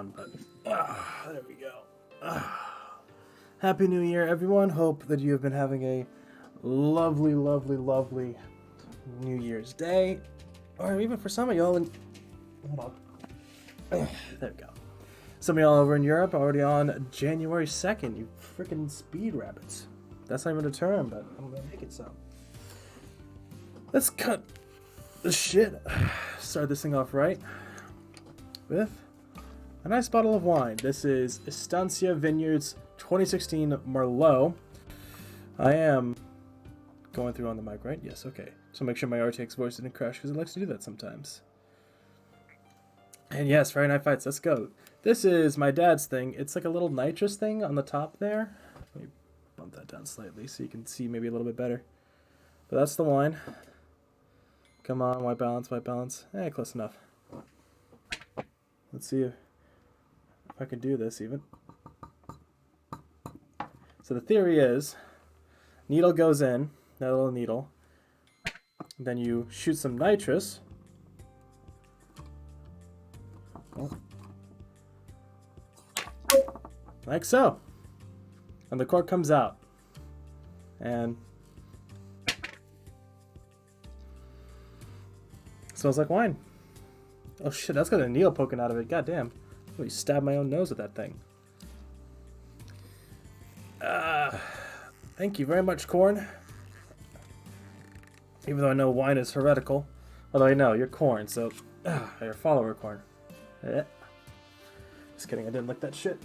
on, but there we go. Happy New Year, everyone. Hope that you have been having a lovely, lovely, lovely New Year's Day. Or even for some of y'all in... Hold on. There we go. Some of y'all over in Europe are already on January 2nd. You freaking speed rabbits. That's not even a term, but I'm gonna make it so. Let's cut the shit. Start this thing off right with a nice bottle of wine. This is Estancia Vineyards 2016 Merlot. I am going through on the mic, right? Yes, okay. So make sure my RTX voice didn't crash because it likes to do that sometimes. And yes, Friday Night Fights, let's go. This is my dad's thing. It's like a little nitrous thing on the top there. Let me bump that down slightly so you can see maybe a little bit better. But that's the wine. Come on, white balance, white balance. Close enough. Let's see if I can do this even. So the theory is, needle goes in, that little needle. Then you shoot some nitrous. Like so. And the cork comes out. And smells like wine. Oh shit, that's got a needle poking out of it. God damn. I really stabbed my own nose with that thing. Thank you very much, Corn. Even though I know wine is heretical. Although I know, you're Corn, so... you're a follower, Corn. Just kidding, I didn't lick that shit.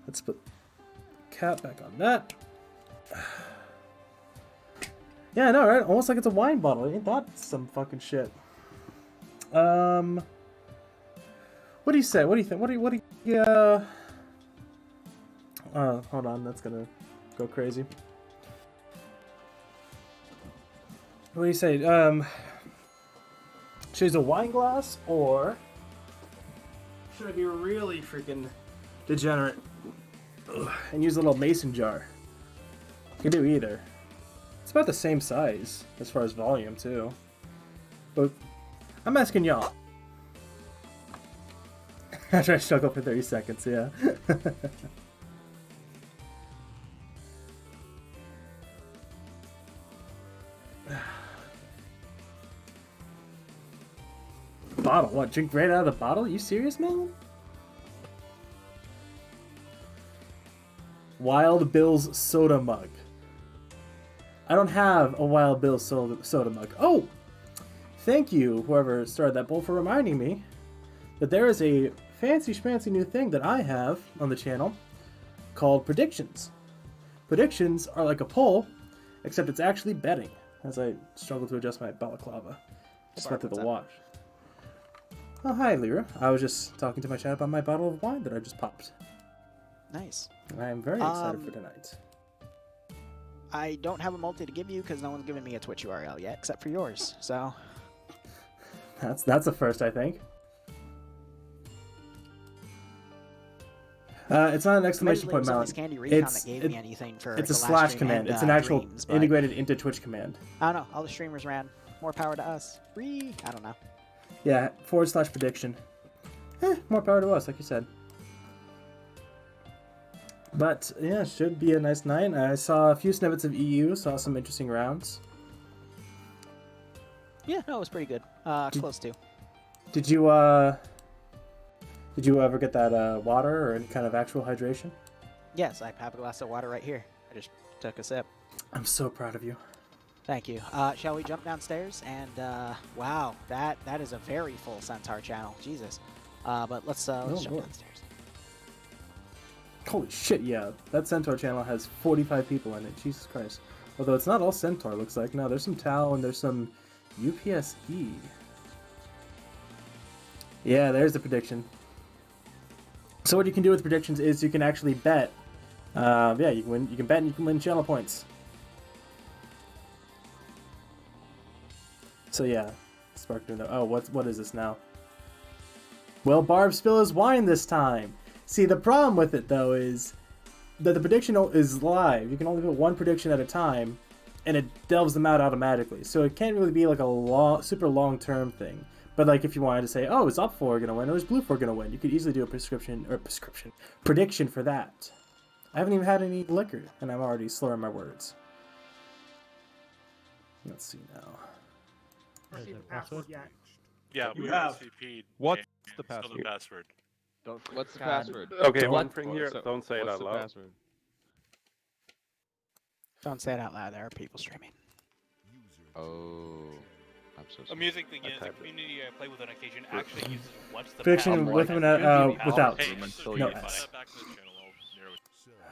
Let's put the cap back on that. Yeah, I know, right? Almost like it's a wine bottle. Ain't that some fucking shit? What do you say? What do you think? What do you, hold on, that's gonna go crazy. What do you say? Should I use a wine glass, or should I be really freaking degenerate and use a little mason jar? You can do either. It's about the same size as far as volume too. But I'm asking y'all. After I struggle for 30 seconds, yeah. Bottle? What? Drink right out of the bottle? Are you serious, man? Wild Bill's soda mug. I don't have a Wild Bill's soda mug. Oh! Thank you, whoever started that poll, for reminding me that there is a fancy schmancy new thing that I have on the channel called predictions. Predictions are like a poll, except it's actually betting, as I struggle to adjust my balaclava. Just went through the wash. Oh, hi, Lyra. I was just talking to my chat about my bottle of wine that I just popped. Nice. I am very excited for tonight. I don't have a multi to give you because no one's given me a Twitch URL yet, except for yours. So that's a first, I think. It's not an exclamation point mount. It's a slash command. It's an actual dreams, integrated into Twitch command. I don't know. All the streamers ran. More power to us. Free. I don't know. Yeah, / prediction. More power to us, like you said. But, yeah, should be a nice night. I saw a few snippets of EU, saw some interesting rounds. Yeah, no, it was pretty good. Close to. Did you ever get that water or any kind of actual hydration? Yes, I have a glass of water right here. I just took a sip. I'm so proud of you. Thank you. Shall we jump downstairs? And, wow, that is a very full Centaur channel. Jesus. But let's jump downstairs. Holy shit, yeah. That Centaur channel has 45 people in it. Jesus Christ. Although it's not all Centaur, looks like. No, there's some Tau and there's some UPSE. Yeah, there's the prediction. So what you can do with predictions is you can actually bet. Yeah, you can bet and you can win channel points. So yeah, Spark doing that. Oh, what is this now? Will Barb spill his wine this time? See, the problem with it though is that the prediction is live. You can only put one prediction at a time, and it delves them out automatically. So it can't really be like a super long-term thing. But like, if you wanted to say, oh, is up 4 gonna win or is blue 4 gonna win, you could easily do a prediction for that. I haven't even had any liquor, and I'm already slurring my words. Let's see now. Is the password yet? Yeah, You we have. SVP'd. What's and the still password? the password? What's the God. password? Okay, What? one thing here, So- don't say it what's out the loud. password? Don't say it out loud. There are people streaming. Oh, I'm so sorry. Amusing thing is, the typed it. community I play with on occasion actually uses what's the Prediction password with as and the without. password. Hey, until No you find S. that back to the channel. I'll narrow it.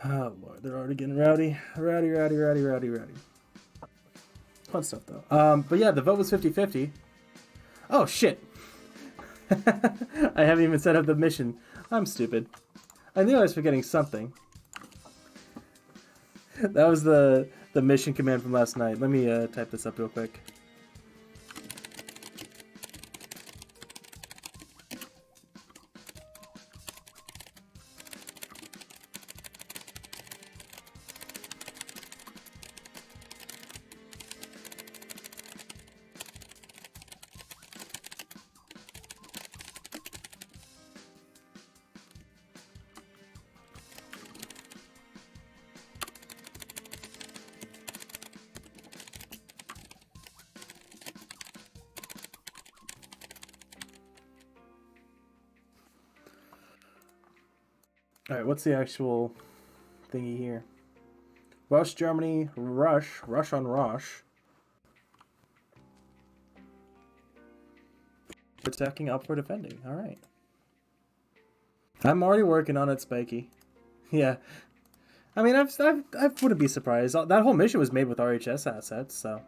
Oh lord, they're already getting rowdy. Rowdy. Fun stuff though. But yeah, the vote was 50-50. Oh shit. I haven't even set up the mission. I'm stupid. I knew I was forgetting something. That was the mission command from last night. Let me type this up real quick. Alright, what's the actual thingy here? Rush, Germany, rush on rush. Attacking up for defending, alright. I'm already working on it, Spiky. Yeah. I mean, I wouldn't be surprised. That whole mission was made with RHS assets, so.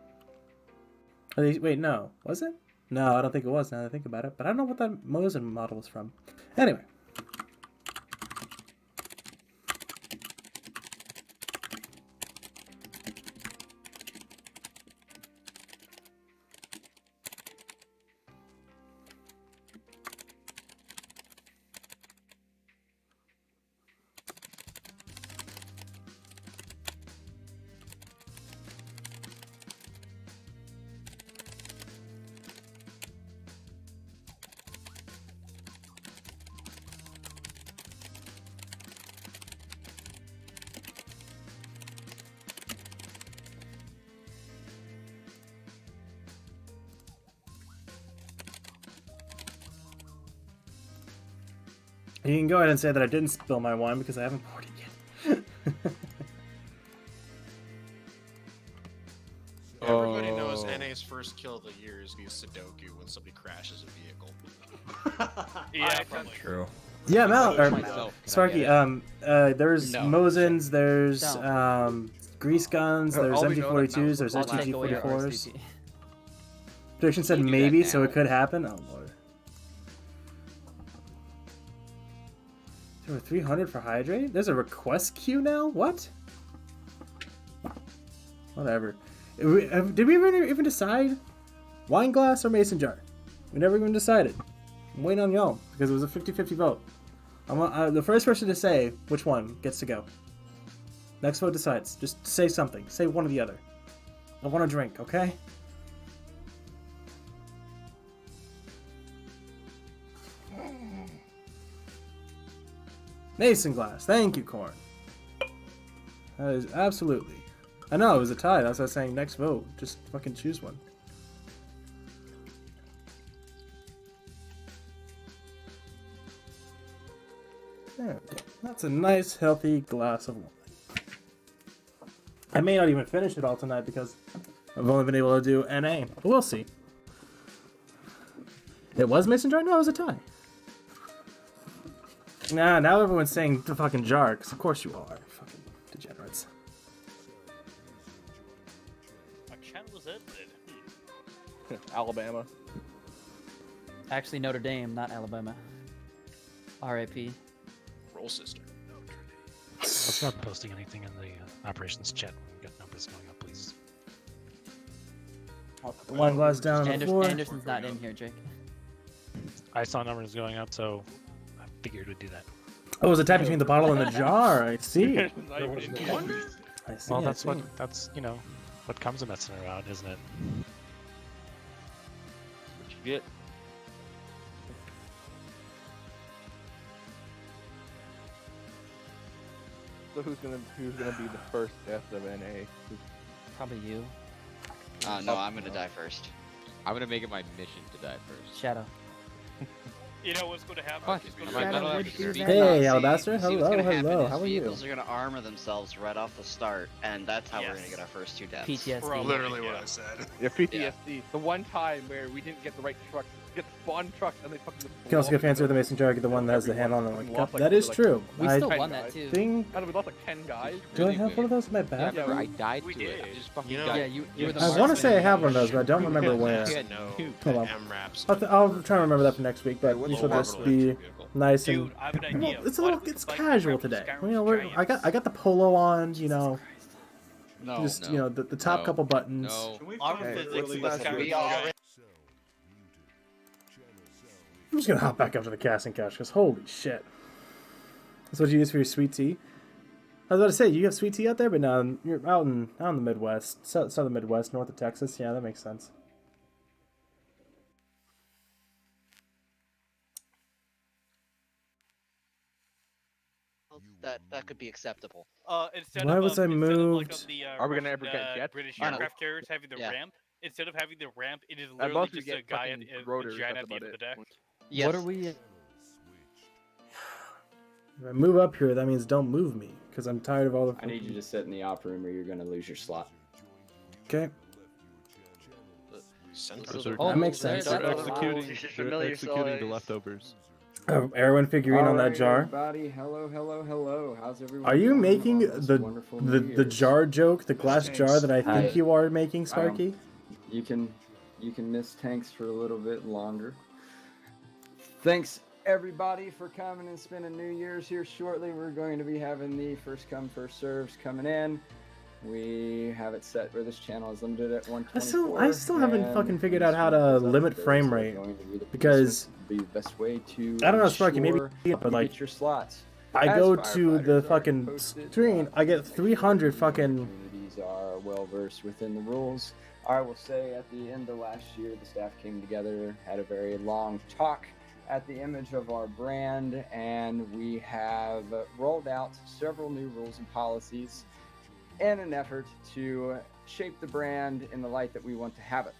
Wait, no. Was it? No, I don't think it was now that I think about it. But I don't know what that Mosin model was from. Anyway. You can go ahead and say that I didn't spill my wine because I haven't poured it yet. Everybody knows NA's first kill of the year is via Sudoku when somebody crashes a vehicle. Yeah, probably. True. Yeah, Mal, or Myself. Sparky, there's No. Mosins, there's No. grease guns, there's All we know that MG42s, there's I'll take away your STG44s. RSVP. Prediction said You do that maybe, so now. it could happen. Oh lord. There were 300 for hydrate? There's a request queue now? What? Whatever. Did we even decide? Wine glass or mason jar? We never even decided. I'm waiting on y'all because it was a 50-50 vote. The first person to say which one gets to go. Next vote decides. Just say something. Say one or the other. I want a drink, okay? Mason glass. Thank you, Corn. That is absolutely. I know, it was a tie. That's why I was saying next vote. Just fucking choose one. There we go. That's a nice, healthy glass of wine. I may not even finish it all tonight because I've only been able to do NA. But we'll see. It was Mason jar? No, it was a tie. Nah, now everyone's saying the fucking jar, because of course you all are. Fucking degenerates. Our channel was edited. Alabama. Actually, Notre Dame, not Alabama. R.I.P. Roll sister. Let's not posting anything in the operations chat when we get numbers going up, please. I'll put the wine glass down on the floor. Anderson's not in here, Jake. I saw numbers going up, so I figured we'd do that. Oh, it was a tie between the bottle and the jar. I see. I see. Well, I that's see. that's what comes of messing around, isn't it? What you get? So who's gonna be the first death of NA? Probably you. No, I'm gonna die first. I'm gonna make it my mission to die first. Shadow. You know what's going to happen? What? It's gonna Am I happen. not allowed See, to speak? Hey, see, Alabaster. see what's Hello, gonna happen hello. is How are you? vehicles are gonna armor themselves right off the start, and that's how we're gonna get our first 2 deaths. PTSD. Probably, Literally yeah. what I said. Yeah, PTSD. The one time where we didn't get the right truck, get the spawn truck, and they fucking. You can also get fancy with the mason jar, get the one that has the handle on it. Like, Lost, like, that is like, true. We I still won that too. think. I don't know, we lost like 10 guys. Do I have one of those in my bag? Yeah, I died We to it. did. I just fucking You know, died. Yeah, you were the I want to marksman. say I have one of those, but I don't remember where. Yeah. No, Hold on. MRAPs. I'll try to remember that for next week. But What's you should the just orbital be vehicle? nice and. Dude, I have an idea. Well, it's a What little, if we it's combine casual Rebels, today. Skyrim, You know, I Giants? got the polo on. You know, No. just you know the top couple buttons. No. Armor Hey, physics, what's the let's best Skyrim, We all Giants. I'm just gonna hop back up to the casting couch because holy shit. That's what you use for your sweet tea. I was about to say you have sweet tea out there, but no, you're out in the Midwest, southern Midwest, north of Texas. Yeah, that makes sense. That could be acceptable. Instead Why of, was I instead of, like, moved? on the, Are we gonna Russian, ever get jets? British I don't know. aircraft carriers having the Yeah. ramp, instead of having the ramp, it is At literally most we just a get guy fucking a rotors, giant that's at the end of the about deck. it. Yes. What are we? If I move up here, that means don't move me because I'm tired of all the. I need you to sit in the op room or you're gonna lose your slot. Okay. Oh, That makes there- sense. that's They're a lot. executing the leftovers. Erwin figurine on that Alright, jar. everybody. Hello. How's everyone? Are you doing making on this the wonderful the New the Year's? jar joke, the glass jar that I think Hi. you are making, Sparky? You can miss tanks for a little bit longer. Thanks everybody for coming and spending New Year's here shortly. We're going to be having the first come first serves coming in. We have it set where this channel is limited at 124. I still haven't and fucking figured when out how this to goes up, limit those frame are rate, going to be the because best way to I don't know, Sparky, maybe ensure but you like get your slots. I As go to the firefighters are fucking posted, screen, I get 300 fucking. Communities are well versed within the rules. I will say at the end of last year, the staff came together, had a very long talk at the image of our brand, and we have rolled out several new rules and policies in an effort to shape the brand in the light that we want to have it.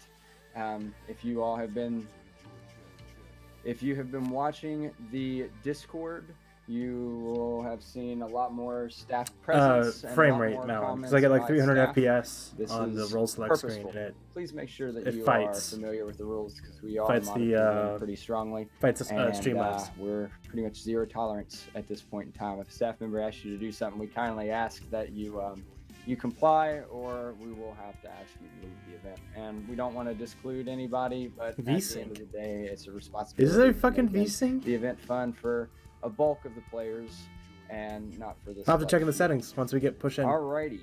If you have been watching the Discord, you will have seen a lot more staff presence. and a Frame lot rate, more Malin, because comments I get like by 300 staff. FPS This on the is roll select screen, purposeful. and it Please make sure that it you fights. are familiar with the rules because we are Fights the, monitoring them pretty strongly. fights And Streamlabs. we're pretty much zero tolerance at this point in time. If a staff member asks you to do something, we kindly ask that you comply, or we will have to ask you to leave the event. And we don't want to disclude anybody, but at the VSync. end of the day, it's a responsibility. Is there a to fucking make VSync? the event fun for a bulk of the players and not for the. I'll have to check in the select settings once we get pushed in. few. Alrighty.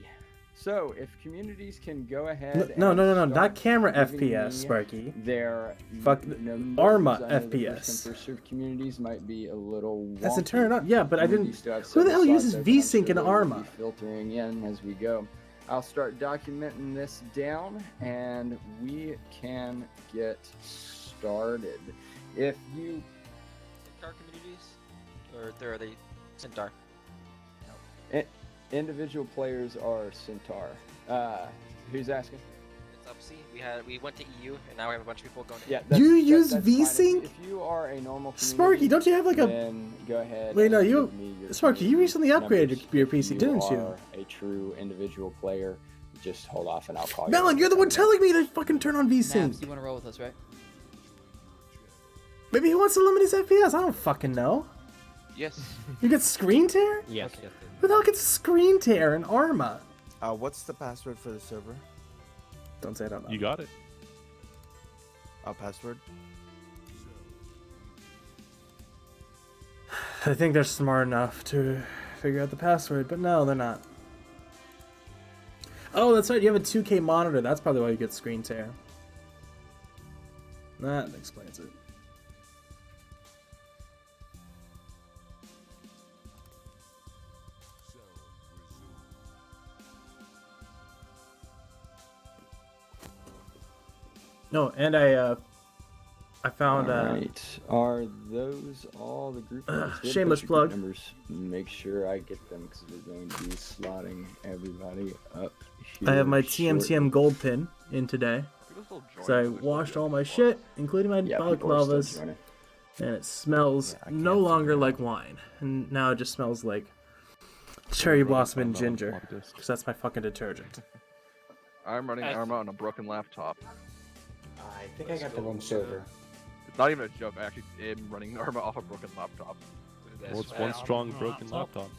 So if communities can go ahead. No, and not start camera giving FPS, me Sparky. Their Fuck, numbers. Arma I know the FPS. first come, first served communities might be a little wonky. That's a turn on. Yeah, but I Communities didn't. still have Who the hell several uses slots open. I'm VSync in they will Arma? be filtering in as we go. I'll start documenting this down, and we can get started. If you Centaur communities? Or are they Centaur? individual players are Centaur. Who's asking? It's up. See, we went to EU, and now we have a bunch of people going to. Yeah. You use that's fine. VSync? If you are a normal community, Sparky, don't you have like a? then go ahead. Wait, no, and you- give me your Sparky, you community recently upgraded numbers. your If PC, didn't you? are a true individual player, just hold off and I'll call you. Melon, you're the one telling me to fucking turn on Naps, VSync. you want to roll with us, right? Maybe he wants to limit his FPS. I don't fucking know. Yes. You get screen tear? Yes. Who the hell gets screen tear in Arma? What's the password for the server? Don't say it out loud. You got it. Password? I think they're smart enough to figure out the password, but no, they're not. Oh, that's right. You have a 2K monitor. That's probably why you get screen tear. That explains it. No, and I I found Alright. Are those all the group numbers? We have a shameless bunch of plug. group numbers. Make sure I get them because we're going to be slotting everybody up here. I have my shortly. TMTM gold pin in today. So I washed all my shit, including my Yeah, people are still balaclavas, joining. and it smells Yeah, I can't no see longer that. like wine. And now it just smells like cherry blossom and ginger, because that's my fucking detergent. I'm running Arma on a broken laptop. I think I got the wrong server. It's not even a joke. I actually am running Arma off a broken laptop. What's one strong broken laptop?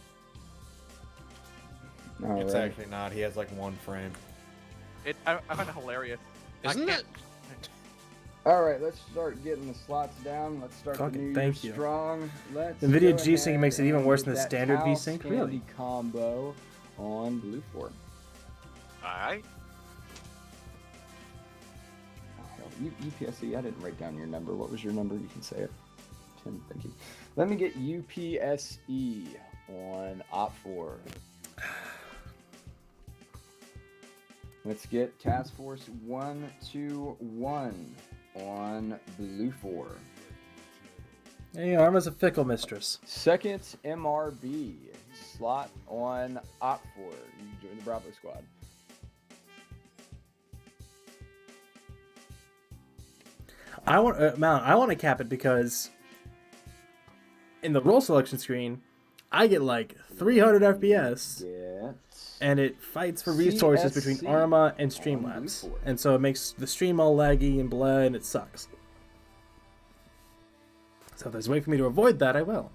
It's Alright. actually not. He has like one frame. I find it hilarious. Isn't it? Alright, let's start getting the slots down. Let's start Fucking the new thank year you. strong. Let's NVIDIA go G-Sync ahead makes it even and worse get than the that standard House V-Sync? Candy Really? combo on Blue 4. Alright. Oh, hell. UPSC, I didn't write down your number. What was your number? You can say it. 10, thank you. Let me get UPSE on Op 4. Let's get Task Force 121 on Blue 4. Hey, Arma's a fickle mistress. Second MRB slot on Op 4. You join the Bravo squad. I want to cap it because in the role selection screen, I get like 300 FPS, and it fights for resources between CSC Arma and on Streamlabs, Blue 4. and so it makes the stream all laggy and blah, and it sucks. So if there's a way for me to avoid that, I will.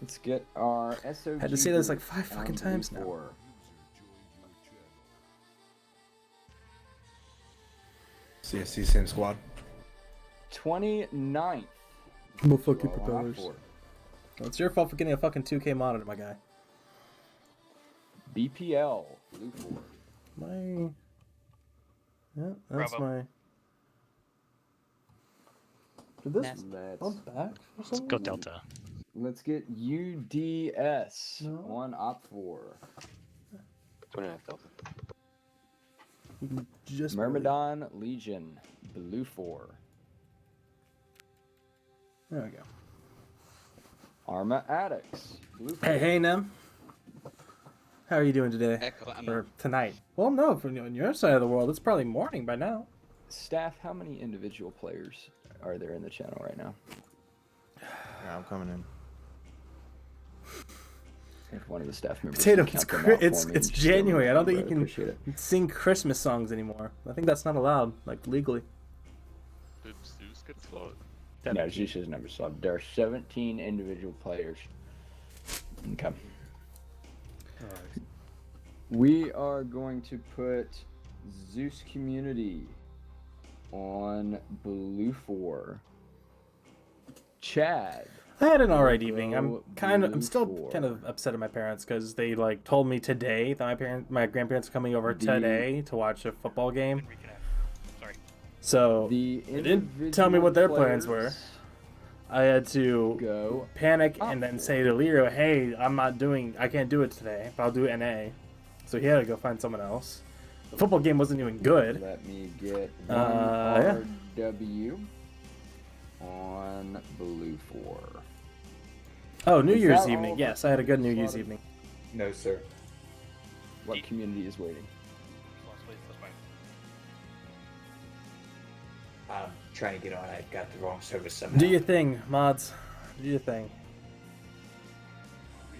Let's get our SOG. Had to say this like group 5 fucking on times Blue now. 4. CSC same squad. 29th. I'm a fucking Roll on Op propellers. 4. Well, it's your fault for getting a fucking 2K monitor, my guy. BPL Blue 4. My... Yeah, that's Bravo. my... Did this Nasty. bump back for Let's some go reason? Delta. Let's get UDS No. on Op 4. 29th Delta. You can just Myrmidon Legion Blue 4. There we go. Arma Addicts Blue 4. Hey, Nem. How are you doing today? Echo, I'm Or tonight? Well, no, from on your side of the world, it's probably morning by now. Staff, how many individual players are there in the channel right now? Yeah, I'm coming in. If one of the staff members Potato, can it's count them out for it's me, it's just throw them in January. the I don't think phone, you I'd appreciate it. can sing Christmas songs anymore. I think that's not allowed, like legally. Did Zeus get slowed? No, Zeus's number so there are 17 individual players. Okay. We are going to put Zeus Community on Blue 4. Chad. I had an alright Go evening. I'm still Blue kind of upset at my parents because they like told me today that my grandparents are coming over today to watch a football game. Sorry. So The they didn't tell me what their plans were. players I had to Go. panic and then say to Leo, "Hey, I can't do it today, but I'll do NA." So he had to go find someone else. The football game wasn't even good. Let me get one Yeah. RW on Blue 4. Oh, New Is Year's that all evening. of Yes, our I had a good New slotted? Year's evening. No, sir. What community is waiting? I'm trying to get on. I got the wrong service somehow. Do your thing, mods. Do your thing.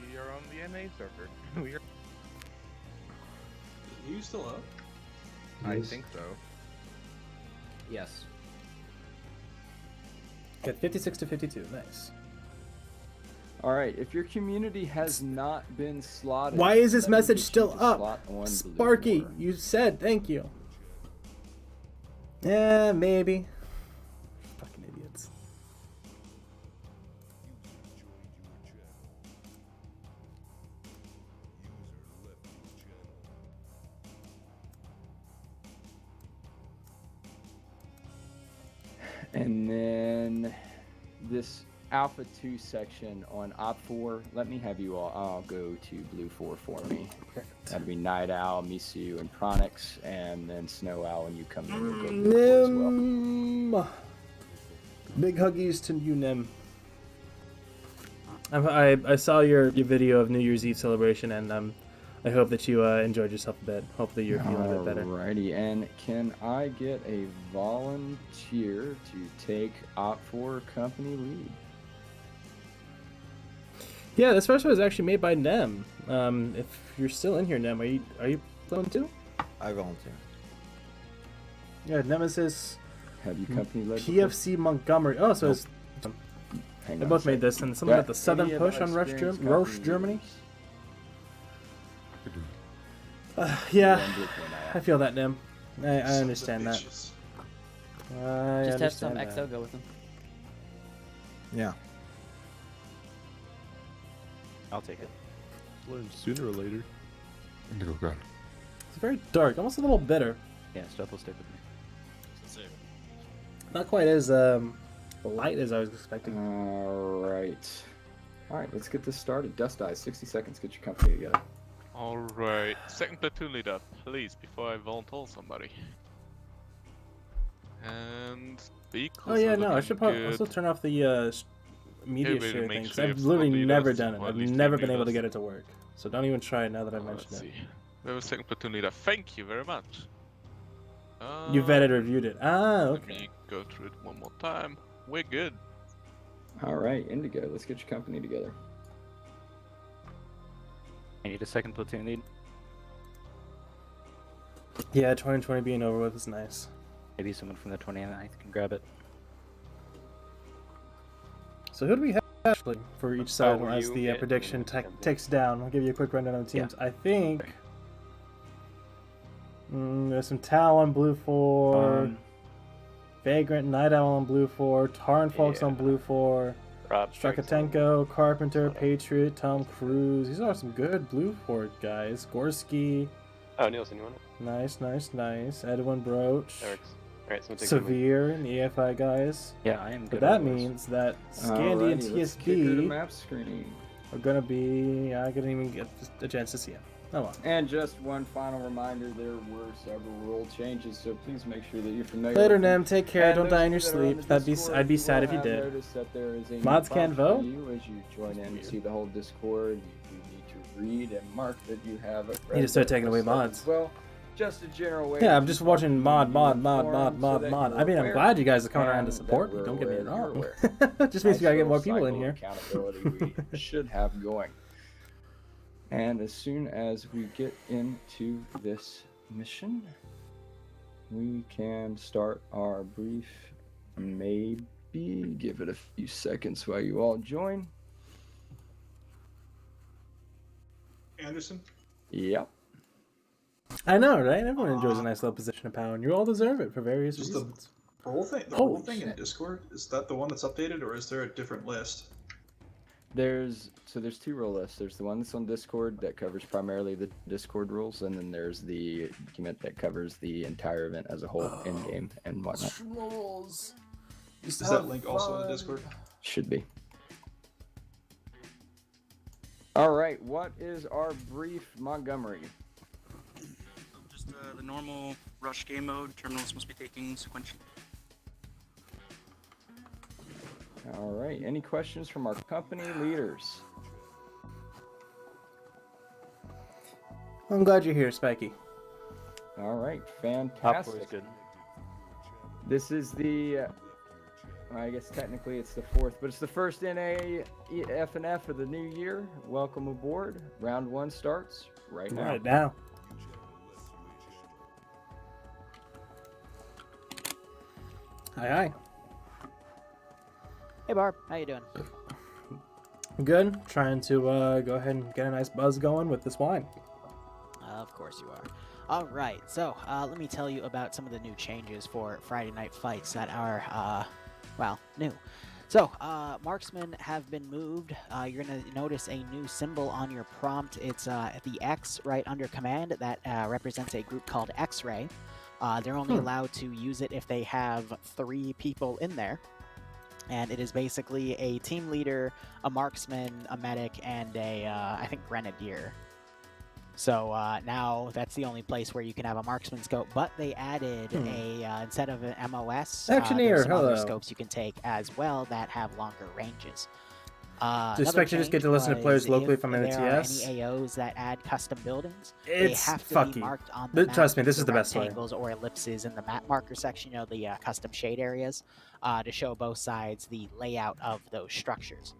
We are on the NA server. We are. Are you still up? I Yes. think so. Yes. Got 56 to 52. Nice. All right, if your community has not been slotted, Why is this let me message get you still to up? slot on Blue Sparky, 4. you said thank you. Yeah, maybe. Fucking idiots. And then this Alpha 2 section on Op 4, let me have you all go to Blue 4 for me. That'd be Night Owl, Misu, and Pronix, and then Snow Owl, and you come in and go Blue 4 as well. Big huggies to you, Nim. I saw your video of New Year's Eve celebration, and I hope that you enjoyed yourself a bit. Hope that you're feeling a bit better. Alrighty, and can I get a volunteer to take Op 4 company lead? Yeah, this first one was actually made by Nem. If you're still in here, Nem, are you playing too? I volunteer. Yeah, Nemesis. Have you company led? PFC Montgomery. Oh, so it's. They both made this, and someone got the Southern Push on Roche, Germany. Yeah, I feel that, Nem. I understand that. Just have some XO go with them. Yeah. I'll take it. Learn sooner or later. Indigo gun. It's very dark, almost a little bitter. Yeah, stuff will stick with me. Not quite as light as I was expecting. Alright, let's get this started. Dust Eyes, 60 seconds, get your company together. Alright, second platoon leader, please, before I volunteer somebody. And vehicles. Oh yeah, no, I should probably also turn off the media share thing, because I've literally never done it. I've never been able to get it to work. So don't even try it now that I mentioned it. We have a second platoon leader. Thank you very much. You vetted, reviewed it. Ah, okay. Let me go through it one more time. We're good. Alright, Indigo, let's get your company together. I need a second platoon lead. Yeah, 2020 being over with is nice. Maybe someone from the 29th can grab it. So who do we have actually for each side as the prediction takes down? I'll give you a quick rundown of the teams. Yeah. I think there's some Tal on Blue 4, Vagrant, Night Owl on Blue 4, Taran Folks on Blue 4, Strakatenko, Carpenter, Patriot, Tom Cruise. These are some good Blue 4 guys. Gorski. Oh, Nielsen, you want it? Nice. Edwin Broach. That works. Alright, someone take Severe and EFI guys. Yeah, I am good. But that means that Scandy and TSB map screening are gonna be. I couldn't even get a chance to see him. Oh well. And just one final reminder: there were several rule changes, so please make sure that you're familiar. Later, with Nem. Take care. Don't die in your sleep. I'd be sad if you did. That there is a Mods can't vote. As you join in and see the whole Discord, you need to read and mark that you have a. You need to start taking away mods. Well. Just a general way. Yeah, I'm just watching mod. I mean, I'm glad you guys are coming around to support me. Don't get me wrong. Just means we gotta get more people in here. Accountability we should have going. And as soon as we get into this mission, we can start our brief. Maybe give it a few seconds while you all join. Anderson? Yep. I know, right? Everyone enjoys a nice little position of power, and you all deserve it for various reasons. The whole thing in Discord, is that the one that's updated, or is there a different list? There's two rule lists. There's the one that's on Discord that covers primarily the Discord rules, and then there's the document that covers the entire event as a whole, in game and whatnot. Rules. Is that link also in the Discord? Should be. All right, what is our brief, Montgomery? Just the normal rush game mode. Terminals must be taking sequentially. All right, any questions from our company leaders? I'm glad you're here, Spiky. All right, fantastic. Good. This is the, I guess technically it's the fourth, but it's the first NA FNF of the new year. Welcome aboard. Round 1 starts right now. Right now. Hi. Hey Barb, how you doing? Good. Trying to go ahead and get a nice buzz going with this wine. Of course you are. All right, so let me tell you about some of the new changes for Friday Night Fights that are, new. So, marksmen have been moved. You're going to notice a new symbol on your prompt. It's the X right under command that represents a group called X-Ray. They're only allowed to use it if they have 3 people in there. And it is basically a team leader, a marksman, a medic, and a, I think, grenadier. So now that's the only place where you can have a marksman scope, but they added a, instead of an MOS, Actioneer, there's some other hello. scopes you can take as well that have longer ranges. Do spectators get to listen to players locally from an If there are NTS? any AOs that add custom buildings, It's they have to fucky. be marked on the map Trust me, this with is the best way. rectangles or ellipses in the map marker section, the custom shade areas, to show both sides the layout of those structures.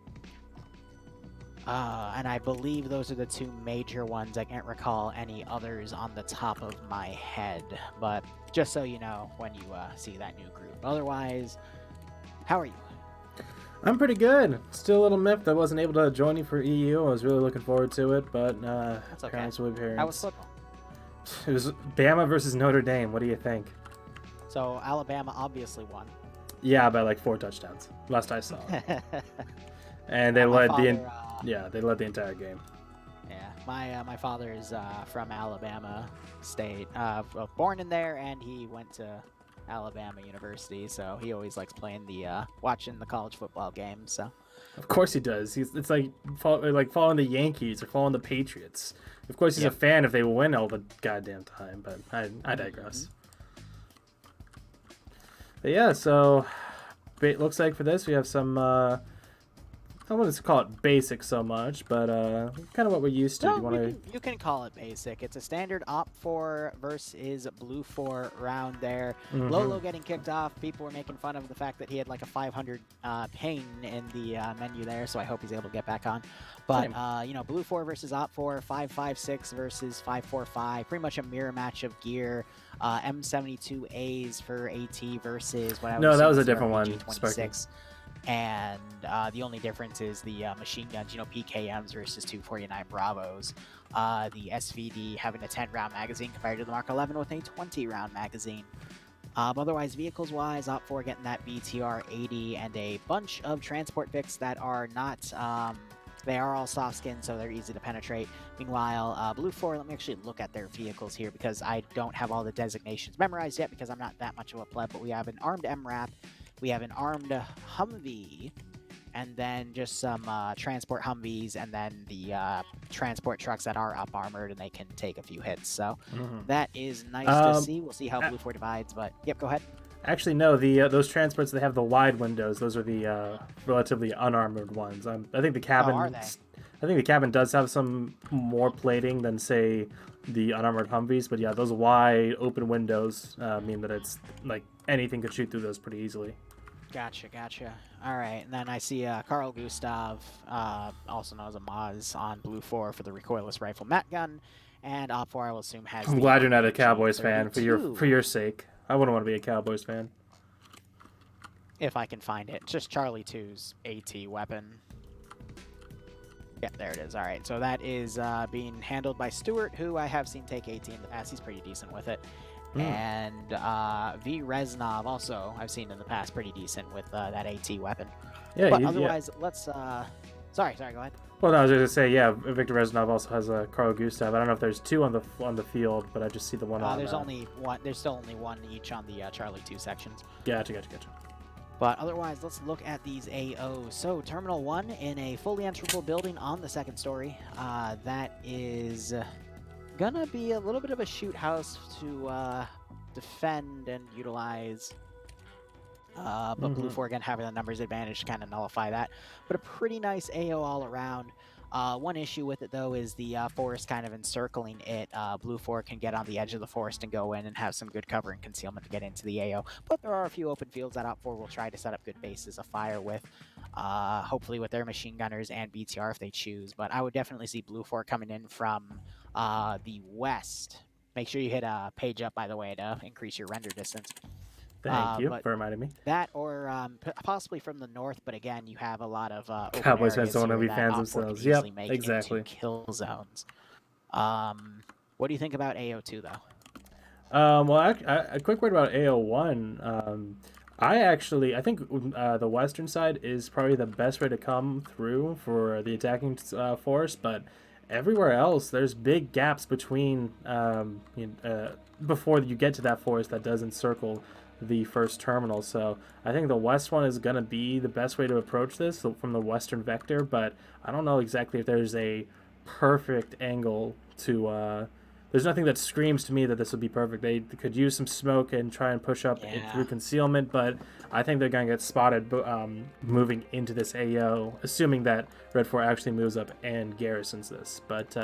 And I believe those are the two major ones. I can't recall any others on the top of my head, but just so you know when you see that new group. Otherwise, how are you? I'm pretty good. Still a little miffed I wasn't able to join you for EU. I was really looking forward to it, but That's okay. parents will be parents. How was football? It was Bama versus Notre Dame. What do you think? So Alabama obviously won. Yeah, by like 4 touchdowns. Last I saw. And they led they led the entire game. Yeah, my father is from Alabama State, born in there, and he went to Alabama University, so he always likes playing watching the college football games. So, of course he does. It's like following the Yankees or following the Patriots. Of course he's a fan if they win all the goddamn time. But I digress. But yeah, so it looks like for this we have some. I wouldn't call it basic so much, but kind of what we're used to. No, you can call it basic. It's a standard Op4 versus Blue 4 round there. Lolo getting kicked off. People were making fun of the fact that he had like a 500 ping in the menu there, so I hope he's able to get back on. But, Blue 4 versus Op4, 5.56 versus 5.45. Pretty much a mirror match of gear. M72As for AT versus what I was No, that was a different one. G26. And the only difference is the machine guns, PKMs versus 249 Bravos. The SVD having a 10-round magazine compared to the Mark 11 with a 20-round magazine. Otherwise, vehicles-wise, Op4 getting that BTR-80 and a bunch of transport Vics that are not... they are all soft skin, so they're easy to penetrate. Meanwhile, Blue 4, let me actually look at their vehicles here because I don't have all the designations memorized yet because I'm not that much of a pleb, but we have an armed MRAP. We have an armed Humvee, and then just some transport Humvees, and then the transport trucks that are up armored and they can take a few hits. So that is nice to see. We'll see how Blue 4 divides, but yep, go ahead. Actually, no. those transports, they have the wide windows. Those are the relatively unarmored ones. I think the cabin. Are they? I think the cabin does have some more plating than say the unarmored Humvees, but yeah, those wide open windows mean that it's like anything could shoot through those pretty easily. Gotcha. All right, and then I see Carl Gustav, also known as a Maz, on Blue 4 for the recoilless rifle mat gun, and Op 4 I will assume has. I'm glad you're not a Cowboys fan for your sake. I wouldn't want to be a Cowboys fan. If I can find it, just Charlie 2's AT weapon. Yeah, there it is. All right, so that is being handled by Stewart, who I have seen take AT in the past. He's pretty decent with it. And V. Reznov also I've seen in the past pretty decent with that AT weapon. Yeah, but otherwise, let's. Sorry, go ahead. Well, no, I was going to say, yeah, Victor Reznov also has a Carl Gustav. I don't know if there's 2 on the field, but I just see the one on. There's only one. There's still only one each on the Charlie 2 sections. Gotcha. But otherwise, let's look at these AOs. So Terminal 1 in a fully enterable building on the 2nd story. That is gonna be a little bit of a shoot house to defend and utilize. But Blue 4 again having the numbers advantage to kind of nullify that. But a pretty nice AO all around. One issue with it though is the forest kind of encircling it. Blue 4 can get on the edge of the forest and go in and have some good cover and concealment to get into the AO. But there are a few open fields that Op 4 will try to set up good bases of fire with. Hopefully with their machine gunners and BTR if they choose. But I would definitely see Blue 4 coming in from the west. Make sure you hit a page up, by the way, to increase your render distance. Thank you for reminding me. That or possibly from the north, but again, you have a lot of Cowboys fans don't want to be fans themselves. Yep, exactly. Kill zones. What do you think about AO2 though? Well, a quick word about AO1. I think the western side is probably the best way to come through for the attacking force, but everywhere else there's big gaps between before you get to that forest that does encircle the first terminal. So I think the west one is going to be the best way to approach this from the western vector, but I don't know exactly if there's a perfect angle to there's nothing that screams to me that this would be perfect. They could use some smoke and try and push up through concealment, but I think they're going to get spotted moving into this AO, assuming that Red 4 actually moves up and garrisons this. But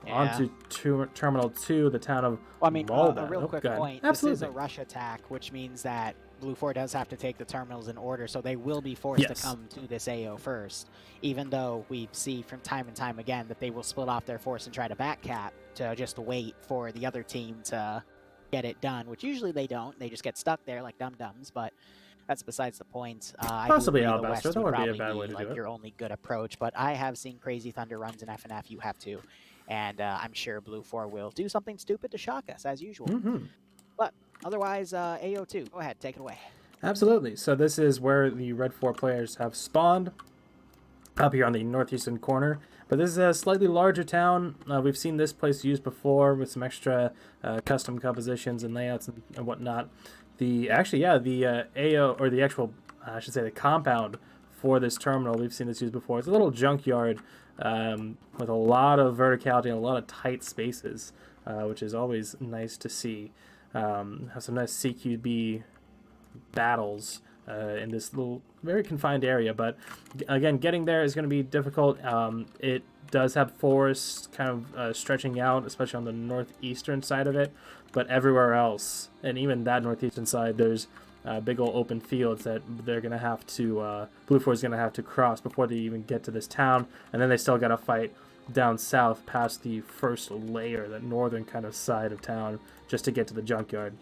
on to Terminal 2, the town of Malda. A real quick point. Absolutely. This is a rush attack, which means that Blue 4 does have to take the terminals in order, so they will be forced to come to this AO first, even though we see from time and time again that they will split off their force and try to backcap to just wait for the other team to get it done, which usually they don't. They just get stuck there like dum-dums, but that's besides the point. Possibly I do Alabaster. West That would would be a probably bad way to do like it. your only good approach, but I have seen Crazy Thunder runs in FNF. You have too. And I'm sure Blue 4 will do something stupid to shock us, as usual. But otherwise, AO2, go ahead, take it away. Absolutely. So this is where the Red 4 players have spawned, up here on the northeastern corner. But this is a slightly larger town. We've seen this place used before with some extra custom compositions and layouts and whatnot. The AO, or the actual, I should say the compound for this terminal, we've seen this used before. It's a little junkyard with a lot of verticality and a lot of tight spaces, which is always nice to see. Have some nice CQB battles in this little very confined area, but again, getting there is going to be difficult. It does have forests kind of stretching out, especially on the northeastern side of it, but everywhere else, and even that northeastern side, there's big old open fields that they're going to have to Blue 4 is going to have to cross before they even get to this town, and then they still got to fight down south past the first layer, the northern kind of side of town, just to get to the junkyard.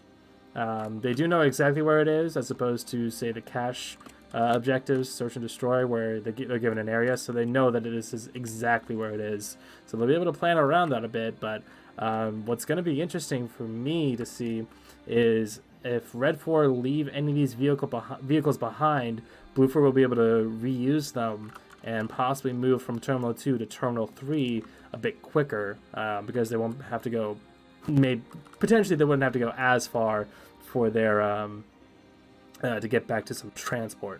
They do know exactly where it is, as opposed to, say, the cache objectives, search and destroy, where they're given an area, so they know that this is exactly where it is. So they'll be able to plan around that a bit, but what's going to be interesting for me to see is if Red 4 leave any of these vehicles behind, Blue 4 will be able to reuse them and possibly move from Terminal 2 to Terminal 3 a bit quicker, because they won't have to go, potentially they wouldn't have to go as far for their to get back to some transport.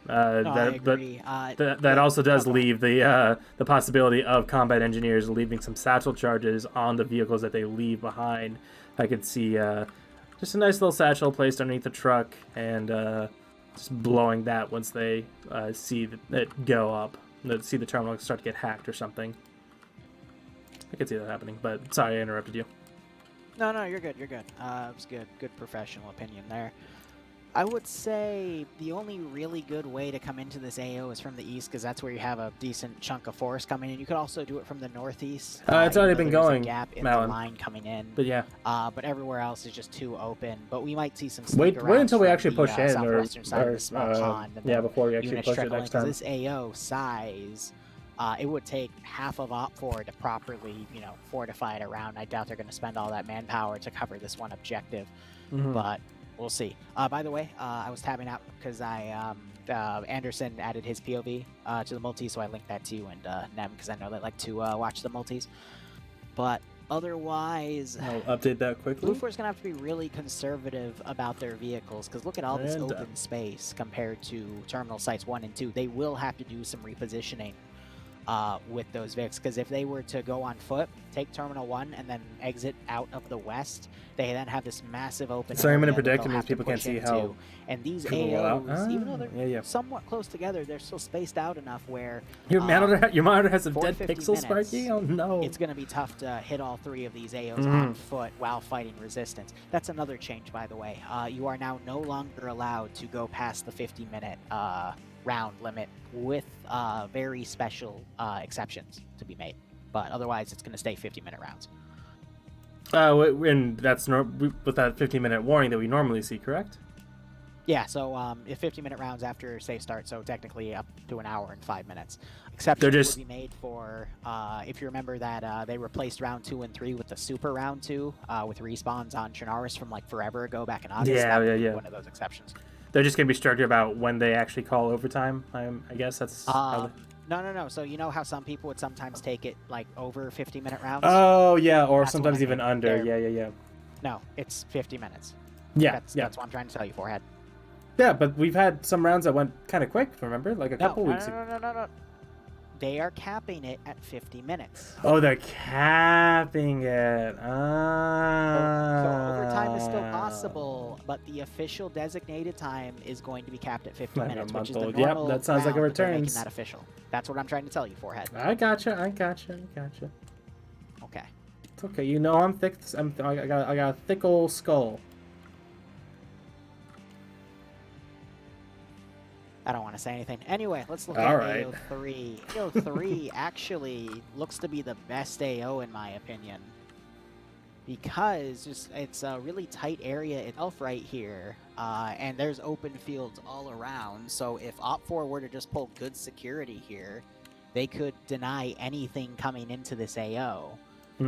I agree. That also does leave the possibility of combat engineers leaving some satchel charges on the vehicles that they leave behind. I could see just a nice little satchel placed underneath the truck and just blowing that once they see it go up. See the terminal start to get hacked or something. I could see that happening, but sorry I interrupted you. No, you're good. It was good. Good professional opinion there. I would say the only really good way to come into this AO is from the east, because that's where you have a decent chunk of forest coming in. You could also do it from the northeast. It's already been going. A gap in Malin. the line coming in. But yeah. But everywhere else is just too open. But we might see some Wait until we actually push in, southwestern side of the small pond, and before we actually units push it trickle in, next 'cause time. this AO size, it would take half of Op4 to properly, fortify it around. I doubt they're going to spend all that manpower to cover this one objective, but we'll see. By the way, I was tabbing out because Anderson added his POV to the multi, so I linked that to you and Nem, because I know they like to watch the multis. But otherwise, I'll update that quickly. Blue 4 is going to have to be really conservative about their vehicles, because look at all this open space compared to terminal sites 1 and 2. They will have to do some repositioning with those Vics, because if they were to go on foot, take Terminal 1, and then exit out of the west, they then have this massive open Sorry, I'm going to area that predict, they'll and have to people can't push see into. how. And these people will AOs, even though they're yeah. somewhat close together, they're still spaced out enough where Your monitor has some dead 50 pixels, minutes, Sparky? Oh no. it's going to be tough to hit all 3 of these AOs on foot while fighting resistance. That's another change, by the way. You are now no longer allowed to go past the 50-minute round limit, with very special exceptions to be made. But otherwise, it's going to stay 50-minute rounds. And that's with that 15-minute warning that we normally see, correct? Yeah, so if 50-minute rounds after safe start, so technically up to an hour and 5 minutes. Exceptions just would be made for, if you remember that they replaced round 2 and 3 with the super round 2 with respawns on Chernarus from like forever ago back in August. Yeah. One of those exceptions. They're just going to be stricter about when they actually call overtime. I guess that's. No. So you know how some people would sometimes take it like over 50-minute rounds? Oh yeah, or That's sometimes what I even mean. under. They're- Yeah. No, it's 50 minutes. Yeah, That's what I'm trying to tell you, Forehead. Yeah, but we've had some rounds that went kind of quick, remember? Like a couple weeks ago. No. They are capping it at 50 minutes. Oh, they're capping it. So overtime is still possible, but the official designated time is going to be capped at 50 minutes, which is the normal Yep, that sounds like a round, but they're making returns. that official. That's what I'm trying to tell you, Forehead. I gotcha. Okay. It's okay. You know I'm thick. I got a thick old skull. I don't want to say anything. Anyway, let's look All at right. AO3. AO3 actually looks to be the best AO in my opinion. Because it's a really tight area itself right here, and there's open fields all around. So if Op4 were to just pull good security here, they could deny anything coming into this AO.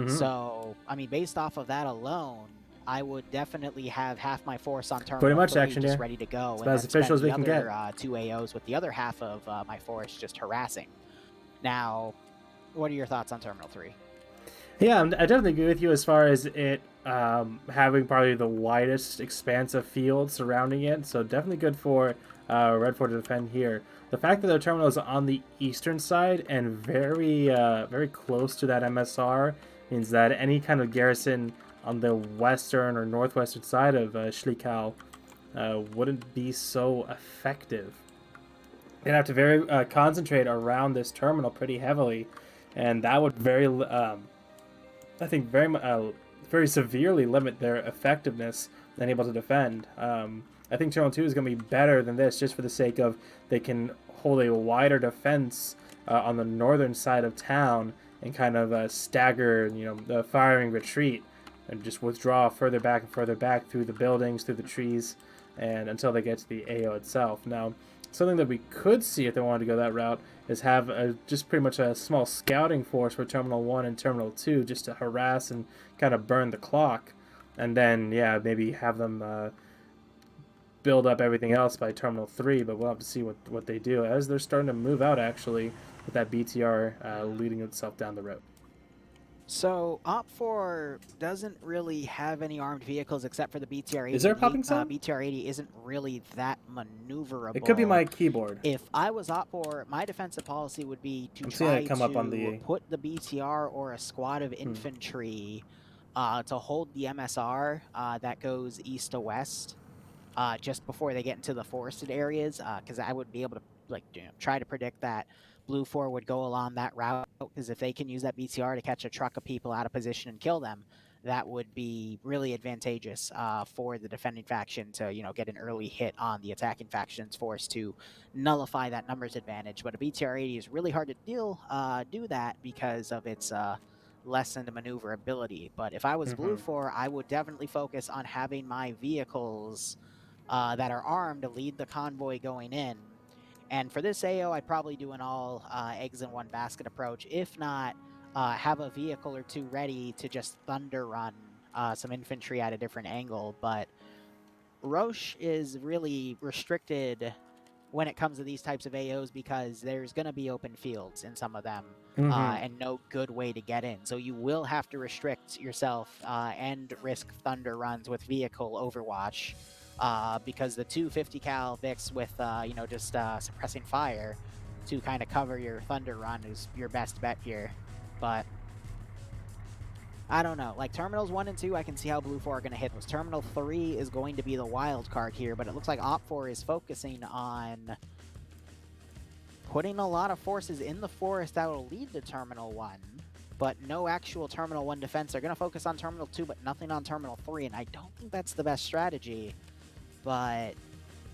So, I mean, based off of that alone, I would definitely have half my force on Terminal Pretty much 3 action, just yeah. ready to go. It's And about as then spend official as we the can other, get. 2 AOs with the other half of my force just harassing. Now, what are your thoughts on Terminal 3? Yeah, I definitely agree with you as far as it having probably the widest expanse of field surrounding it. So definitely good for Red 4 to defend here. The fact that their terminal is on the eastern side and very close to that MSR means that any kind of garrison on the western or northwestern side of Schliekau wouldn't be so effective. They'd have to very concentrate around this terminal pretty heavily, and that would very severely limit their effectiveness and able to defend. I think Terminal 2 is going to be better than this just for the sake of they can hold a wider defense on the northern side of town and kind of stagger, the firing retreat and just withdraw further back and further back through the buildings, through the trees, and until they get to the AO itself. Now, something that we could see if they wanted to go that route is have just pretty much a small scouting force for Terminal 1 and Terminal 2 just to harass and kind of burn the clock. And then, yeah, maybe have them build up everything else by Terminal 3, but we'll have to see what they do as they're starting to move out, actually, with that BTR leading itself down the road. So, Op4 doesn't really have any armed vehicles except for the BTR-80. Is there a popping sound? BTR-80 isn't really that maneuverable. It could be my keyboard. If I was Op4, my defensive policy would be to try try to put the BTR or a squad of infantry to hold the MSR that goes east to west just before they get into the forested areas, because I would be able to try to predict that Blue 4 would go along that route, because if they can use that BTR to catch a truck of people out of position and kill them, that would be really advantageous for the defending faction to, get an early hit on the attacking faction's force to nullify that numbers advantage. But a BTR-80 is really hard to do that because of its lessened maneuverability. But if I was Blue 4, I would definitely focus on having my vehicles that are armed to lead the convoy going in. And for this AO, I'd probably do an all eggs in one basket approach. If not, have a vehicle or two ready to just thunder run some infantry at a different angle. But Roche is really restricted when it comes to these types of AOs because there's going to be open fields in some of them and no good way to get in. So you will have to restrict yourself and risk thunder runs with vehicle overwatch. Because the 250 cal Vicks with just suppressing fire to kind of cover your thunder run is your best bet here. But I don't know, like Terminals 1 and 2 I can see how Blue 4 are going to hit those. Terminal 3 is going to be the wild card here, but it looks like Op4 is focusing on putting a lot of forces in the forest that will lead to Terminal 1, but no actual Terminal 1 defense. They're going to focus on Terminal 2 but nothing on Terminal 3, and I don't think that's the best strategy. But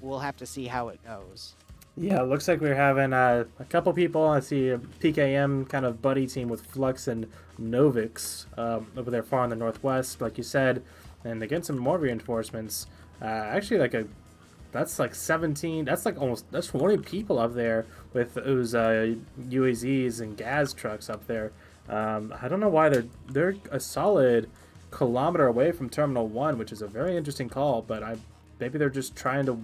we'll have to see how it goes. Yeah, it looks like we're having a couple people. I see a PKM kind of buddy team with Flux and Novix over there far in the northwest, like you said, and they get some more reinforcements. Actually, that's like 17. That's 20 people up there with those UAZs and gas trucks up there. I don't know why they're a solid kilometer away from Terminal 1, which is a very interesting call, but maybe they're just trying to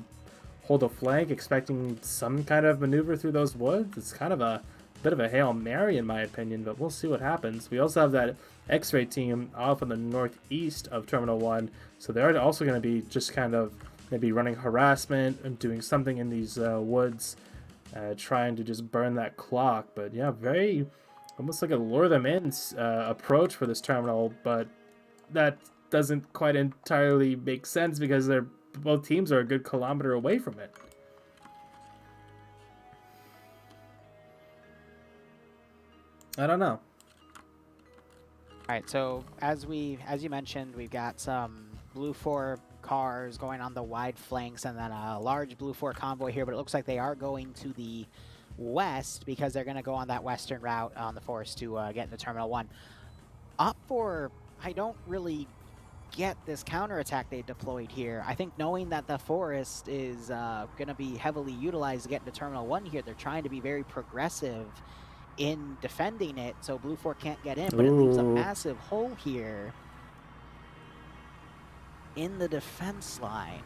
hold a flank, expecting some kind of maneuver through those woods. It's kind of a bit of a Hail Mary in my opinion, but we'll see what happens. We also have that X-Ray team off on the northeast of Terminal 1, so they're also going to be just kind of maybe running harassment and doing something in these woods, trying to just burn that clock. But yeah, very almost like a lure them in approach for this terminal, but that doesn't quite entirely make sense because both teams are a good kilometer away from it. I don't know. All right, so as you mentioned, we've got some Blue 4 cars going on the wide flanks and then a large Blue 4 convoy here, but it looks like they are going to the west because they're going to go on that western route on the forest to get into Terminal 1. Op 4, I don't really get this counterattack they deployed here. I think knowing that the forest is going to be heavily utilized to get into Terminal 1 here, they're trying to be very progressive in defending it so Blue 4 can't get in, but it leaves a massive hole here in the defense line.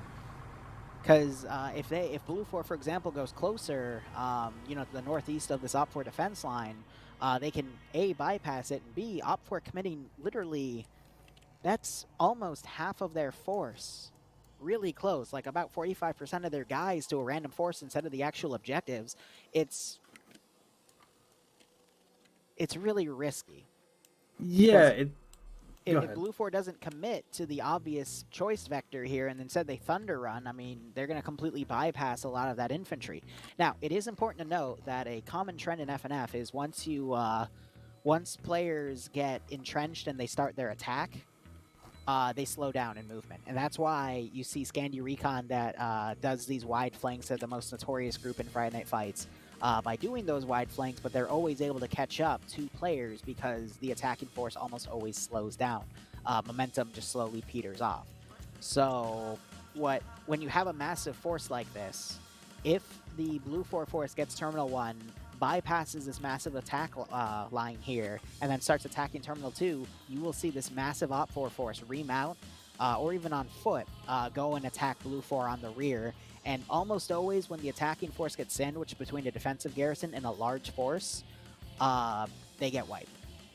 Because if Blue 4, for example, goes closer, to the northeast of this Op 4 defense line, they can A, bypass it, and B, Op 4 committing literally, that's almost half of their force. Really close, like about 45% of their guys to a random force instead of the actual objectives. It's really risky. Yeah, if Blue 4 doesn't commit to the obvious choice vector here and instead they thunder run, I mean, they're going to completely bypass a lot of that infantry. Now, it is important to note that a common trend in FNF is once players get entrenched and they start their attack, they slow down in movement. And that's why you see Scandi Recon that does these wide flanks as the most notorious group in Friday Night Fights. By doing those wide flanks, but they're always able to catch up to players because the attacking force almost always slows down. Momentum just slowly peters off. So when you have a massive force like this, if the Blue 4 force gets Terminal 1, bypasses this massive attack line here, and then starts attacking Terminal 2, you will see this massive Op 4 force remount, or even on foot, go and attack Blue 4 on the rear. And almost always when the attacking force gets sandwiched between a defensive garrison and a large force, they get wiped.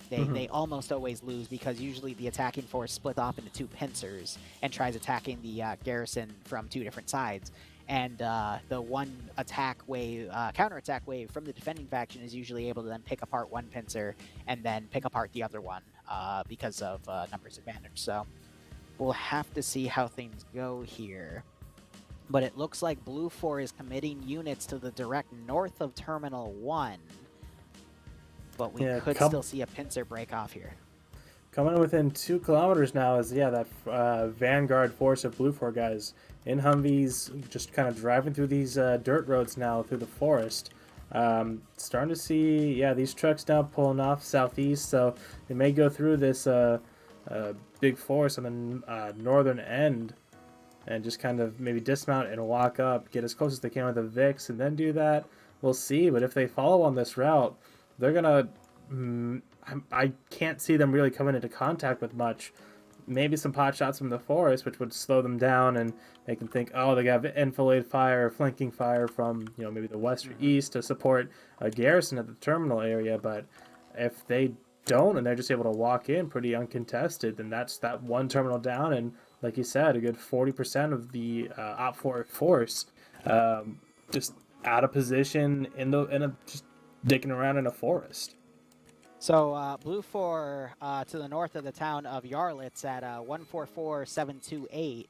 They almost always lose because usually the attacking force splits off into two pincers and tries attacking the garrison from two different sides. And the one attack wave, counterattack wave from the defending faction is usually able to then pick apart one pincer and then pick apart the other one because of numbers advantage. So we'll have to see how things go here. But it looks like Blue 4 is committing units to the direct north of Terminal 1. But we could still see a pincer break off here. Coming within 2 kilometers now is, that vanguard force of Blue 4 guys in Humvees, just kind of driving through these dirt roads now through the forest. Starting to see, these trucks now pulling off southeast, so they may go through this big forest on the northern end and just kind of maybe dismount and walk up, get as close as they can with the VIX, and then do that. We'll see, but if they follow on this route, they're going to... I can't see them really coming into contact with much. Maybe some pot shots from the forest, which would slow them down, and they can think, oh, they got enfilade fire, flanking fire from, maybe the west or east to support a garrison at the terminal area. But if they don't, and they're just able to walk in pretty uncontested, then that's that one terminal down, and like you said, a good 40% of the Op 4 force just out of position just dicking around in a forest. So Blue 4 to the north of the town of Yarlitz at 144728.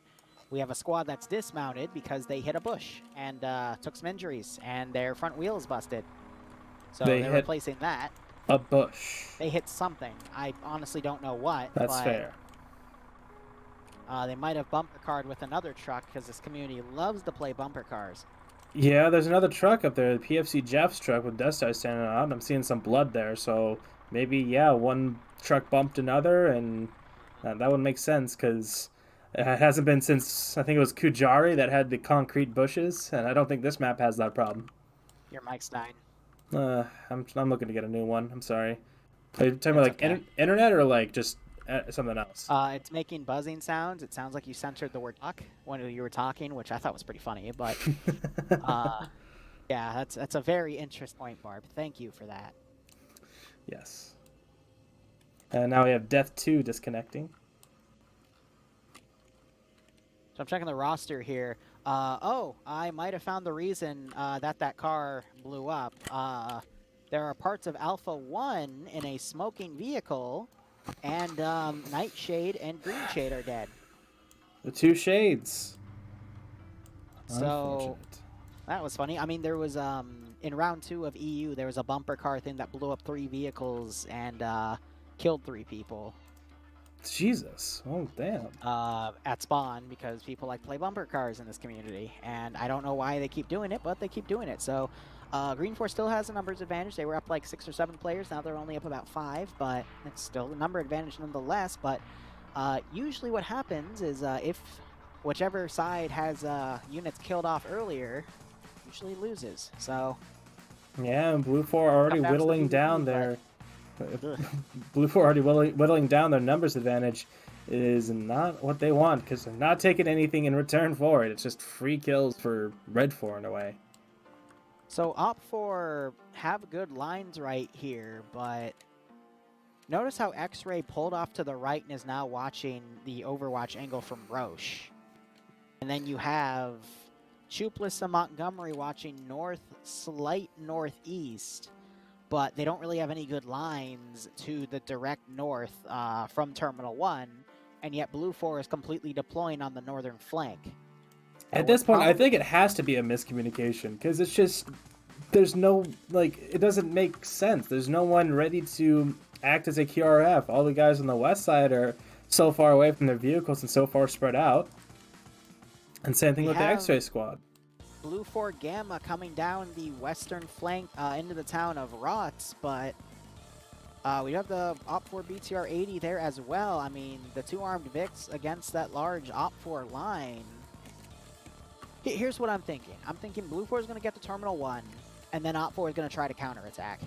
We have a squad that's dismounted because they hit a bush and took some injuries, and their front wheel is busted. So they're replacing that. A bush. They hit something. I honestly don't know what. That's fair. They might have bumper carred with another truck because this community loves to play bumper cars. Yeah, there's another truck up there, the PFC Jeff's truck with Death Star standing out, and I'm seeing some blood there, so maybe, one truck bumped another, and that would make sense, because it hasn't been since, I think it was Kujari that had the concrete bushes, and I don't think this map has that problem. Your mic's dying. I'm looking to get a new one, I'm sorry. Are you talking about, internet, or, just something else? It's making buzzing sounds. It sounds like you censored the word "fuck" when you were talking, which I thought was pretty funny. But Yeah, that's a very interesting point, Barb. Thank you for that. Yes. And now we have Death 2 disconnecting. So I'm checking the roster here. Oh, I might have found the reason that car blew up. There are parts of Alpha 1 in a smoking vehicle, and Nightshade and Greenshade are dead. The two shades. So that was funny. I mean, there was in round 2 of EU, there was a bumper car thing that blew up 3 vehicles and killed 3 people. Jesus. Oh, damn. At spawn, because people like to play bumper cars in this community, and I don't know why they keep doing it, but they keep doing it. So Green Force still has a numbers advantage. They were up like 6 or 7 players. Now they're only up about 5, but it's still a number advantage nonetheless. But usually what happens is if whichever side has units killed off earlier, usually loses. So yeah, and Blue 4 already whittling down their... Blue 4 already whittling down their numbers advantage is not what they want, because they're not taking anything in return for it. It's just free kills for Red 4 in a way. So Op4 have good lines right here, but notice how X-Ray pulled off to the right and is now watching the Overwatch angle from Roche. And then you have Chupless and Montgomery watching north, slight northeast, but they don't really have any good lines to the direct north from Terminal 1, and yet Blue 4 is completely deploying on the northern flank. At this point, I think it has to be a miscommunication, because it's just, there's no, like, it doesn't make sense. There's no one ready to act as a QRF. All the guys on the west side are so far away from their vehicles and so far spread out. And same thing with the X-Ray squad. Blue 4 Gamma coming down the western flank into the town of Rots, but we have the Op4 BTR 80 there as well. I mean, the 2 armed Vics against that large Op4 line. Here's what I'm thinking. I'm thinking Blue 4 is going to get to Terminal 1, and then Op4 is going to try to counterattack.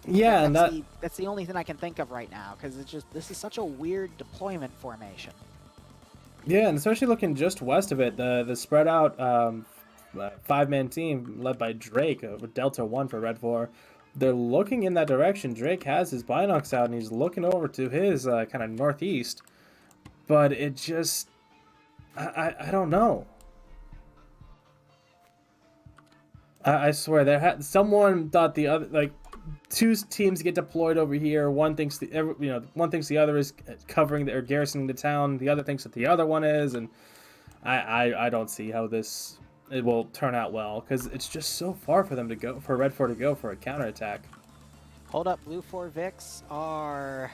Yeah, and that's the only thing I can think of right now, because it's just, this is such a weird deployment formation. Yeah, and especially looking just west of it, the spread out 5-man team led by Drake with Delta 1 for Red 4. They're looking in that direction. Drake has his binocs out and he's looking over to his kind of northeast. But it just, I don't know. I swear someone thought the other, like, 2 teams get deployed over here. One thinks one thinks the other is covering or garrisoning the town. The other thinks that the other one is, and I don't see how it will turn out well, because it's just so far for them to go, for Red 4 to go for a counterattack. Hold up, Blue 4 Vics are...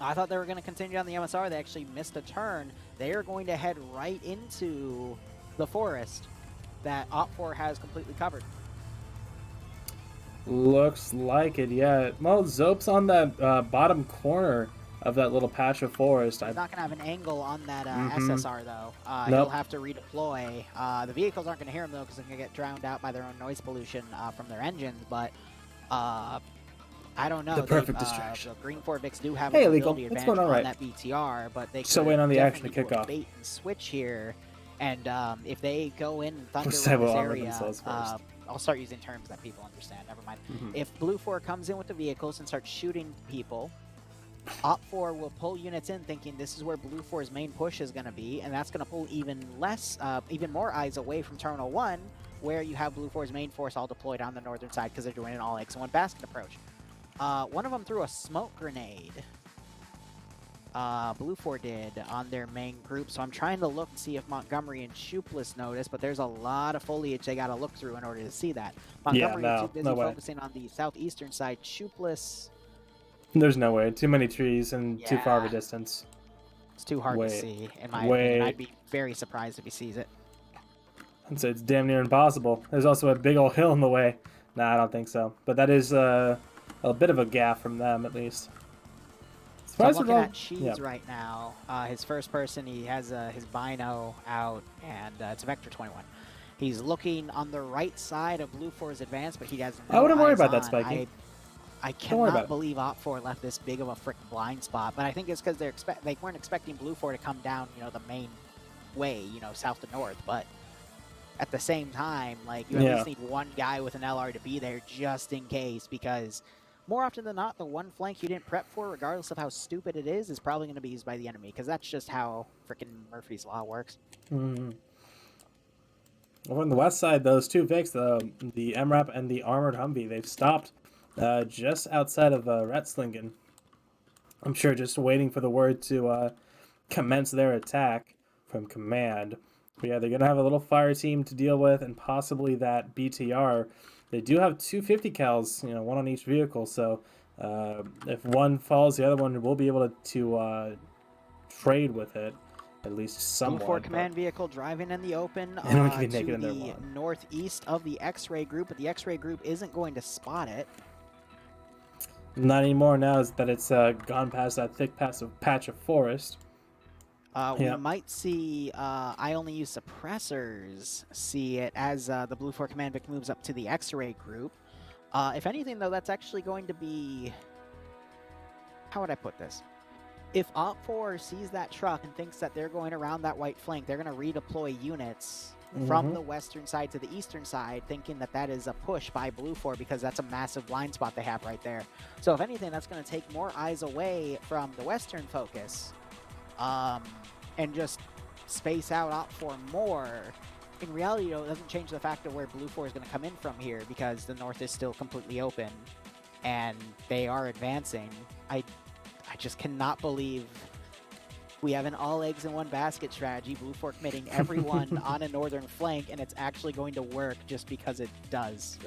I thought they were going to continue on the MSR. They actually missed a turn. They are going to head right into the forest that Op4 has completely covered. Looks like it, yeah. Well, Zope's on that bottom corner of that little patch of forest. He's not going to have an angle on that SSR, though. Nope. He'll have to redeploy. The vehicles aren't going to hear him, though, because they're going to get drowned out by their own noise pollution from their engines, but I don't know. The perfect distraction. The Green 4 Vics do have Hey, a Legal. mobility What's advantage going on, on right? that BTR, but they So could waiting on the action to definitely kick do a off. bait and switch here, and if they go in Thunder Let's in have this all of area, themselves first. I'll start using terms that people understand. Never mind. Mhm. If Blue 4 comes in with the vehicles and starts shooting people, Op 4 will pull units in thinking this is where Blue 4's main push is going to be, and that's going to pull even more eyes away from Terminal 1, where you have Blue 4's main force all deployed on the northern side because they're doing an all X and 1 basket approach. One of them threw a smoke grenade. Blue 4 did on their main group, so I'm trying to look and see if Montgomery and Shupless notice, but there's a lot of foliage they got to look through in order to see that. Montgomery is too busy focusing on the southeastern side. Shupless... There's no way. Too many trees and too far of a distance. It's too hard to see, in my opinion. I'd be very surprised if he sees it. I'd say it's damn near impossible. There's also a big old hill in the way. Nah, I don't think so. But that is a bit of a gaffe from them, at least. So I'm looking at Cheese right now. His first person, he has his bino out, and it's Vector 21. He's looking on the right side of Blue 4's advance, but he has no I wouldn't worry eyes about that, on. Spiky. I Don't worry about cannot it. believe Op4 left this big of a freaking blind spot, but I think it's because they weren't expecting Blue 4 to come down, the main way, south to north, but at the same time, like, you at least need one guy with an LR to be there just in case, because more often than not, the one flank you didn't prep for, regardless of how stupid it is probably going to be used by the enemy, because that's just how freaking Murphy's Law works. Mm-hmm. Over on the west side, those two Vics, the MRAP and the Armored Humvee, they've stopped just outside of Retzlingen. I'm sure just waiting for the word to commence their attack from command. But yeah, they're going to have a little fire team to deal with, and possibly that BTR. They do have 250 cals, one on each vehicle, so if one falls, the other one will be able to trade with it, at least somewhat. Blue 4 command vehicle driving in the open to the northeast of the X-ray group, but the X-ray group isn't going to spot it. Not anymore now, is that it's gone past that thick patch of forest. We might see I only use suppressors see it as the Blue 4 command Vic moves up to the X-ray group. If anything, though, that's actually going to be... How would I put this? If Op4 sees that truck and thinks that they're going around that white flank, they're going to redeploy units from the western side to the eastern side, thinking that that is a push by Blue 4, because that's a massive blind spot they have right there. So if anything, that's going to take more eyes away from the western focus, and just space out Op4 more. In reality, though, it doesn't change the fact of where Blue 4 is going to come in from here, because the north is still completely open, and they are advancing. I just cannot believe we have an all eggs in one basket strategy, Blue 4 committing everyone on a northern flank, and it's actually going to work just because it does.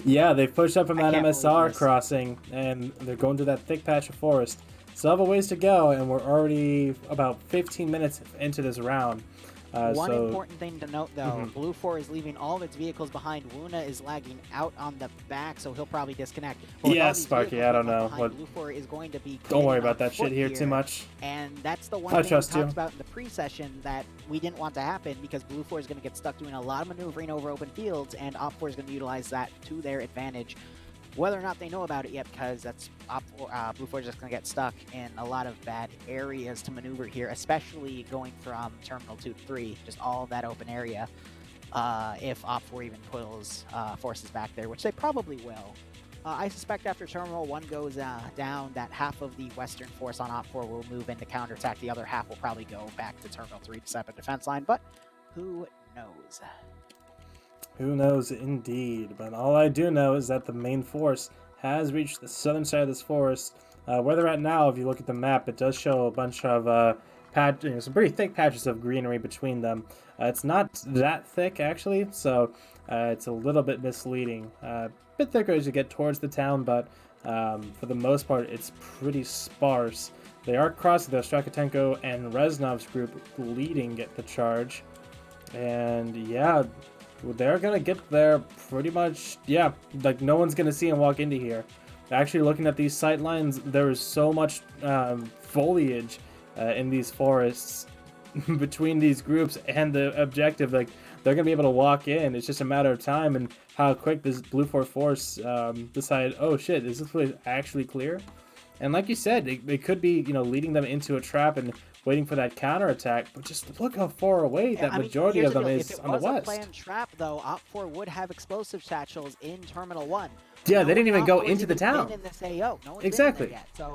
Yeah, they pushed up from that MSR crossing, and they're going through that thick patch of forest. Still have a ways to go, and we're already about 15 minutes into this round. One important thing to note, though, Blue 4 is leaving all of its vehicles behind. Wuna is lagging out on the back, so he'll probably disconnect. Yeah, Sparky, I don't know. What... Blue 4 is going to be... Don't worry about that shit here too much. And that's the one thing we talked about in the pre-session that we didn't want to happen, because Blue 4 is going to get stuck doing a lot of maneuvering over open fields, and Op 4 is going to utilize that to their advantage. Whether or not they know about it yet, because that's Blue 4 is just going to get stuck in a lot of bad areas to maneuver here, especially going from Terminal 2 to 3, just all of that open area, if Op 4 even pulls forces back there, which they probably will. I suspect after Terminal 1 goes down, that half of the western force on Op 4 will move into counterattack. The other half will probably go back to Terminal 3 to set up a defense line, but who knows? Who knows, indeed. But all I do know is that the main force has reached the southern side of this forest. Where they're at now, if you look at the map, it does show a bunch of some pretty thick patches of greenery between them. It's not that thick, actually, so it's a little bit misleading. A bit thicker as you get towards the town, but for the most part, it's pretty sparse. They are crossing the Strakotenko and Reznov's group leading the charge. And yeah, they're going to get there pretty much, like no one's going to see them walk into here. Actually, looking at these sight lines, there is so much foliage in these forests between these groups and the objective. Like, they're going to be able to walk in. It's just a matter of time and how quick this Blue 4 force decide, oh shit, is this place actually clear? And like you said, it could be, leading them into a trap and waiting for that counterattack, but just look how far away that majority of them is on the west. If it was a planned trap, though, Op 4 would have explosive satchels in Terminal 1. Yeah, they didn't even go into the town. In this AO. No one's exactly. Been in there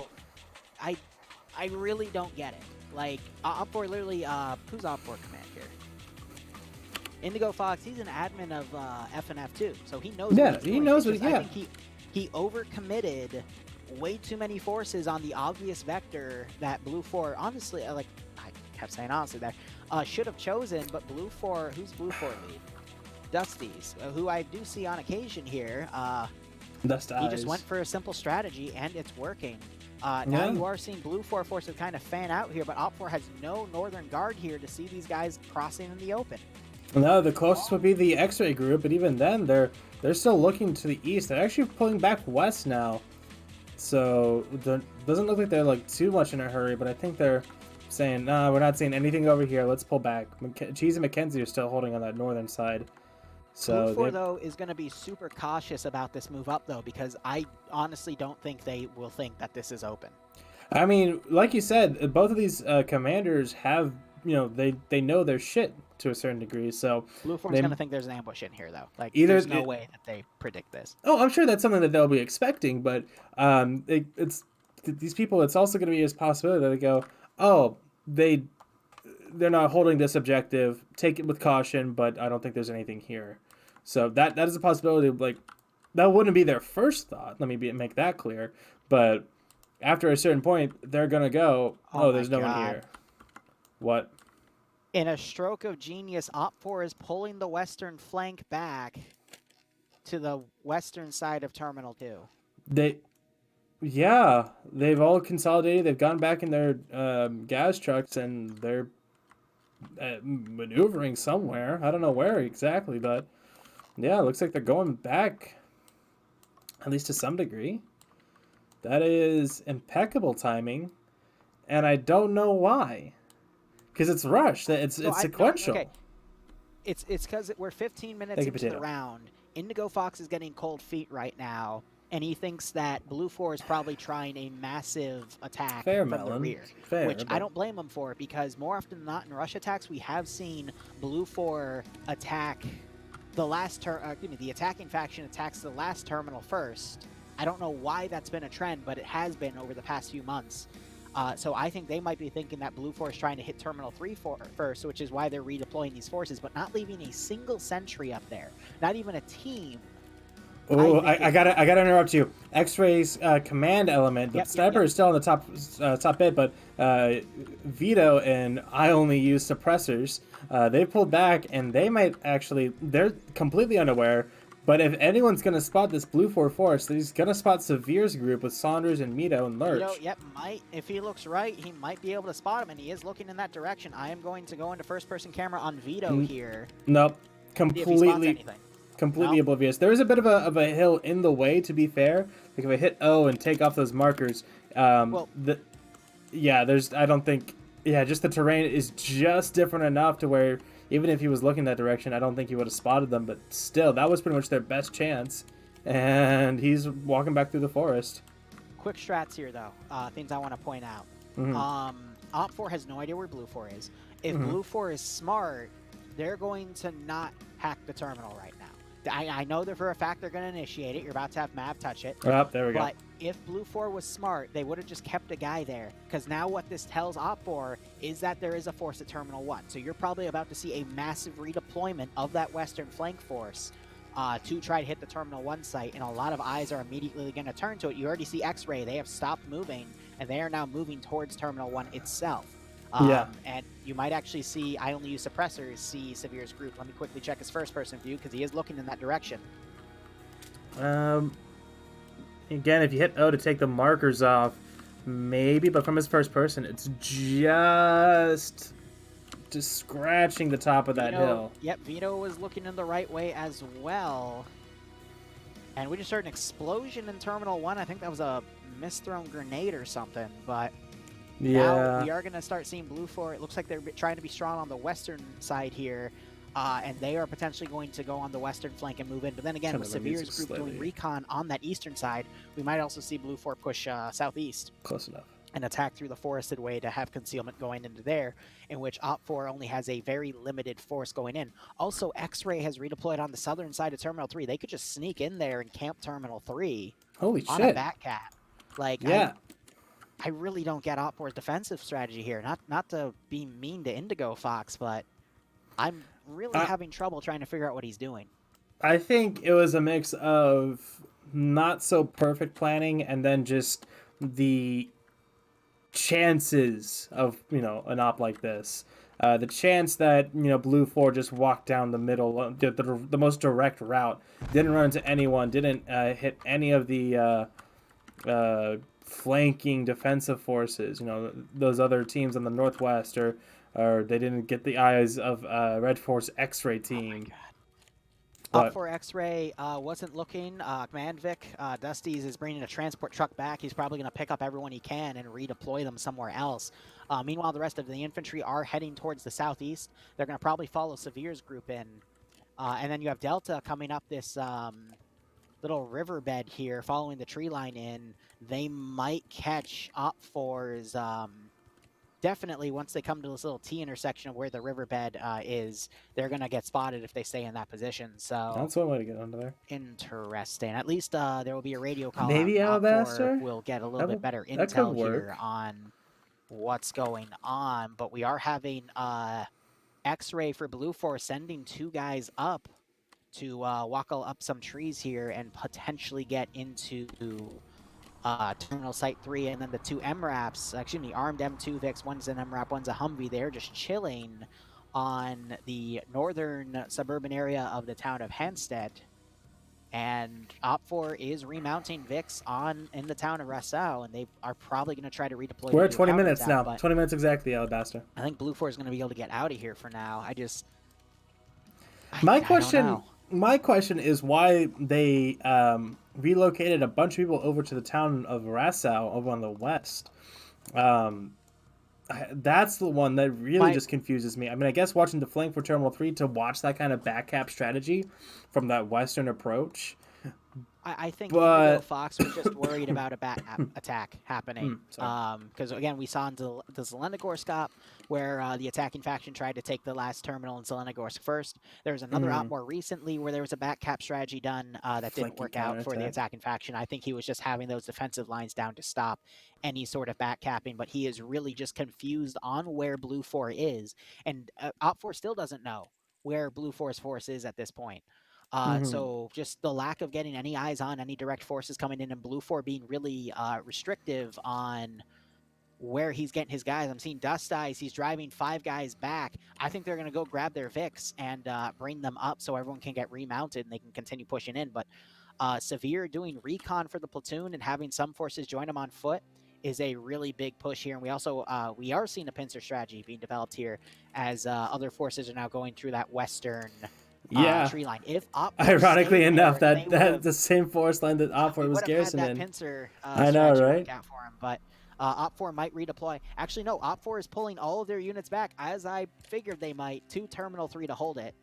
yet. So, I really don't get it. Like, Op 4 literally, who's Op 4 command here? Indigo Fox, he's an admin of FNF too, so he knows what he's doing. He knows what, I think he overcommitted way too many forces on the obvious vector that Blue 4, honestly, like I kept saying honestly there, should have chosen, but Blue 4, who's Blue 4 lead? Dusty's, who I do see on occasion here. Dust he just went for a simple strategy, and it's working. Now you are seeing Blue 4 forces kind of fan out here, but Op 4 has no northern guard here to see these guys crossing in the open. No, the closest would be the X-ray group, but even then, they're still looking to the east. They're actually pulling back west now. So, it doesn't look like they're like too much in a hurry, but I think they're saying, nah, we're not seeing anything over here. Let's pull back. Cheese and McKenzie are still holding on that northern side. So Blue 4, though, is going to be super cautious about this move up, though, because I honestly don't think they will think that this is open. I mean, like you said, both of these commanders have they know their shit to a certain degree. So Blue Form's going to think there's an ambush in here, though. Like, Either there's no it- way that they predict this. Oh, I'm sure that's something that they'll be expecting, but these people. It's also going to be a possibility that they go, oh, they're not holding this objective. Take it with caution, but I don't think there's anything here. So that is a possibility. Like, that wouldn't be their first thought. Let me make that clear. But after a certain point, they're gonna go, Oh there's my no one God. here. What? In a stroke of genius, Op4 is pulling the western flank back to the western side of Terminal 2. They've all consolidated. They've gone back in their gas trucks, and they're maneuvering somewhere. I don't know where exactly, but yeah, it looks like they're going back, at least to some degree. That is impeccable timing, and I don't know why. Because it's rushed. It's sequential. Okay. It's because we're 15 minutes into the round. Indigo Fox is getting cold feet right now, and he thinks that Blue 4 is probably trying a massive attack from the rear. Which I don't blame him for, because more often than not in rush attacks, we have seen Blue 4 attack the the attacking faction attacks the last terminal first. I don't know why that's been a trend, but it has been over the past few months. So I think they might be thinking that Blue 4 is trying to hit Terminal 3 first, which is why they're redeploying these forces, but not leaving a single sentry up there. Not even a team. Oh, I gotta interrupt you. X-Ray's command element. The sniper is still on the top bit, but Vito and I only use suppressors. They pulled back, and they might actually. They're completely unaware. But if anyone's gonna spot this Blue 4 force, he's gonna spot Severe's group with Saunders and Mito and Lurch. Might. If he looks right, he might be able to spot him, and he is looking in that direction. I am going to go into first-person camera on Vito here. Nope, completely oblivious. There is a bit of a hill in the way, to be fair. Like if I hit O and take off those markers, I don't think. Yeah, just the terrain is just different enough to where even if he was looking that direction, I don't think he would have spotted them. But still, that was pretty much their best chance, and he's walking back through the forest. Quick strats here, though. Things I want to point out. Op 4 has no idea where Blue 4 is. If Blue 4 is smart, they're going to not hack the terminal right now. I know that for a fact they're going to initiate it. You're about to have Mav touch it. Oh, there we go. But if Blue 4 was smart, they would have just kept a guy there. Because now what this tells Op 4 is that there is a force at Terminal 1. So you're probably about to see a massive redeployment of that western flank force to try to hit the Terminal 1 site. And a lot of eyes are immediately going to turn to it. You already see X-Ray. They have stopped moving, and they are now moving towards Terminal 1 itself. And you might actually see, I only use suppressors, see Severe's group. Let me quickly check his first-person view, because he is looking in that direction. Again, if you hit O to take the markers off, maybe, but from his first person, it's just scratching the top of that hill. Yep, Vito was looking in the right way as well. And we just heard an explosion in Terminal 1. I think that was a misthrown grenade or something, but... Now we are going to start seeing Blue 4. It looks like they're trying to be strong on the western side here, and they are potentially going to go on the western flank and move in. But then again, with Severe's group doing recon on that eastern side, we might also see Blue 4 push southeast. Close enough. And attack through the forested way to have concealment going into there, in which Op 4 only has a very limited force going in. Also, X-Ray has redeployed on the southern side of Terminal 3. They could just sneak in there and camp Terminal 3 Holy on shit. a Batcat. Like, I really don't get Op 4's defensive strategy here. Not to be mean to Indigo Fox, but I'm really having trouble trying to figure out what he's doing. I think it was a mix of not so perfect planning and then just the chances of, an op like this. The chance that, Blue 4 just walked down the middle, the most direct route, didn't run into anyone, didn't hit any of the flanking defensive forces, those other teams on the northwest, or they didn't get the eyes of Red Force X-Ray team. Op 4 X-Ray wasn't looking. Command Vic, Dusty's is bringing a transport truck back. He's probably going to pick up everyone he can and redeploy them somewhere else. Meanwhile, the rest of the infantry are heading towards the southeast. They're going to probably follow Severe's group in. And then you have Delta coming up this little riverbed here, following the tree line in. They might catch Op 4's definitely once they come to this little T intersection of where the riverbed is, they're gonna get spotted if they stay in that position. So That's one way to get under there. interesting. At least there will be a radio call. Maybe out. Alabaster? We'll get a little That bit would- better that could intel here work. on what's going on. But we are having X-Ray for Blue Force sending 2 guys up to wackle up some trees here and potentially get into Terminal Site 3, and then the 2 MRAPs, excuse me, armed M2 Vix, one's an MRAP, one's a Humvee. They're just chilling on the northern suburban area of the town of Hansted. And Op4 is remounting Vix in the town of Rassau, and they are probably going to try to redeploy. We're to at do a 20 minutes counterattack, now. but 20 minutes exactly, Alabaster. I think Blue 4 is going to be able to get out of here for now. My I question, don't know. my question is why they relocated a bunch of people over to the town of Rassau over on the west. That's the one that really just confuses me. I mean, I guess watching the flank for Terminal 3 to watch that kind of backcap strategy from that western approach. I think But- Indigo Fox was just worried about a bat attack happening. Because, again, we saw in the Zelenogorsk op where the attacking faction tried to take the last terminal in Zelenogorsk first. There was another op more recently where there was a back cap strategy done that didn't Flanking work out for the counterattack. attacking faction. I think he was just having those defensive lines down to stop any sort of back capping, but he is really just confused on where Blue 4 is. And Op 4 still doesn't know where Blue 4's force is at this point. So just the lack of getting any eyes on any direct forces coming in, and Blue 4 being really restrictive on where he's getting his guys. I'm seeing Dust Eyes. He's driving 5 guys back. I think they're going to go grab their Vix and bring them up so everyone can get remounted and they can continue pushing in. But Severe doing recon for the platoon and having some forces join him on foot is a really big push here. And we also, we are seeing a pincer strategy being developed here as other forces are now going through that western tree line. If Op Ironically enough, there, that's the same forest line that Op4 was garrisoned that in. pincer I know, strategy right? work out for him, but Op4 might redeploy. Actually, no, Op4 is pulling all of their units back, as I figured they might, to Terminal 3 to hold it.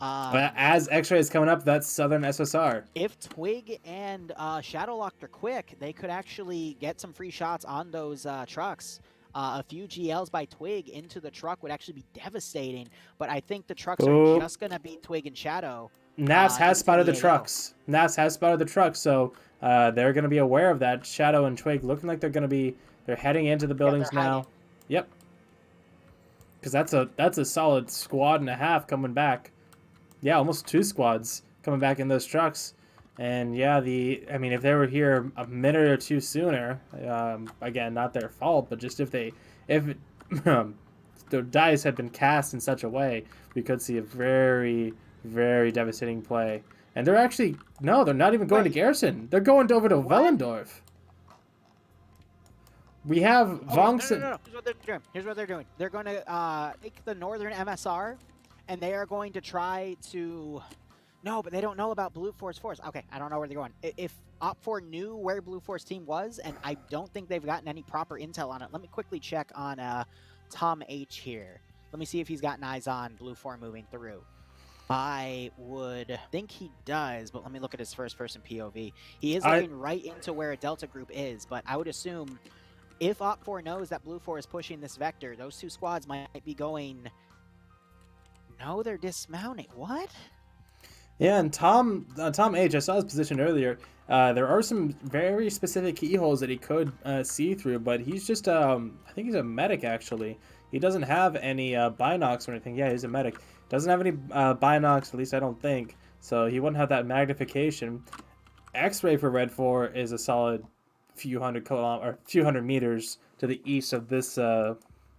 As X-Ray is coming up, that's Southern SSR. If Twig and Shadowlocked are quick, they could actually get some free shots on those trucks. A few GLs by Twig into the truck would actually be devastating, but I think the trucks are just going to beat Twig and Shadow. Nats has spotted the AO. trucks. Nats has spotted the trucks, so they're going to be aware of that. Shadow and Twig looking like they're heading into the buildings now. hiding. Yep. Because that's a solid squad and a half coming back. Yeah, almost 2 squads coming back in those trucks. And yeah, I mean, if they were here a minute or 2 sooner, again, not their fault, but just if the dice had been cast in such a way, we could see a very, very devastating play. And they're actually, no, they're not even going to Garrison. They're going over to Wellendorf. We have Vongson. No. Here's what they're doing. They're going to take the northern MSR, and they are going to try to... No, but they don't know about Blue Force Force. Okay, I don't know where they're going. If Op4 knew where Blue Force team was, and I don't think they've gotten any proper intel on it. Let me quickly check on Tom H here. Let me see if he's gotten eyes on Blue 4 moving through. I would think he does, but let me look at his first-person POV. He is looking right into where a Delta group is, but I would assume if Op4 knows that Blue 4 is pushing this vector, those 2 squads might be going... No, they're dismounting. What? Yeah, and Tom H, I saw his position earlier. There are some very specific keyholes that he could see through, but he's just, I think he's a medic, actually. He doesn't have any binocs or anything. Yeah, he's a medic. Doesn't have any binocs, at least I don't think. So he wouldn't have that magnification. X-ray for Red 4 is a solid few hundred meters to the east of this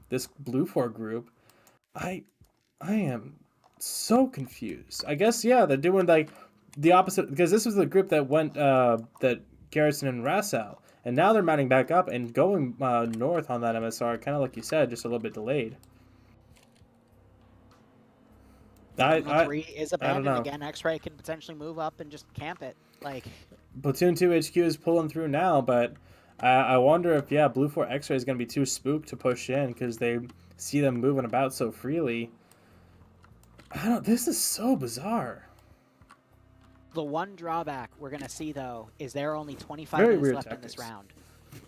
this Blue 4 group. I am so confused. I guess, yeah, they're doing like the opposite, because this was the group that went that Garrison and Rassau, and now they're mounting back up and going north on that MSR, kind of like you said, just a little bit delayed. Three is I don't abandoned know. again. X-Ray can potentially move up and just camp it. Like, Platoon 2 HQ is pulling through now, but I wonder if, yeah, Blue 4 X-Ray is going to be too spooked to push in because they see them moving about so freely. This is so bizarre. the one drawback we're going to see, though, is there are only 25 Very minutes weird left in this round.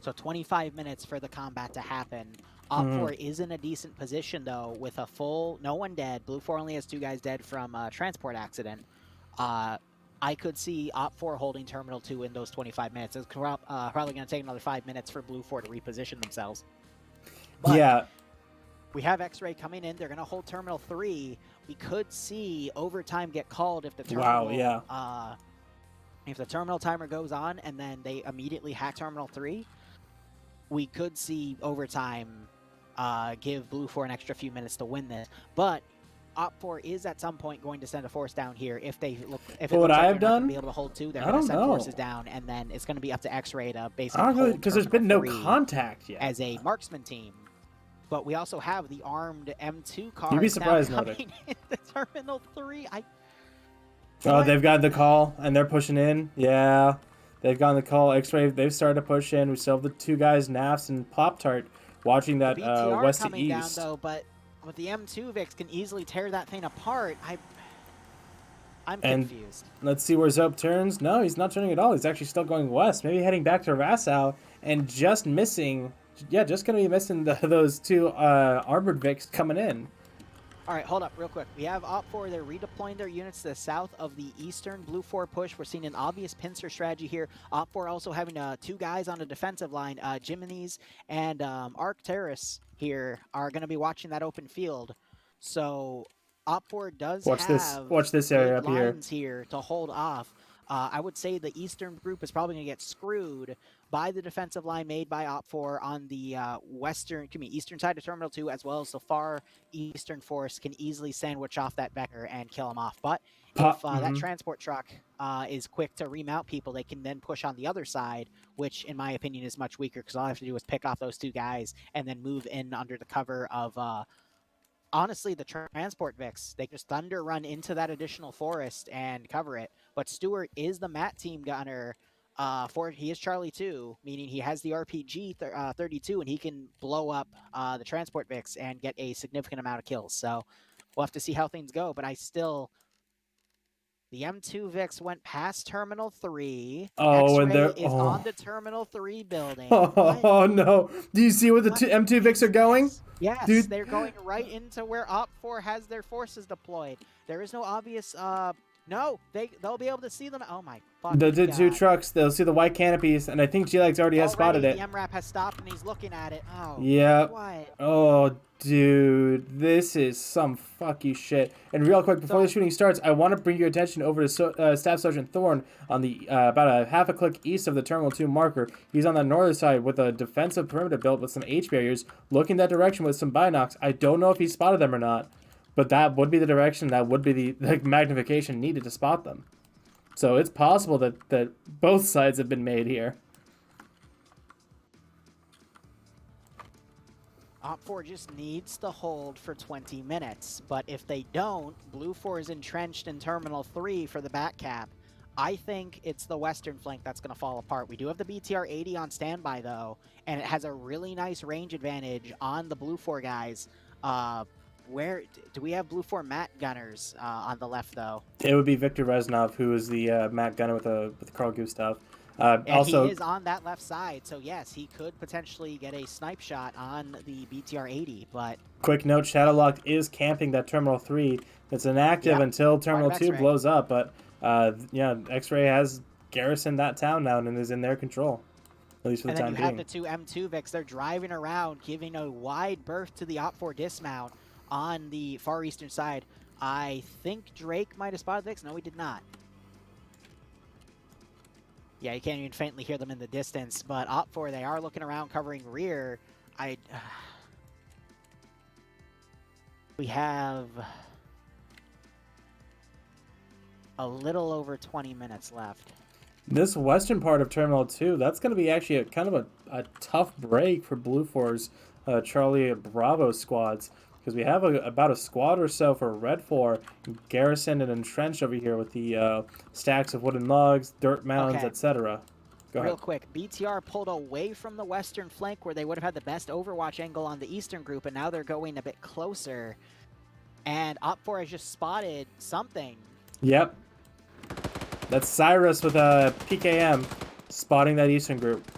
So 25 minutes for the combat to happen. Op4 is in a decent position, though, with a full, no one dead. Blue 4 only has 2 guys dead from a transport accident. I could see Op4 holding Terminal 2 in those 25 minutes. It's probably going to take another 5 minutes for Blue 4 to reposition themselves. But yeah. We have X-Ray coming in. They're going to hold Terminal 3. We could see overtime get called if the terminal, if the terminal timer goes on and then they immediately hack Terminal 3. We could see overtime give Blue 4 an extra few minutes to win this. But Op4 is at some point going to send a force down here if they look. If it looks like they're not going to be able to hold 2, they're going to send forces down, and then it's going to be up to X-Ray to basically hold because there's been no 3 contact yet as a marksman team. But we also have the armed M2 cars. You'd be surprised, now coming into Terminal 3. Oh, they've got the call and they're pushing in. Yeah, they've gotten the call. X-Ray, they've started to push in. We still have the 2 guys, Nafs and Pop-Tart, watching that west to coming east. Down, though, but with the M2 Vix can easily tear that thing apart. I'm confused. Let's see where Zope turns. No, he's not turning at all. He's actually still going west. Maybe heading back to Rassau and just missing. Yeah, just going to be missing those 2 armored Vics coming in. All right, hold up real quick. We have Op4. They're redeploying their units to the south of the eastern Blue 4 push. We're seeing an obvious pincer strategy here. Op4 also having 2 guys on the defensive line. Jiminy's and Arcturus here are going to be watching that open field. So Op4 does watch this area up lines here to hold off. I would say the eastern group is probably going to get screwed by the defensive line made by Op4 on the eastern side of Terminal 2, as well as the far eastern force can easily sandwich off that Becker and kill him off. But if that transport truck is quick to remount people, they can then push on the other side, which in my opinion is much weaker because all I have to do is pick off those 2 guys and then move in under the cover of honestly, the transport Vix. They just thunder run into that additional forest and cover it. But Stewart is the MAT team gunner. He is Charlie 2, meaning he has the RPG 32, and he can blow up the transport Vix and get a significant amount of kills. So we'll have to see how things go. But the M2 Vix went past Terminal 3. Oh, and they're on the Terminal 3 building. Oh no! Do you see where the M2 Vics are going? Yes, dude. They're going right into where Op4 has their forces deployed. There is no obvious. No, they'll be able to see them. Oh my fucking The God. 2 trucks, they'll see the white canopies, and I think G-Legs already has spotted it. The MRAP has stopped and he's looking at it. Oh. Yeah. What? Oh, dude, this is some fucky shit. And real quick, before the shooting starts, I want to bring your attention over to Staff Sergeant Thorne on the about a half a click east of the Terminal 2 marker. He's on the northern side with a defensive perimeter built with some H barriers, looking that direction with some binocs. I don't know if he spotted them or not, but that would be the direction, that would be the magnification needed to spot them. So it's possible that both sides have been made here. Op4 just needs to hold for 20 minutes, but if they don't, Blue 4 is entrenched in Terminal 3 for the back cap. I think it's the western flank that's going to fall apart. We do have the BTR-80 on standby, though, and it has a really nice range advantage on the Blue 4 guys. Where do we have Blue 4 Matt gunners on the left, though? It would be Victor Reznov, who is the Matt gunner with Carl Gustav. And also, he is on that left side, so yes, he could potentially get a snipe shot on the BTR-80, but... Quick note, Shadowlock is camping that Terminal 3. It's inactive until Terminal 2 blows up, but yeah, X-Ray has garrisoned that town now and is in their control, at least for the time being. And then you have the 2 M2 Vics. They're driving around, giving a wide berth to the Op4 dismount on the far eastern side. I think Drake might have spotted Vix. No, he did not. Yeah, you can't even faintly hear them in the distance, but Op4, they are looking around covering rear. We have a little over 20 minutes left. This western part of Terminal 2, that's going to be actually kind of a tough break for Blue 4's Charlie Bravo squads, because we have about a squad or so for Red 4 garrisoned and entrenched over here with the stacks of wooden logs, dirt mounds, etc. Go ahead. Real quick, BTR pulled away from the western flank where they would have had the best overwatch angle on the eastern group, and now they're going a bit closer. And Op4 has just spotted something. Yep. That's Cyrus with a PKM spotting that eastern group.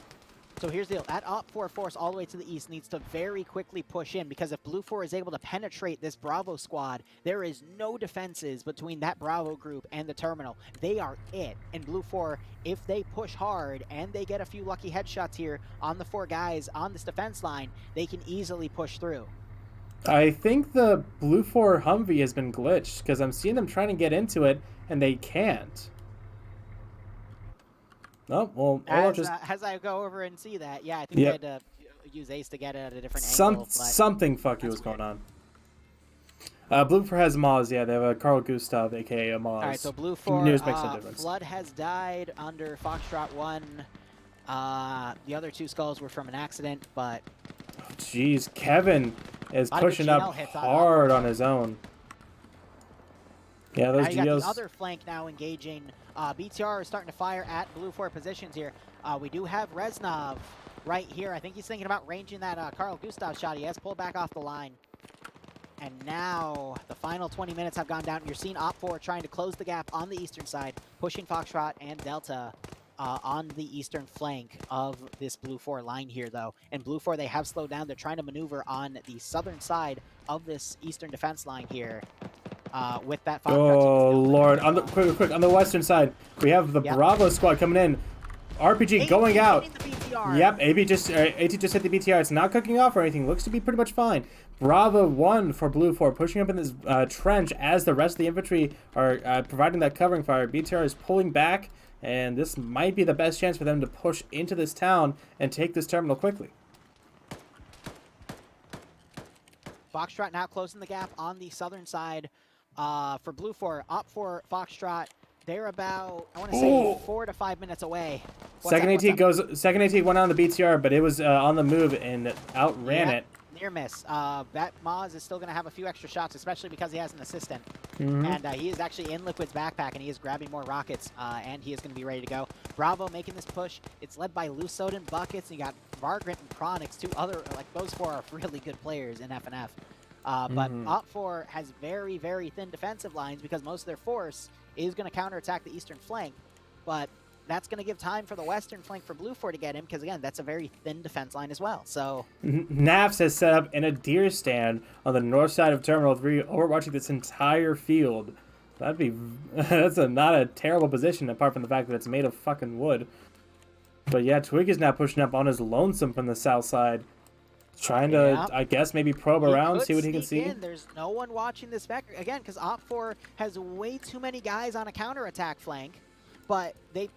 So here's the deal. That Op 4 force all the way to the east needs to very quickly push in, because if Blue 4 is able to penetrate this Bravo squad, there is no defenses between that Bravo group and the terminal. They are it. And Blue 4, if they push hard and they get a few lucky headshots here on the 4 guys on this defense line, they can easily push through. I think the Blue 4 Humvee has been glitched, because I'm seeing them trying to get into it, and they can't. Oh, well, As I go over and see that, yeah, I think they had to use Ace to get it at a different angle. Something fucky was going on. Blue 4 has Moz, yeah, they have a Carl Gustav, aka a Moz. All right, so Blue 4, News makes a difference. Flood has died under Foxtrot 1. The other 2 skulls were from an accident, but... Jeez, Kevin is pushing up hard on his own. Yeah, those now you got GLs... the other flank now engaging. BTR is starting to fire at Blue 4 positions here. We do have Reznov right here. I think he's thinking about ranging that Carl Gustav shot. He has pulled back off the line. And now the final 20 minutes have gone down. You're seeing Op 4 trying to close the gap on the eastern side, pushing Foxtrot and Delta on the eastern flank of this Blue 4 line here, though. And Blue 4, they have slowed down. They're trying to maneuver on the southern side of this eastern defense line here. With that oh Lord! On the quick on the western side, we have the Bravo squad coming in. RPG going out. Yep, AT just hit the BTR. It's not cooking off or anything. Looks to be pretty much fine. Bravo 1 for Blue 4, pushing up in this trench as the rest of the infantry are providing that covering fire. BTR is pulling back, and this might be the best chance for them to push into this town and take this terminal quickly. Foxtrot now closing the gap on the southern side. For Blue 4, Op 4, Foxtrot, they're about, I want to say, 4 to 5 minutes away. Second AT went on the BTR, but it was on the move and outran it. Near miss. That Moz is still going to have a few extra shots, especially because he has an assistant. Mm-hmm. And he is actually in Liquid's backpack, and he is grabbing more rockets, and he is going to be ready to go. Bravo making this push. It's led by Lusod and Buckets, and you got Vagrant and Chronix, 2 other, like, those 4 are really good players in FNF. But Op 4 has very, very thin defensive lines because most of their force is going to counterattack the eastern flank. But that's going to give time for the western flank for Blue 4 to get in because, again, that's a very thin defense line as well. So Naps has set up in a deer stand on the north side of Terminal 3, overwatching this entire field. That's not a terrible position, apart from the fact that it's made of fucking wood. But yeah, Twig is now pushing up on his lonesome from the south side. Trying to, I guess, maybe probe around, see what he can see. There's no one watching this vector. Again, because Op 4 has way too many guys on a counterattack flank. But they...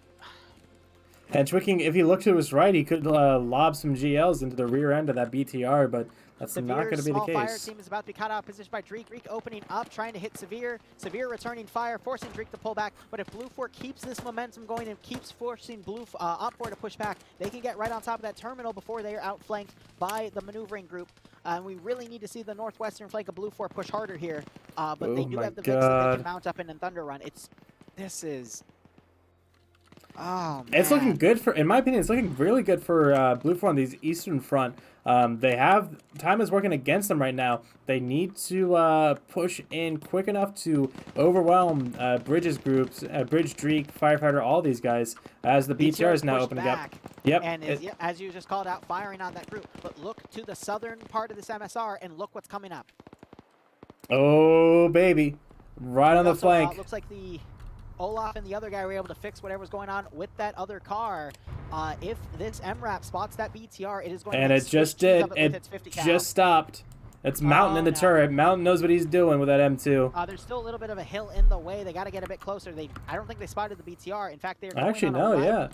And Twicking, if he looked to his right, he could lob some GLs into the rear end of that BTR, but that's not going to be the case. Fire team is about to be cut out of position by Dreek. Dreek opening up, trying to hit Severe. Severe returning fire, forcing Dreek to pull back. But if Blue 4 keeps this momentum going and keeps forcing Op 4 to push back, they can get right on top of that terminal before they are outflanked by the maneuvering group. And we really need to see the northwestern flank of Blue 4 push harder here. But they do have the mix that they can mount up in and Thunder Run. This is... Oh, man. It's looking good for, in my opinion, it's looking really good for Blue 4 on these eastern front. They have, time is working against them right now. They need to push in quick enough to overwhelm Bridges groups, Bridge, Dreek, Firefighter, all these guys, as the BTR is now opening up. Yep. And as you just called out, firing on that group. But look to the southern part of this MSR and look what's coming up. Oh, baby. Right on the flank. Looks like the... Olaf and the other guy were able to fix whatever's going on with that other car. If this MRAP spots that BTR, it is going to... And it just did. It just stopped. It's Mountain in the turret. Mountain knows what he's doing with that M2. There's still a little bit of a hill in the way. They got to get a bit closer. I don't think they spotted the BTR. In fact, they're going actually, on no, yeah.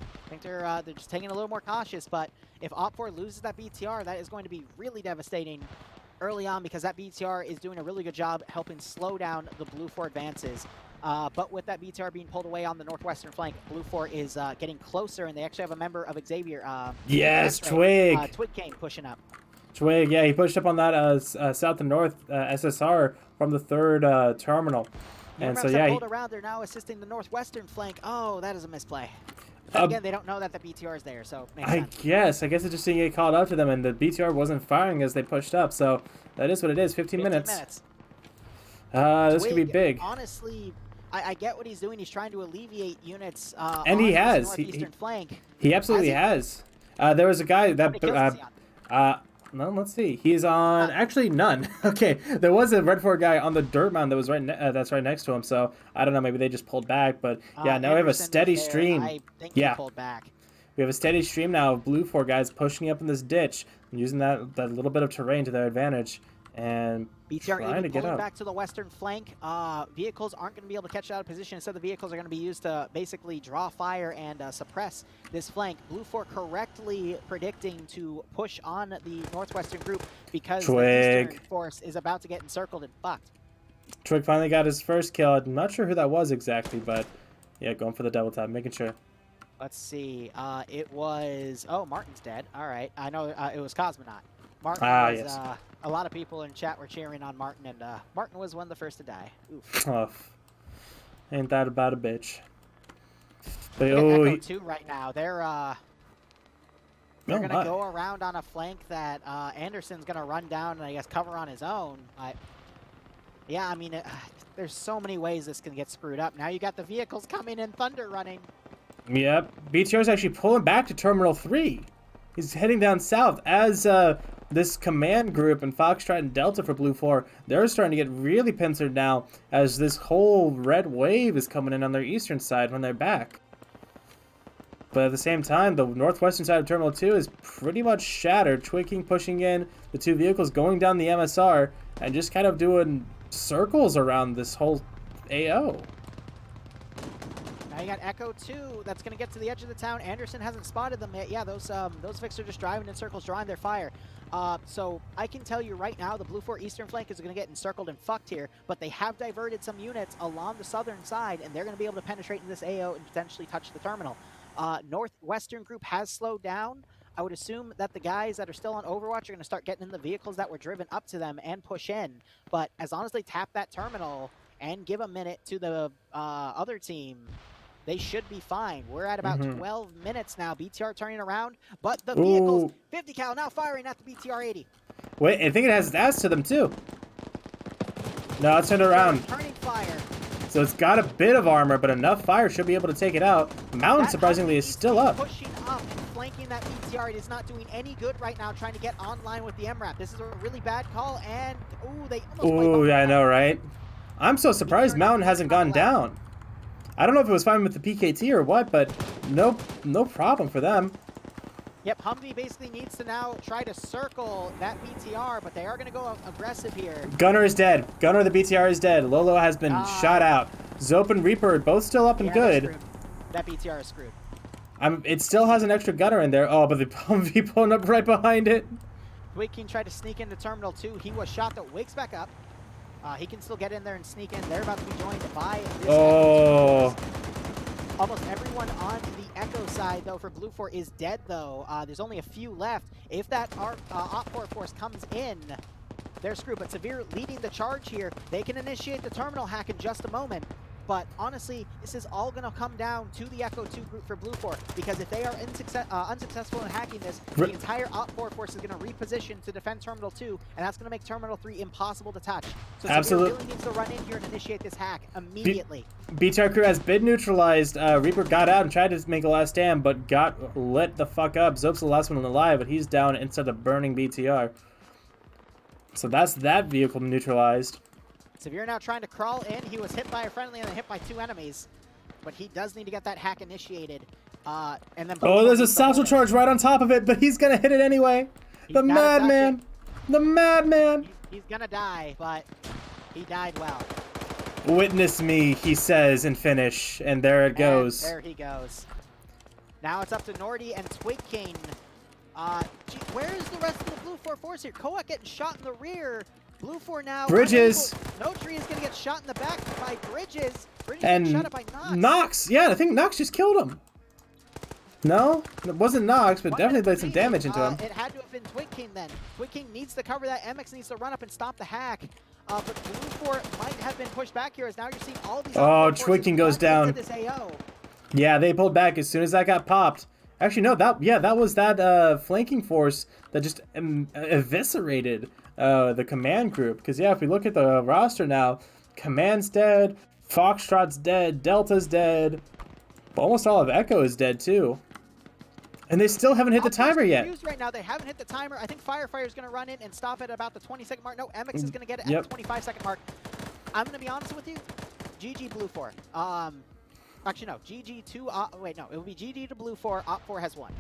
I think they're just taking a little more cautious. But if Op4 loses that BTR, that is going to be really devastating early on because that BTR is doing a really good job helping slow down the Blue 4 advances. But with that BTR being pulled away on the northwestern flank, Blue 4 is getting closer, and they actually have a member of Xavier. Yes, Twig. Twig came pushing up. Twig, yeah, he pushed up on that south and north SSR from the third terminal. And so, yeah. Pulled around, they're now assisting the northwestern flank. Oh, that is a misplay. Again, they don't know that the BTR is there, so makes sense. I guess it just didn't get called out to them, and the BTR wasn't firing as they pushed up, so that is what it is, 15 minutes. This could be big. Honestly, I get what he's doing. He's trying to alleviate units and he has. northeastern flank. He absolutely has. There was a guy that. How many kills is he on? No, let's see. He's on actually none. Okay, there was a Red 4 guy on the dirt mound that was that's right next to him. So I don't know. Maybe they just pulled back. But yeah, now we have a Anderson was steady there. stream. I think he pulled back. We have a steady stream now of Blue 4 guys pushing up in this ditch and using that little bit of terrain to their advantage and BTR trying to get pulling up. back to the western flank. Vehicles aren't going to be able to catch out of position. Instead, the vehicles are going to be used to basically draw fire and suppress this flank. Blue 4 correctly predicting to push on the northwestern group because the eastern force is about to get encircled and fucked. Twig finally got his first kill. I'm not sure who that was exactly, but yeah, going for the double tap, making sure. Let's see. It was... Oh, Martin's dead. All right. I know it was Cosmonaut. Martin was... Yes. A lot of people in chat were cheering on Martin, and Martin was one of the first to die. Oof. Oh, ain't that about a bitch? But, Echo 2 right now. They're going to go around on a flank that Anderson's going to run down and I guess cover on his own. Yeah, I mean, there's so many ways this can get screwed up. Now you got the vehicles coming and Thunder running. Yep. BTR's actually pulling back to Terminal 3. He's heading down south as this command group and Foxtrot and Delta for Blue 4, they're starting to get really pincered now as this whole red wave is coming in on their eastern side when they're back. But at the same time, the northwestern side of Terminal 2 is pretty much shattered. Twig King pushing in, the two vehicles going down the MSR, and just kind of doing circles around this whole AO. Now you got Echo 2 that's going to get to the edge of the town. Anderson hasn't spotted them yet. Yeah, those Vicks are just driving in circles, drawing their fire. So I can tell you right now, the Blue 4 eastern flank is going to get encircled and fucked here, but they have diverted some units along the southern side, and they're going to be able to penetrate into this AO and potentially touch the terminal. Northwestern group has slowed down. I would assume that the guys that are still on Overwatch are going to start getting in the vehicles that were driven up to them and push in. But as long as they tap that terminal and give a minute to the other team, they should be fine. We're at about 12 minutes now. BTR turning around, but the vehicles, 50 cal now firing at the BTR 80. Wait, I think it has stats to them too. No, it's turned around. Turning fire. So it's got a bit of armor, but enough fire should be able to take it out. Mountain, surprisingly, is still up. Pushing up and flanking that BTR. It is not doing any good right now trying to get online with the MRAP. This is a really bad call, and they almost Ooh, yeah, I know, right? I'm so surprised Mountain hasn't gone down. I don't know if it was fine with the PKT or what, but no problem for them. Yep, Humvee basically needs to now try to circle that BTR, but they are going to go aggressive here. Gunner is dead. Gunner, the BTR is dead. Lolo has been shot out. Zope and Reaper both still up and good. That BTR is screwed. It still has an extra gunner in there. Oh, but the Humvee pulling up right behind it. Twig King tried to sneak into Terminal 2. He was shot, though. Wakes back up. He can still get in there and sneak in. They're about to be joined by this Almost everyone on the Echo side, though, for Blue 4 is dead, though. There's only a few left. If that Op4 force comes in, they're screwed. But Severe leading the charge here. They can initiate the terminal hack in just a moment. But honestly, this is all going to come down to the Echo 2 group for Blue 4, because if they are unsuccessful in hacking this, the entire Op4 force is going to reposition to defend Terminal 2, and that's going to make Terminal 3 impossible to touch. So Severe really needs to run in here and initiate this hack immediately. BTR crew has been neutralized. Reaper got out and tried to make a last stand, but got lit the fuck up. Zope's the last one alive, but he's down instead of burning BTR. So that's that vehicle neutralized. Severe now trying to crawl in. He was hit by a friendly and then hit by two enemies. But he does need to get that hack initiated. And then there's a satchel charge right on top of it, but he's going to hit it anyway. The madman. The madman. He's going to die, but he died well. Witness me, he says in Finnish. And there it goes. There he goes. Now it's up to Nordy and Twig King. Gee, where is the rest of the Blue 4 force here? Koak getting shot in the rear. Blue 4 now. Bridges. No Tree is going to get shot in the back by Bridges. Bridges and shot up by Nox. Nox. Yeah, I think Nox just killed him. No? It wasn't Nox, but definitely did some damage into him. It had to have been Twig King then. Twig King needs to cover that. MX needs to run up and stop the hack. But Blue 4 might have been pushed back here as now you're seeing all these... Oh, Twig King goes down. This AO. Yeah, they pulled back as soon as that got popped. Actually, no, that was that flanking force that just eviscerated the command group. Because, yeah, if we look at the roster now, Command's dead, Foxtrot's dead, Delta's dead, almost all of Echo is dead, too. And they still haven't hit the Op 4's timer yet. confused right now. They haven't hit the timer. I think Firefire's going to run in and stop at about the 20-second mark. No, MX is going to get it at the 25-second mark. I'm going to be honest with you. GG Blue 4. Actually, no. GG 2. Wait, no. It would be GG to Blue 4. Op 4 has won.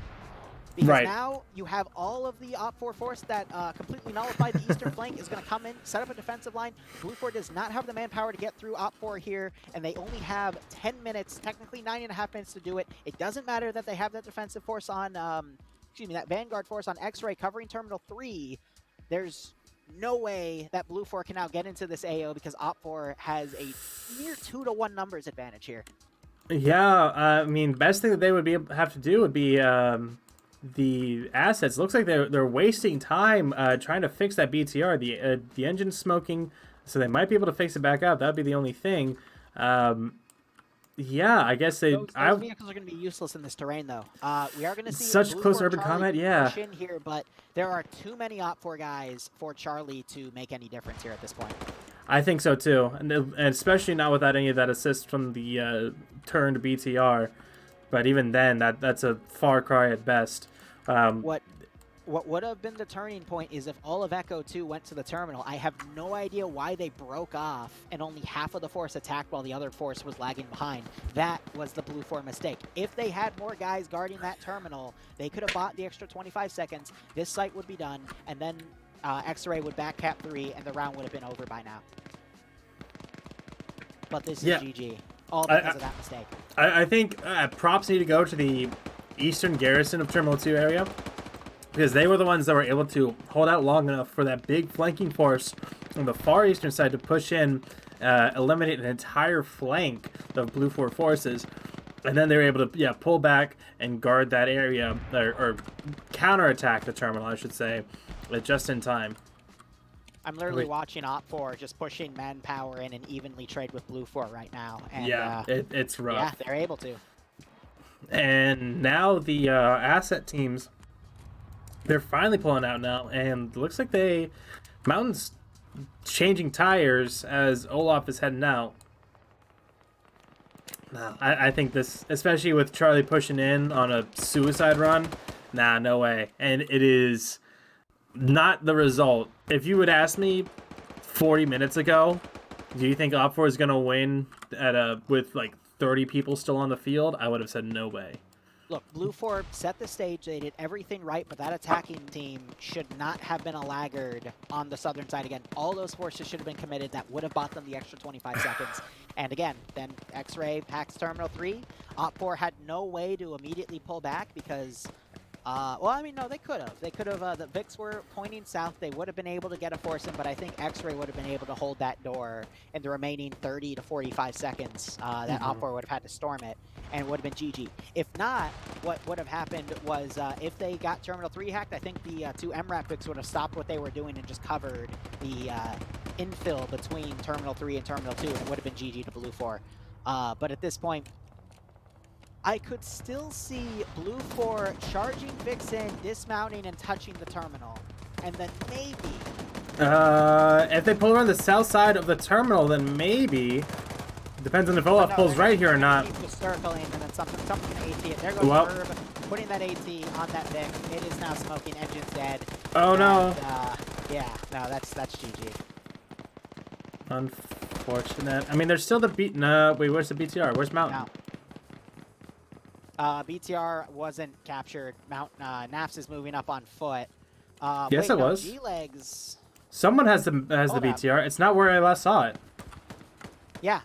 Because now you have all of the Op 4 force that completely nullified the eastern flank is going to come in, set up a defensive line. Blue 4 does not have the manpower to get through Op 4 here, and they only have 10 minutes, technically 9.5 minutes to do it. It doesn't matter that they have that defensive force on, that Vanguard force on X-Ray covering Terminal 3. There's no way that Blue 4 can now get into this AO because Op 4 has a near 2-to-1 numbers advantage here. Yeah, I mean, best thing that they would have to do would be the assets. Looks like they're wasting time trying to fix that BTR. The engine's smoking, so they might be able to fix it back up. That'd be the only thing. Yeah, I guess those vehicles are going to be useless in this terrain, though. We are going to see such Blue close 4 urban Charlie combat. Yeah, push in here, but there are too many Op 4 guys for Charlie to make any difference here at this point. I think so too, and especially not without any of that assist from the turned BTR. But even then, that's a far cry at best. What would have been the turning point is if all of Echo 2 went to the terminal. I have no idea why they broke off and only half of the force attacked while the other force was lagging behind. That was the Blue 4 mistake. If they had more guys guarding that terminal, they could have bought the extra 25 seconds. This site would be done, and then X-Ray would back cap 3, and the round would have been over by now. But this is GG, all because of that mistake. I think props need to go to the eastern garrison of Terminal 2 area, because they were the ones that were able to hold out long enough for that big flanking force on the far eastern side to push in, eliminate an entire flank of Blue 4 forces, and then they were able to pull back and guard that area, or counterattack the terminal, I should say, just in time. I'm literally watching Op 4 just pushing manpower in and evenly trade with Blue 4 right now. And, it's rough. Yeah, they're able to. And now the asset teams, they're finally pulling out now, and it looks like Mountain's changing tires as Olaf is heading out. No, I think this, especially with Charlie pushing in on a suicide run, no way. And it is not the result. If you would ask me 40 minutes ago, do you think Op 4 is going to win with like 30 people still on the field? I would have said no way. Look, Blue 4 set the stage. They did everything right, but that attacking team should not have been a laggard on the southern side again. All those forces should have been committed. That would have bought them the extra 25 seconds. And again, then X-Ray packs Terminal 3. Op 4 had no way to immediately pull back because... well, I mean, no, they could have. They could have, the Vics were pointing south. They would have been able to get a force in, but I think X-Ray would have been able to hold that door in the remaining 30 to 45 seconds that Op 4 would have had to storm it, and it would have been GG. If not, what would have happened was if they got Terminal 3 hacked, I think the two MRAP Vics would have stopped what they were doing and just covered the infill between Terminal 3 and Terminal 2, and it would have been GG to Blue 4. But at this point, I could still see Blue 4 charging Vixen, dismounting, and touching the terminal. And then maybe... if they pull around the south side of the terminal, then maybe... Depends on if Olaf pulls right here or not. Keep circling, and then something going to AT it. There goes Herb, putting that AT on that Vic. It is now smoking. Engine's dead. Oh, no. Yeah, no, that's GG. Unfortunate. I mean, there's still the beat... No, wait, where's the BTR? Where's Mountain? No. BTR wasn't captured. Naps is moving up on foot. Yes, it was. G-Legs. Someone has the BTR. It's not where I last saw it. Yeah,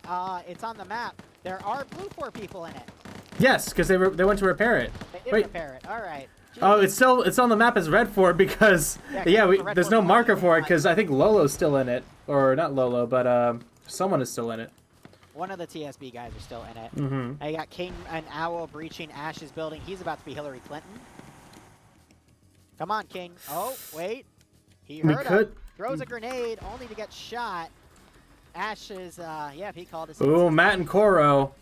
it's on the map. There are Blue 4 people in it. Yes, because they went to repair it. They did repair it. All right. Jeez. Oh, it's on the map as Red 4 because there's no marker for it because I think Lolo's still in it, or not Lolo, but someone is still in it. One of the TSB guys are still in it. Mm-hmm. I got King and Owl breaching Ash's building. He's about to be Hillary Clinton. Come on, King. Oh, wait. He heard him. Throws a grenade only to get shot. Ash is, he called us. Ooh, Matt Coro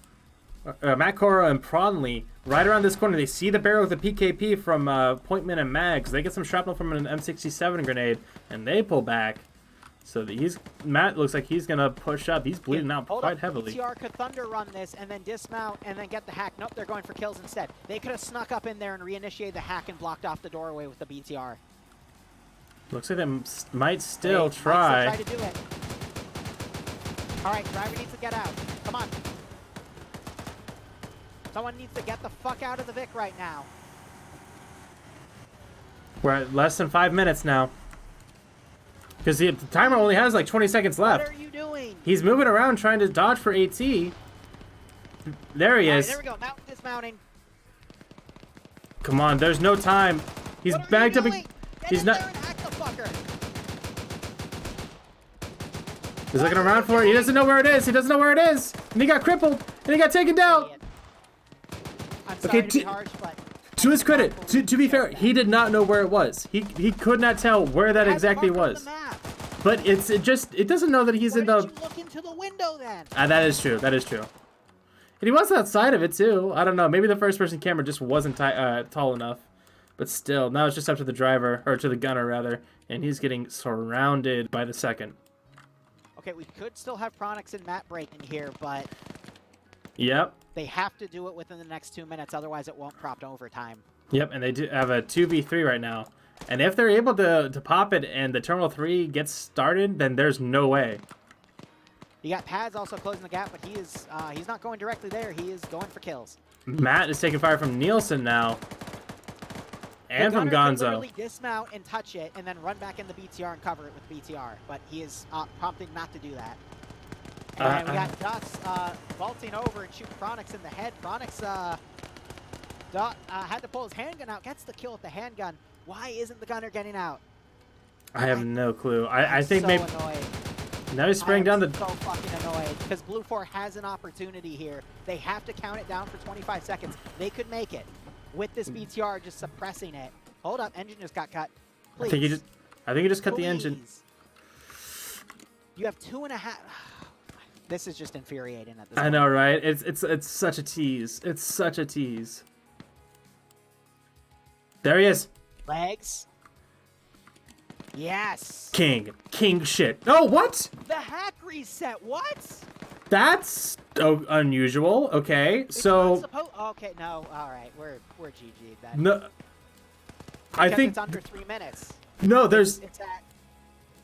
and Pronley. Right around this corner, they see the barrel with the PKP from Pointman and Mags. They get some shrapnel from an M67 grenade, and they pull back. So Matt looks like he's gonna push up. He's bleeding out Hold quite up. heavily. BTR could thunder run this and then dismount and then get the hack. Nope, they're going for kills instead. They could have snuck up in there and reinitiated the hack and blocked off the doorway with the BTR. Looks like they might still They try. Might still try to do it. All right, driver needs to get out. Come on. Someone needs to get the fuck out of the Vic right now. We're at less than 5 minutes now. Because the timer only has like 20 seconds left. What are you doing? He's moving around trying to dodge for AT. There he is. Right, there we go. Mountain dismounting. Come on, there's no time. He's backed up. He's not. There and hack the fucker. He's looking around for it. He doesn't know where it is. He doesn't know where it is. And he got crippled. And he got taken down. I'm sorry to be harsh, but to his credit, to be fair, he did not know where it was. He could not tell where that exactly was. But it doesn't know that he's in the. Look into the window then. That is true. That is true. And he was outside of it too. I don't know. Maybe the first-person camera just wasn't tall enough. But still, now it's just up to the driver, or to the gunner rather, and he's getting surrounded by the second. Okay, we could still have Pronix and Matt breaking here, but Yep. they have to do it within the next 2 minutes, otherwise it won't prompt overtime. Yep, and they do have a 2v3 right now. And if they're able to pop it and the Terminal 3 gets started, then there's no way. You got Pads also closing the gap, but he's not going directly there. He is going for kills. Matt is taking fire from Nielsen now. And from The gunner could Gonzo. literally dismount and touch it, and then run back in the BTR and cover it with BTR. But he is prompted not to do that. And we got Dust vaulting over and shooting Pronix in the head. Pronix had to pull his handgun out. Gets the kill with the handgun. Why isn't the gunner getting out? I have no clue. I think so maybe. Annoyed. Now he's spraying down the. So fucking annoyed because Blue 4 has an opportunity here. They have to count it down for 25 seconds. They could make it with this BTR just suppressing it. Hold up, engine just got cut. Please. I think he just cut the engine. You have 2.5. This is just infuriating at this I point. know, right? It's such a tease. It's such a tease. There he is. Legs. Yes. King shit. Oh, what? The hack reset. What? That's unusual. Okay, so okay, no. All right, we're GG'd then. no. I think it's under 3 minutes. No, there's It's at.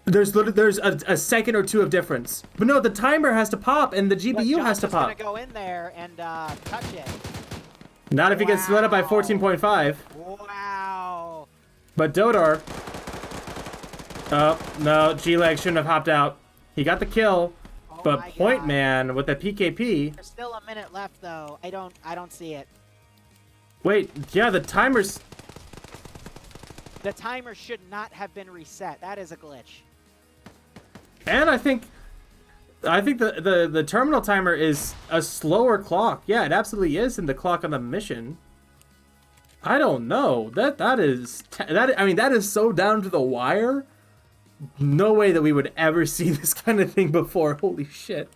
there's a second or two of difference. But no, the timer has to pop and the GPU has to pop. Gonna go in there and touch it. Not if he gets split up by 14.5. Wow. But Dodor. Oh no, G-Leg shouldn't have hopped out. He got the kill. But Point Man with the PKP. There's still a minute left though. I don't see it. Wait, yeah, the timer's. The timer should not have been reset. That is a glitch. And I think the terminal timer is a slower clock. Yeah, it absolutely is in the clock on the mission. I don't know. That is so down to the wire. No way that we would ever see this kind of thing before. Holy shit.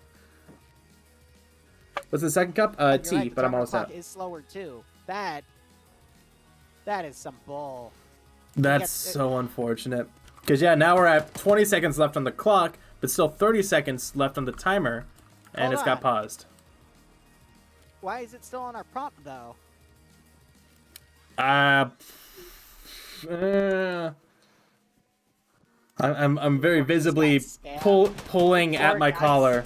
What's the second cup? T, Right, but I'm almost out. is slower too. That is some bull. That's so unfortunate. Because, yeah, now we're at 20 seconds left on the clock, but still 30 seconds left on the timer, and it's got paused. Why is it still on our prompt, though? I'm very visibly pulling at my collar.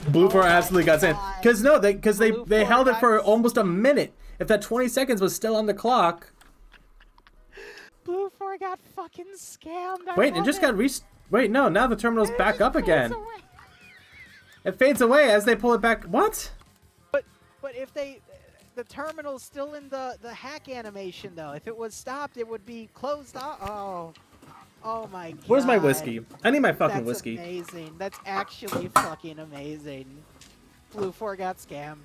Blue 4 absolutely got sent. Because they held it for almost a minute. If that 20 seconds was still on the clock. Blue 4 got fucking scammed. Wait, it just got wait, no, now the terminal's back up again. It fades away as they pull it back. What? But if the terminal's still in the hack animation though. If it was stopped, it would be closed off. Oh my god. Where's my whiskey? I need my fucking whiskey. That's amazing. That's actually fucking amazing. Blue 4 got scammed.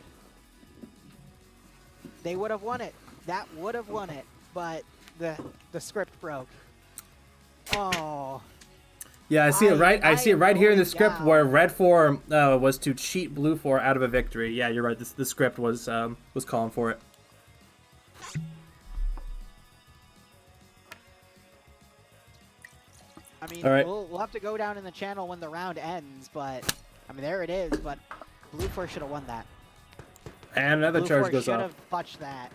They would have won it. That would have won it. But the script broke. Oh. Yeah, I see it right. I see it right here in the script where Red 4 was to cheat Blue 4 out of a victory. Yeah, you're right. The script was calling for it. I mean, All right. we'll have to go down in the channel when the round ends, but I mean, there it is. But Blue Force should have won that. And another Blue charge Force goes should off. have fudged that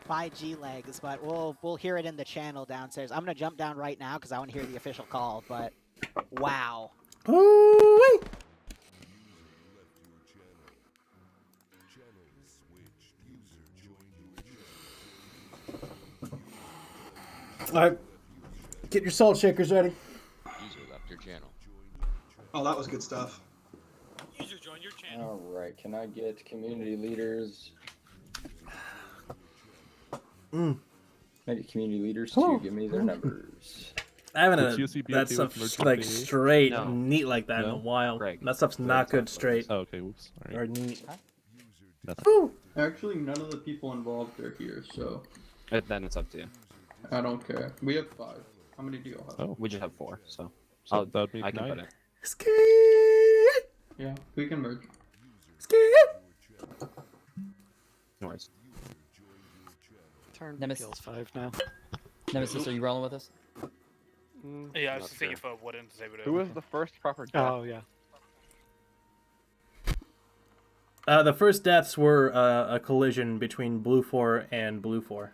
by G legs, but we'll hear it in the channel downstairs. I'm gonna jump down right now because I want to hear the official call. But wow. Ooh-wee. All right, get your salt shakers ready. User left your channel. Oh, that was good stuff. User join your channel. All right, can I get community leaders? Can I get community leaders to give me their numbers? I haven't Would had CSC be that okay stuff with like merging the straight No. neat like that in a No? while. Greg. That stuff's not good straight. Oh, okay, whoops. All right. Or neat. That's Actually, none of the people involved are here, so Then it's up to you. I don't care. We have 5. How many do you all have? Oh. We just have 4, so So that would make I can 9. put it. Yeah, we can merge. No worries. Turn Nemesis. kills 5 now. Nemesis, are you rolling with us? Yeah, I was Not just thinking sure. if wouldn't say Who was the first proper death? Oh yeah. The first deaths were a collision between Blue 4 and Blue 4.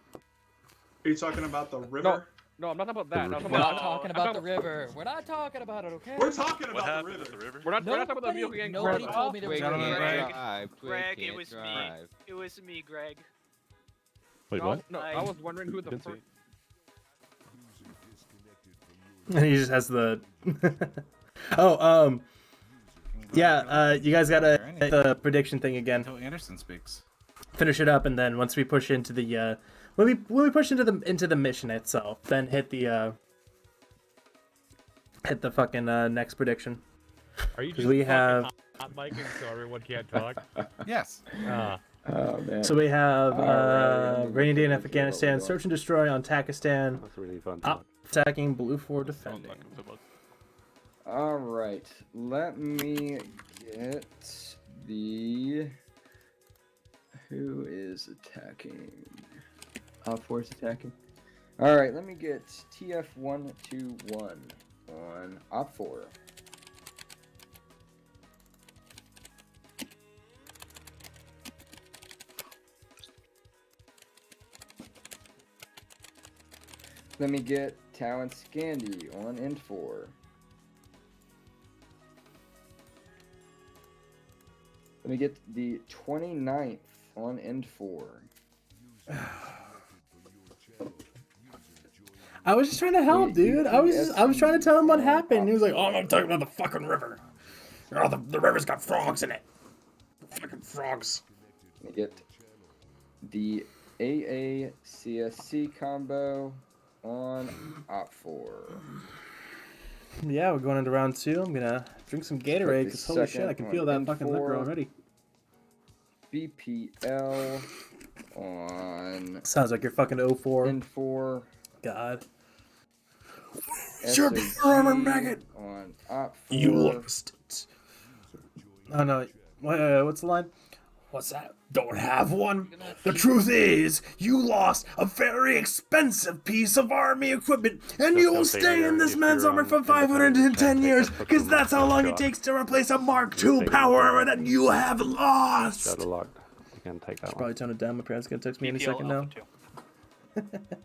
Are you talking about the river? No, I'm not talking about that. No, We're not talking about the river. We're not talking about it, okay? We're talking What about the happened river. at the river? We're not talking about the vehicle getting Nobody crashed. told me there was Twig a can't river. drive. Twig Greg, it can't was drive. me. It was me, Greg. Wait, No, what? No, I was wondering who the Didn't first. see. And he just has the. Yeah. You guys gotta the prediction thing again. Until Anderson speaks. Finish it up, and then once we push into the when we push into the mission itself, then hit the fucking next prediction. Are you Because just we have. hot micing so everyone can't talk? Yes. Oh man. So we have Alright, Rainy Day in what we're Afghanistan, doing. Search and Destroy on Takistan, That's really fun. attacking, Blue 4 defending. All right, let me get the. Who is attacking? Force attacking. All right, let me get TF121 on Op4. Let me get Talent Scandy on End4. Let me get the 29th on End4. I was just trying to help, dude. I was trying to tell him what happened. He was like, "Oh, I'm not talking about the fucking river. Oh, the river's got frogs in it. Fucking frogs." Let me get the AACSC combo on Op4. Yeah, we're going into round 2. I'm gonna drink some Gatorade because holy shit, I can feel that fucking liquor already. BPL on. Sounds like you're fucking 04. N4. God. Sure, armor maggot. On Op4. You lost it. Oh no. What's the line? What's that? Don't have one? The truth is, you lost a very expensive piece of army equipment, and you will stay in this man's armor for 510 years, because that's how long it takes to replace a Mark II power armor that you have lost! Shadow locked. You can take that one. Probably tone it down. My parents gonna text me any BPL second now. Alpha 2.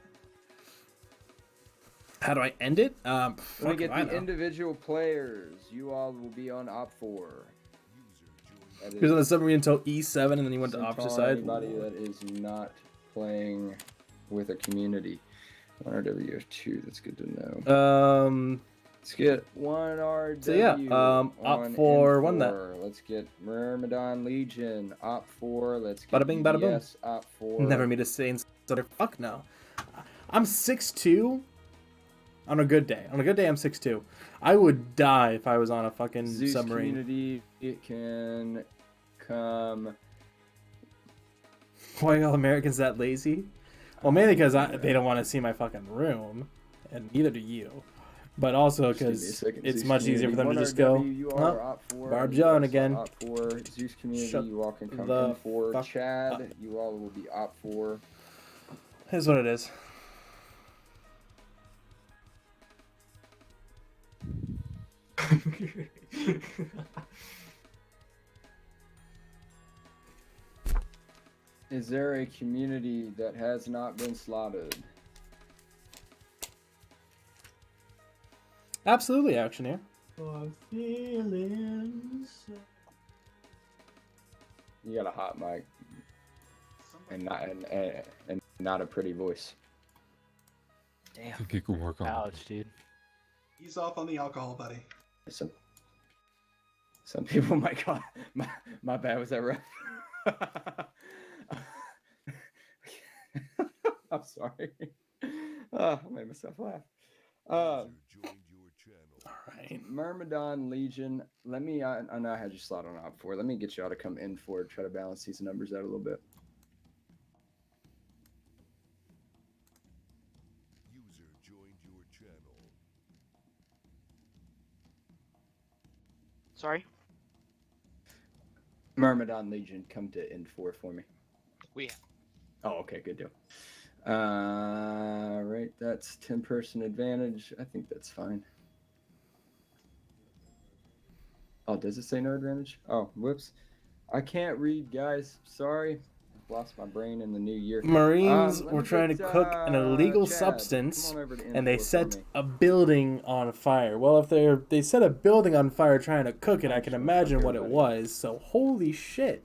How do I end it? Let me Fuck get if I the know. individual players. You all will be on Op4. That He was on the is submarine until E7, and then he went to opposite side. Anybody that is not playing with a community. 1RWF2, that's good to know. Let's get 1RW. So yeah, Op4 won that. Let's get Myrmidon Legion. Op4. Let's get Bada bing, bada boom. BDS, Op4. Never meet a sane stutter. Fuck no. I'm 6'2". On a good day. On a good day, I'm 6'2". I would die if I was on a fucking Zeus submarine. community, it can come. Why are all Americans that lazy? Well, mainly because they don't want to see my fucking room, and neither do you. But also Just give me a because second, it's Zeus much easier for them to community. just go, 1RW, you oh, are Op4, Barb you John are again. Op4. Zeus community, Shut you all can come the N4. fuck Chad, up. you all will be Op4. Here's what it is. Is there a community that has not been slaughtered? Absolutely, Actioneer. I'm feeling so... You got a hot mic and not a pretty voice. Damn. I think you can work on Ouch, dude. Ease off on the alcohol, buddy. Some people might call my bad. Was that rough? I'm sorry. I made myself laugh. All right, Myrmidon Legion. Let me. I know I had you slot on out before. Let me get y'all to come in for it. Try to balance these numbers out a little bit. Sorry? Myrmidon Legion, come to N4 for me. We Oh, okay, good deal. Right, that's 10-person advantage. I think that's fine. Oh, does it say no advantage? Oh, whoops. I can't read, guys. Sorry. I've lost my brain in the new year. Marines Let were me trying to get, cook an illegal Chad, substance, come on over to and they N4 for set me. a building on fire. Well, if they set a building on fire trying to cook it, I can imagine what it was. So holy shit,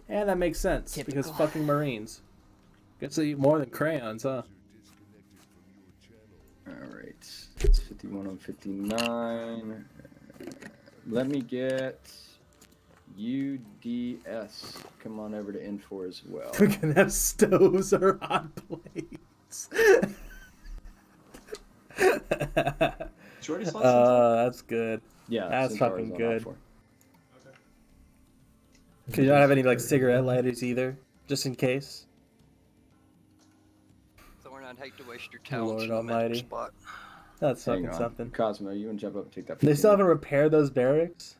and that makes sense because fucking Marines. Gets to eat more than crayons, huh? All right, it's 51 on 59. Let me get UDS. Come on over to N4 as well. We can have stoves or hot plates. That's good. Yeah, that's Centaur's fucking on good. Op4. Can you not have any like cigarette lighters either, just in case? Thorn, I'd hate to waste your Oh, talents Lord in the medical Almighty. spot. That's Hang fucking on. something. Cosmo, you want to jump up and take that? They still haven't repaired those barracks.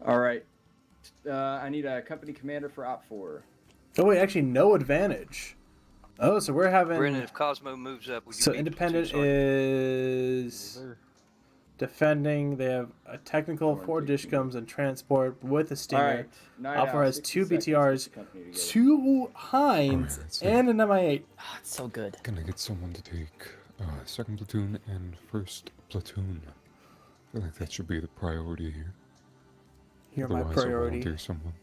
All right. I need a company commander for Op4. Oh wait, actually no advantage. Oh, so we're having. Brennan, if Cosmo moves up, would you So be independent platoon is defending. They have a technical, 4 dishcoms, and transport with a stinger. Alright, Night Alpha Owl, has 60 2 seconds, BTRs, get the company together. 2 Hinds, and an MI8. Oh, it's so good. Can I get someone to take second platoon and first platoon? I feel like that should be the priority here. You're my Otherwise, I'll priority. volunteer someone.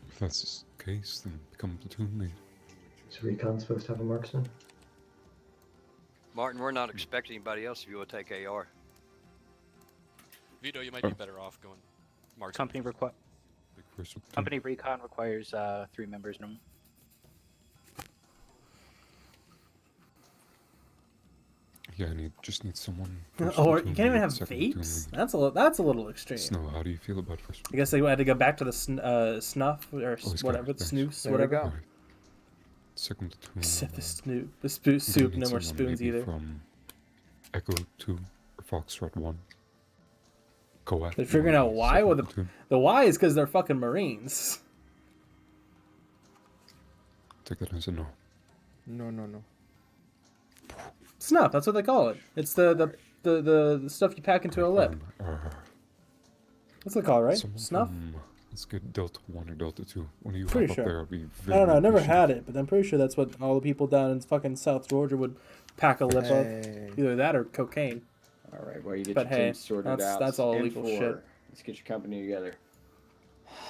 If that's the case, then become platoon lead. Is Recon supposed to have a marksman? Martin, we're not expecting anybody else if you will take AR. Vito, you might be better off going marksman. Company recon requires 3 members minimum. Yeah, just need someone. Or you can't even have vapes. That's a little extreme. Snow, how do you feel about first? I guess they had to go back to the snuff or he's got whatever, it. the Thanks. snooze, There we whatever. go. Alright. Second platoon. Except the snoop, the I'm gonna soup, need no more someone spoons maybe either. From Echo 2 or Foxtrot 1. Coac. They're figuring out why. Well, the why is because they're fucking Marines. Take that as a no. No. Snuff, that's what they call it. It's the stuff you pack into a lip. That's what they call it, right? Snuff? Let's get Delta 1 or Delta 2. When you Pretty hop sure. up there, I'll be I very don't know. I never appreciative. had it, but I'm pretty sure that's what all the people down in fucking South Georgia would pack a lip Hey. of. Either that or cocaine. All right, well, you get But your hey, team sorted out. that's all illegal N4. shit. Let's get your company together.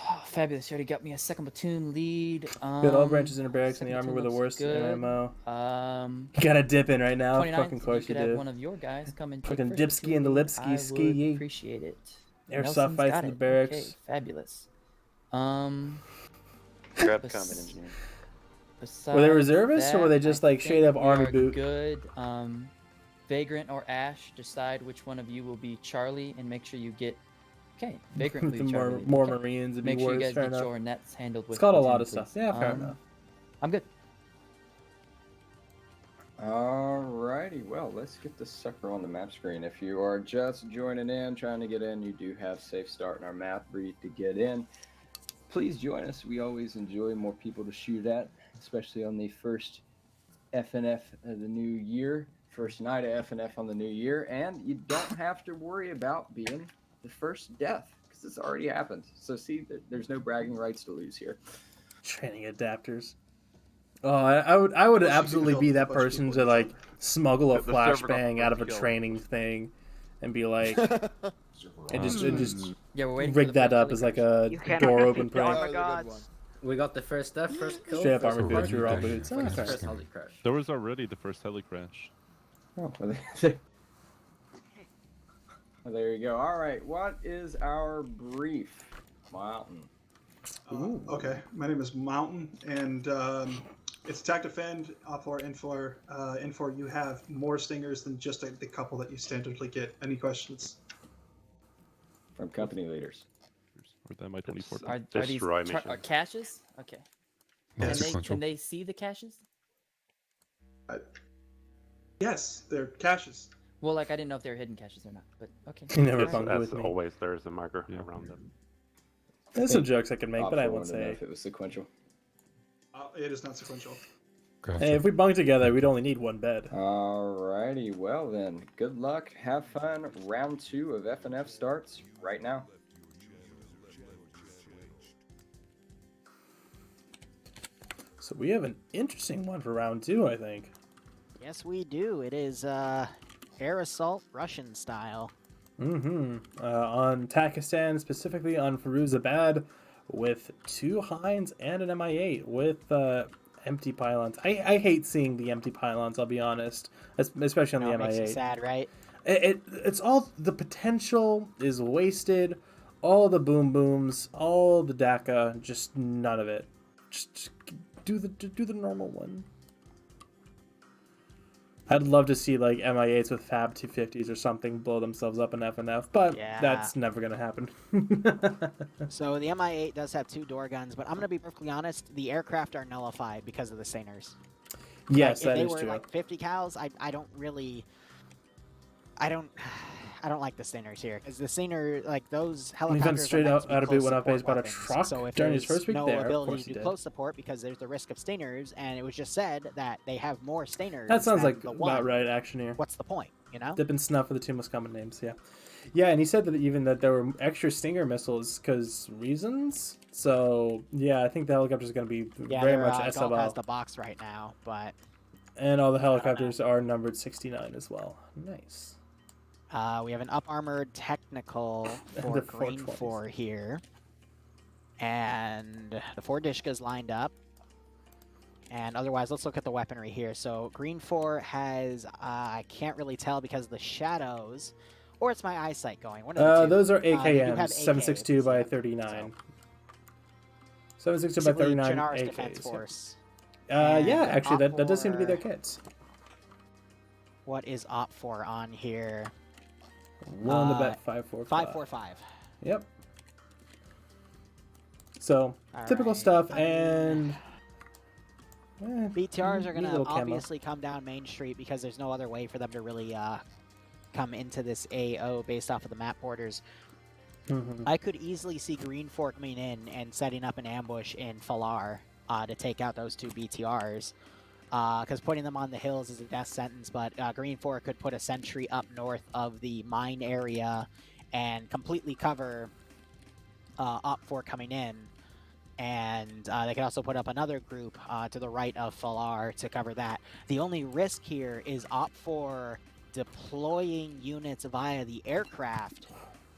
Oh, fabulous. You already got me a second platoon lead. Good, all branches in the barracks in the second army were the platoon looks worst good. ammo. Um, You gotta dip in right now. 29th, Fucking course you could you have do. one of your guys come and take Fucking first dipski platoon and the lead. lipski I ski would ye. appreciate it. Airsoft Nelson's fights got in the it. barracks. Okay, fabulous. Grab the common engineer. Were they reservists or were they just I like straight up think we army are boot? Good. Vagrant or Ash, decide which one of you will be Charlie, and make sure you get. Okay, Vagrant will The be Charlie. more Okay. Marines would be Make sure you worse, guys fair get enough. your nets handled with. It's got a platoon, lot of please. stuff. Yeah, fair enough. I'm good. Alrighty, well, let's get this sucker on the map screen. If you are just joining in, trying to get in, you do have safe start in our map for you to get in. Please join us. We always enjoy more people to shoot at, especially on the first FNF the new year, first night of FNF on the new year, and you don't have to worry about being the first death because it's already happened. So see, there's no bragging rights to lose here. Training adapters. Oh, I would Plus, you absolutely can be build a that bunch of person people to in your like smuggle a The server got flashbang out of a killed. training thing, and be like, and just Yeah, we're waiting rig for the that first up as like a You cannot door defeat open the prank. armor gods. We got the first death, first kill. Straight up first armor boots, party. you're all boots. When is the Okay. first heli crash? There was already the first heli crash. Oh, well, there you go. All right, what is our brief, Mountain? Okay, my name is Mountain, and it's attack defend. For Infor, you have more stingers than just the couple that you standardly get. Any questions? From company leaders. Or that might 24. Are these Destroy mission. caches? Okay. Not Can sequential. they see the caches? Yes, they're caches. Well, like I didn't know if they were hidden caches or not, but okay. You never Alright. bungled As with me. always, there is a marker around them. There's some jokes I could make, but I won't wanted to know say. if it was sequential. It is not sequential. Gotcha. Hey, if we bunk together, we'd only need one bed. Alrighty, well then, good luck, have fun. Round 2 of FNF starts right now. So we have an interesting one for round 2, I think. Yes, we do. It is air assault Russian style. On Takistan, specifically on Firuzabad, with 2 Hinds and an MI8 with empty pylons. I hate seeing the empty pylons, I'll be honest, especially on No, the it makes you MI8. sad, right? It's all the potential is wasted. All the boom booms, all the DACA, just none of it. Just do the normal one. I'd love to see like MI8s with Fab 250s or something blow themselves up in FNF, but Yeah. that's never gonna happen. So the MI8 does have 2 door guns, but I'm gonna be perfectly honest. The aircraft are nullified because of the stingers. Yes, like, that if is they were true. like 50 cals, I don't really, I don't like the stingers here because the stinger, like those He helicopters, went straight are meant to out be of boot close when I support faced about a weapons. truck So if during his there's first week no there, of ability course to he do did. close support because there's the risk of stingers, and it was just said that they have more stingers. That sounds than like the about one. right action here. What's the point? You know? Dip and snuff are the 2 most common names, yeah. Yeah, and he said that even that there were extra Stinger missiles because reasons. So yeah, I think the helicopter is going to be Yeah, very they're, much Golf has SLL. the box right now, but And all the helicopters are numbered 69 as well. Nice. we have an up armored technical for The Green 420s. 4 here, and the 4 Dishkas lined up. And otherwise, let's look at the weaponry here. So Green 4 has, I can't really tell because of the shadows, or it's my eyesight going. One of the two. Those are They do AKMs, have 762 by AKs, 39. 762 by Basically, 39 Chernar's AKs. Defense yep. Force. Yeah, And actually, Op that does seem to be their 4 kits. What is Op 4 on here? Willing to bet 545. 545. Yep. So, typical Alright, stuff, I mean, and... BTRs are going neat to little camo. obviously come down Main Street because there's no other way for them to really come into this AO based off of the map borders. I could easily see Green 4 coming in and setting up an ambush in Falar to take out those 2 BTRs. Because putting them on the hills is a death sentence, but Green 4 could put a sentry up north of the mine area and completely cover Op 4 coming in. And they could also put up another group to the right of Falar to cover that. The only risk here is Op 4 deploying units via the aircraft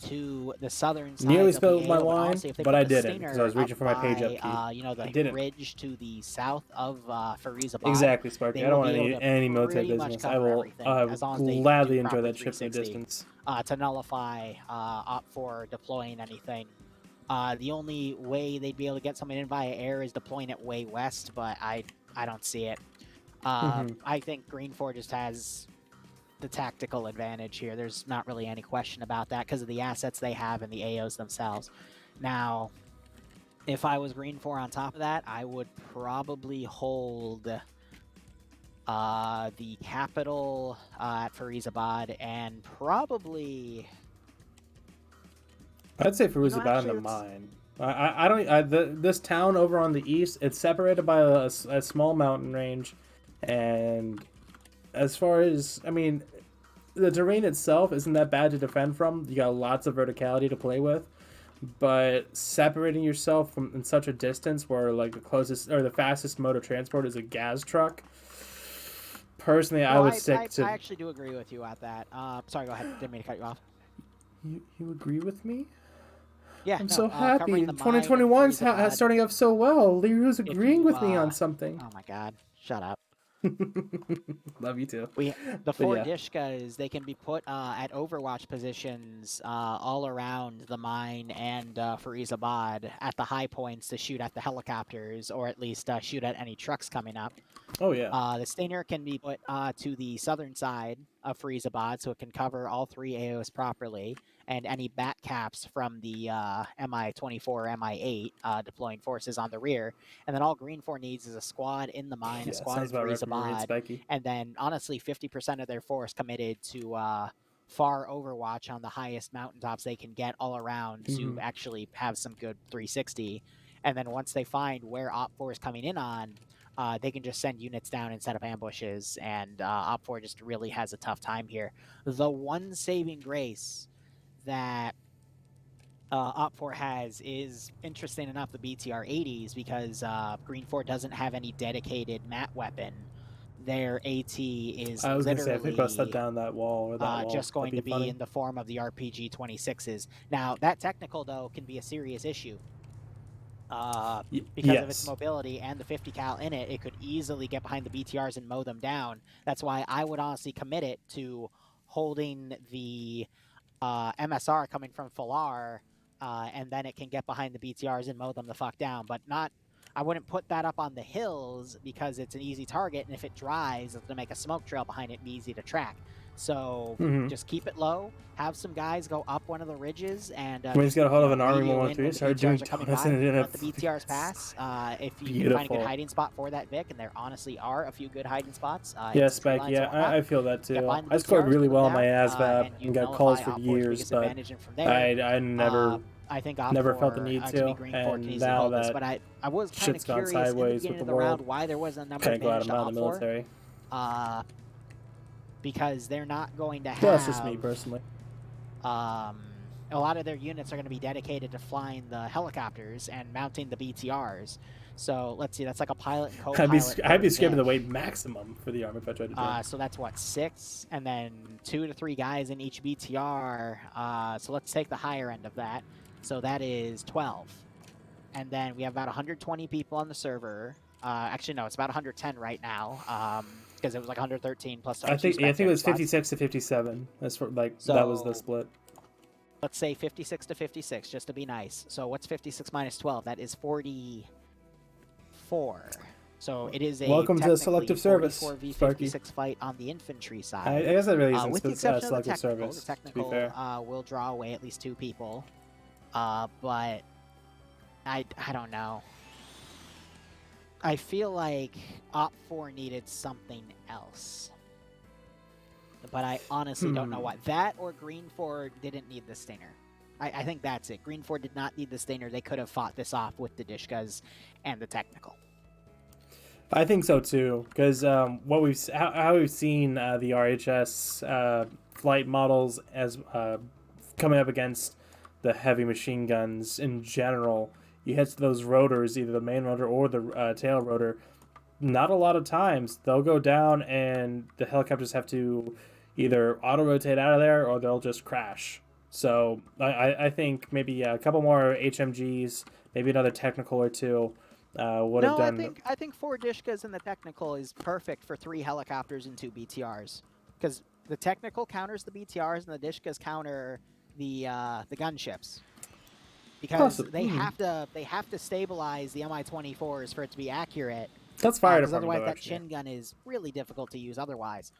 to the southern side Nearly of spilled the my AO, wine, honestly, if they but put I the didn't, Stinger 'cause I was reaching up for my page by, up key. you know, the I didn't. ridge to the south of Farizabad. Exactly, Sparky. They I don't will want be able to any military pretty much business. I cover will everything, as long as they gladly do enjoy proper that trip from a 360, distance. to nullify Op 4 deploying anything. The only way they'd be able to get someone in via air is deploying it way west, but I don't see it. I think Green 4 just has the tactical advantage here. There's not really any question about that because of the assets they have and the AOs themselves. Now, if I was Green 4 on top of that, I would probably hold the capital at Farizabad and probably... I'd say Firuzabad in the mine. I don't. This town over on the east, it's separated by a small mountain range, And as far as, I mean, the terrain itself isn't that bad to defend from. You got lots of verticality to play with. But separating yourself from in such a distance where like the closest or the fastest mode of transport is a gas truck. Personally, I would stick to. I actually do agree with you at that. Sorry, go ahead. Didn't mean to cut you off. You agree with me? Yeah, I'm no, so happy. covering the mine and 2021's Freeze-a-Bod. starting off so well. Leroy's agreeing with me on something. Oh my god, shut up. Love you too. The But four yeah. Dishkas, they can be put at overwatch positions all around the mine and Freeze-a-Bod at the high points to shoot at the helicopters, or at least shoot at any trucks coming up. Oh yeah. The Stinger can be put to the southern side of Freeze-a-Bod, so it can cover all 3 AOs properly, and any bat caps from the MI-24, MI-8 deploying forces on the rear. And then all Green 4 needs is a squad in the mine, a squad in sounds about right for Marine Freeze-a-Bod, Spiky. and then honestly 50% of their force committed to far overwatch on the highest mountaintops they can get all around to actually have some good 360. And then once they find where Op 4 is coming in on, they can just send units down and set up ambushes, and Op 4 just really has a tough time here. The one saving grace that Op 4 has is, interesting enough, the BTR-80s, because Green 4 doesn't have any dedicated mat weapon. Their AT is I was gonna say if they bust that literally down that wall or that wall, just going to that'd be funny. in the form of the RPG-26s. Now, that technical, though, can be a serious issue. Because of its mobility and the 50 cal in it, it could easily get behind the BTRs and mow them down. That's why I would honestly commit it to holding the MSR coming from Falar, and then it can get behind the BTRs and mow them the fuck down. But not, I wouldn't put that up on the hills because it's an easy target, and if it drives, it's going to make a smoke trail behind it and be easy to track. So just keep it low, have some guys go up one of the ridges, and We just got a hold of an Army radio in 113, when the started doing BTRs are coming donuts by, in it. let the BTRs pass. If you can find a good Beautiful. hiding spot for that Vic, and there honestly are a few good hiding spots. Yeah, Spike. Yeah, I feel that too. I scored really well on my ASVAB and got calls for years, but I never I think never felt the need to. And now that but I was kind of shit's gone curious in the sideways beginning with of the the round world, why there was a number kind of glad advantage I'm to not in the Op 4. military. Because they're not going to have. Well, that's just me personally. A lot of their units are going to be dedicated to flying the helicopters and mounting the BTRs. So let's see, that's like a pilot and co-pilot. I'd be skipping the weight maximum for the Army if I tried to do it. So that's what, 6, and then 2 to 3 guys in each BTR. So let's take the higher end of that. So that is 12, and then we have about 120 people on the server. Actually, no, it's about 110 right now. Because it was like 113 plus. I think it was 56 to 57. That's for, like so, that was the split. Let's say 56 to 56, just to be nice. So what's 56 minus 12? That is 44. So it is a welcome to selective service, 44v56 fight on the infantry side. I guess that really isn't with the exception of the selective technical. service. The technical will draw away at least 2 people. But I don't know. I feel like Op 4 needed something else. But I honestly don't know what. That or Green 4 didn't need the Stinger. I think that's it. Green 4 did not need the Stinger. They could have fought this off with the Dishkas and the technical. I think so too, because how we've seen the RHS flight models as coming up against the heavy machine guns in general. You hit those rotors, either the main rotor or the tail rotor, not a lot of times they'll go down and the helicopters have to either auto-rotate out of there or they'll just crash. So I think maybe a couple more HMGs, maybe another technical or two would have done... I think 4 Dishkas and the technical is perfect for 3 helicopters and 2 BTRs. Because the technical counters the BTRs and the Dishkas counter the gunships. Because they have to stabilize the Mi-24s for it to be accurate. That's fire Because department. otherwise, that chin gun is really difficult to use. Otherwise,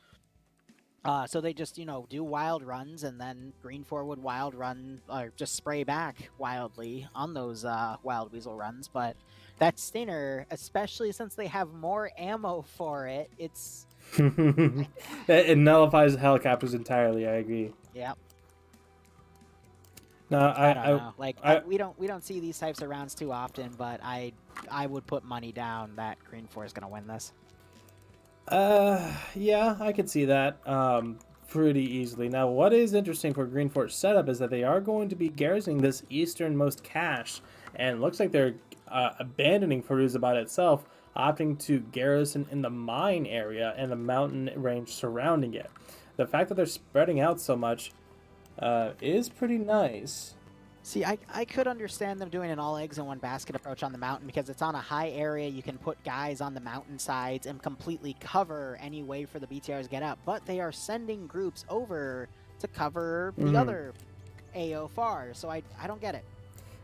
so they just do wild runs, and then Green 4 would wild run or just spray back wildly on those wild weasel runs. But that Stinger, especially since they have more ammo for it, it's it nullifies the helicopters entirely. I agree. Yep. No, I don't know. Like we don't see these types of rounds too often, but I would put money down that Green 4 is going to win this. Yeah, I could see that pretty easily. Now, what is interesting for Green Fort's setup is that they are going to be garrisoning this easternmost cache, and looks like they're abandoning Firuzabad itself, opting to garrison in the mine area and the mountain range surrounding it. The fact that they're spreading out so much is pretty nice. See, I could understand them doing an all eggs in one basket approach on the mountain because it's on a high area. You can put guys on the mountain sides and completely cover any way for the BTRs to get up. But they are sending groups over to cover the other AO far. So I don't get it.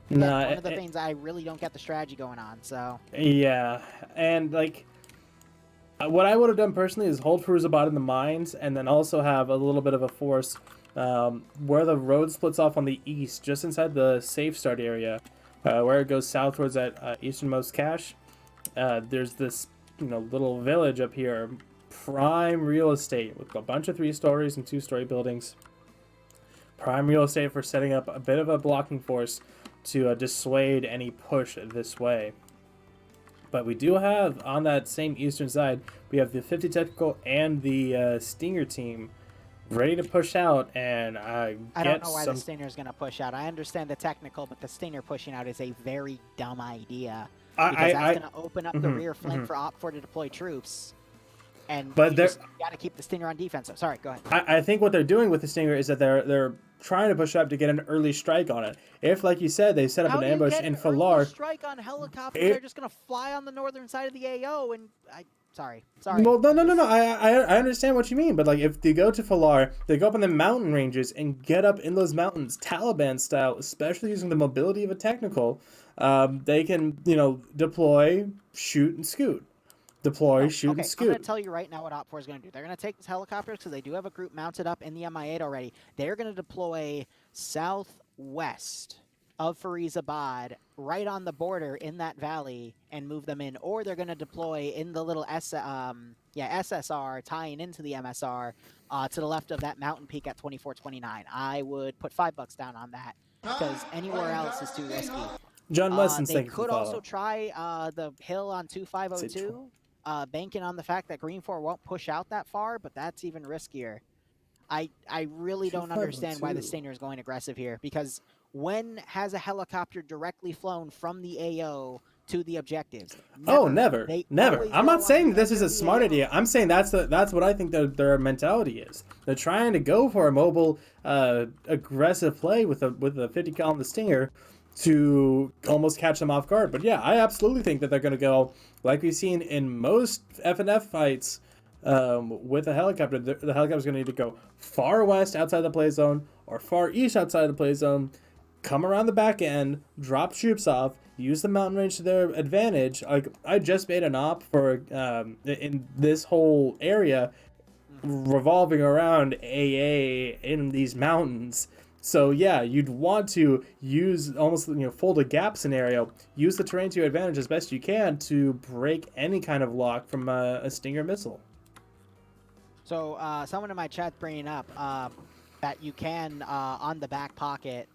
Again, Nah, one of the things I really don't get the strategy going on. So yeah, and like what I would have done personally is hold Firuzabad in the mines and then also have a little bit of a force where the road splits off on the east, just inside the safe start area, where it goes southwards at easternmost cache. There's this little village up here, prime real estate with a bunch of 3 stories and 2-story buildings. Prime real estate for setting up a bit of a blocking force to dissuade any push this way. But we do have on that same eastern side, we have the 50 technical and the Stinger team ready to push out, and I don't know why the Stinger is going to push out. I understand the technical, but the Stinger pushing out is a very dumb idea. Because that's going to open up the rear flank for Op4 to deploy troops. And you got to keep the Stinger on defense. So, sorry, go ahead. I think what they're doing with the Stinger is that they're trying to push up to get an early strike on it. If, like you said, they set up an ambush in Falar, strike on helicopters, they're just going to fly on the northern side of the AO, and Sorry. Well, no. I understand what you mean, but like if they go to Falar, they go up in the mountain ranges and get up in those mountains, Taliban style, especially using the mobility of a technical. They can deploy, shoot, and scoot. Deploy, shoot, and scoot. I'm going to tell you right now what Op4 is going to do. They're going to take these helicopters because they do have a group mounted up in the MI8 already. They're going to deploy southwest of Firuzabad, right on the border in that valley, and move them in, or they're going to deploy in the little SSR tying into the MSR to the left of that mountain peak at 2429. I would put $5 down on that because anywhere else is too risky. John Weston's they could also try the hill on 2502, banking on the fact that Green 4 won't push out that far, but that's even riskier. I really don't understand why the Stinger is going aggressive here, because when has a helicopter directly flown from the AO to the objectives? Never. I'm not saying this is a smart idea. I'm saying that's what I think their mentality is. They're trying to go for a mobile, aggressive play with a 50 cal on the Stinger to almost catch them off guard. But yeah, I absolutely think that they're going to go like we've seen in most FNF fights. With a helicopter, the helicopter's going to need to go far west outside the play zone or far east outside the play zone, come around the back end, drop troops off, use the mountain range to their advantage. Like I just made an op for in this whole area revolving around AA in these mountains. So yeah, you'd want to use almost fold a gap scenario, use the terrain to your advantage as best you can to break any kind of lock from a Stinger missile. So someone in my chat bringing up that you can on the back pocket.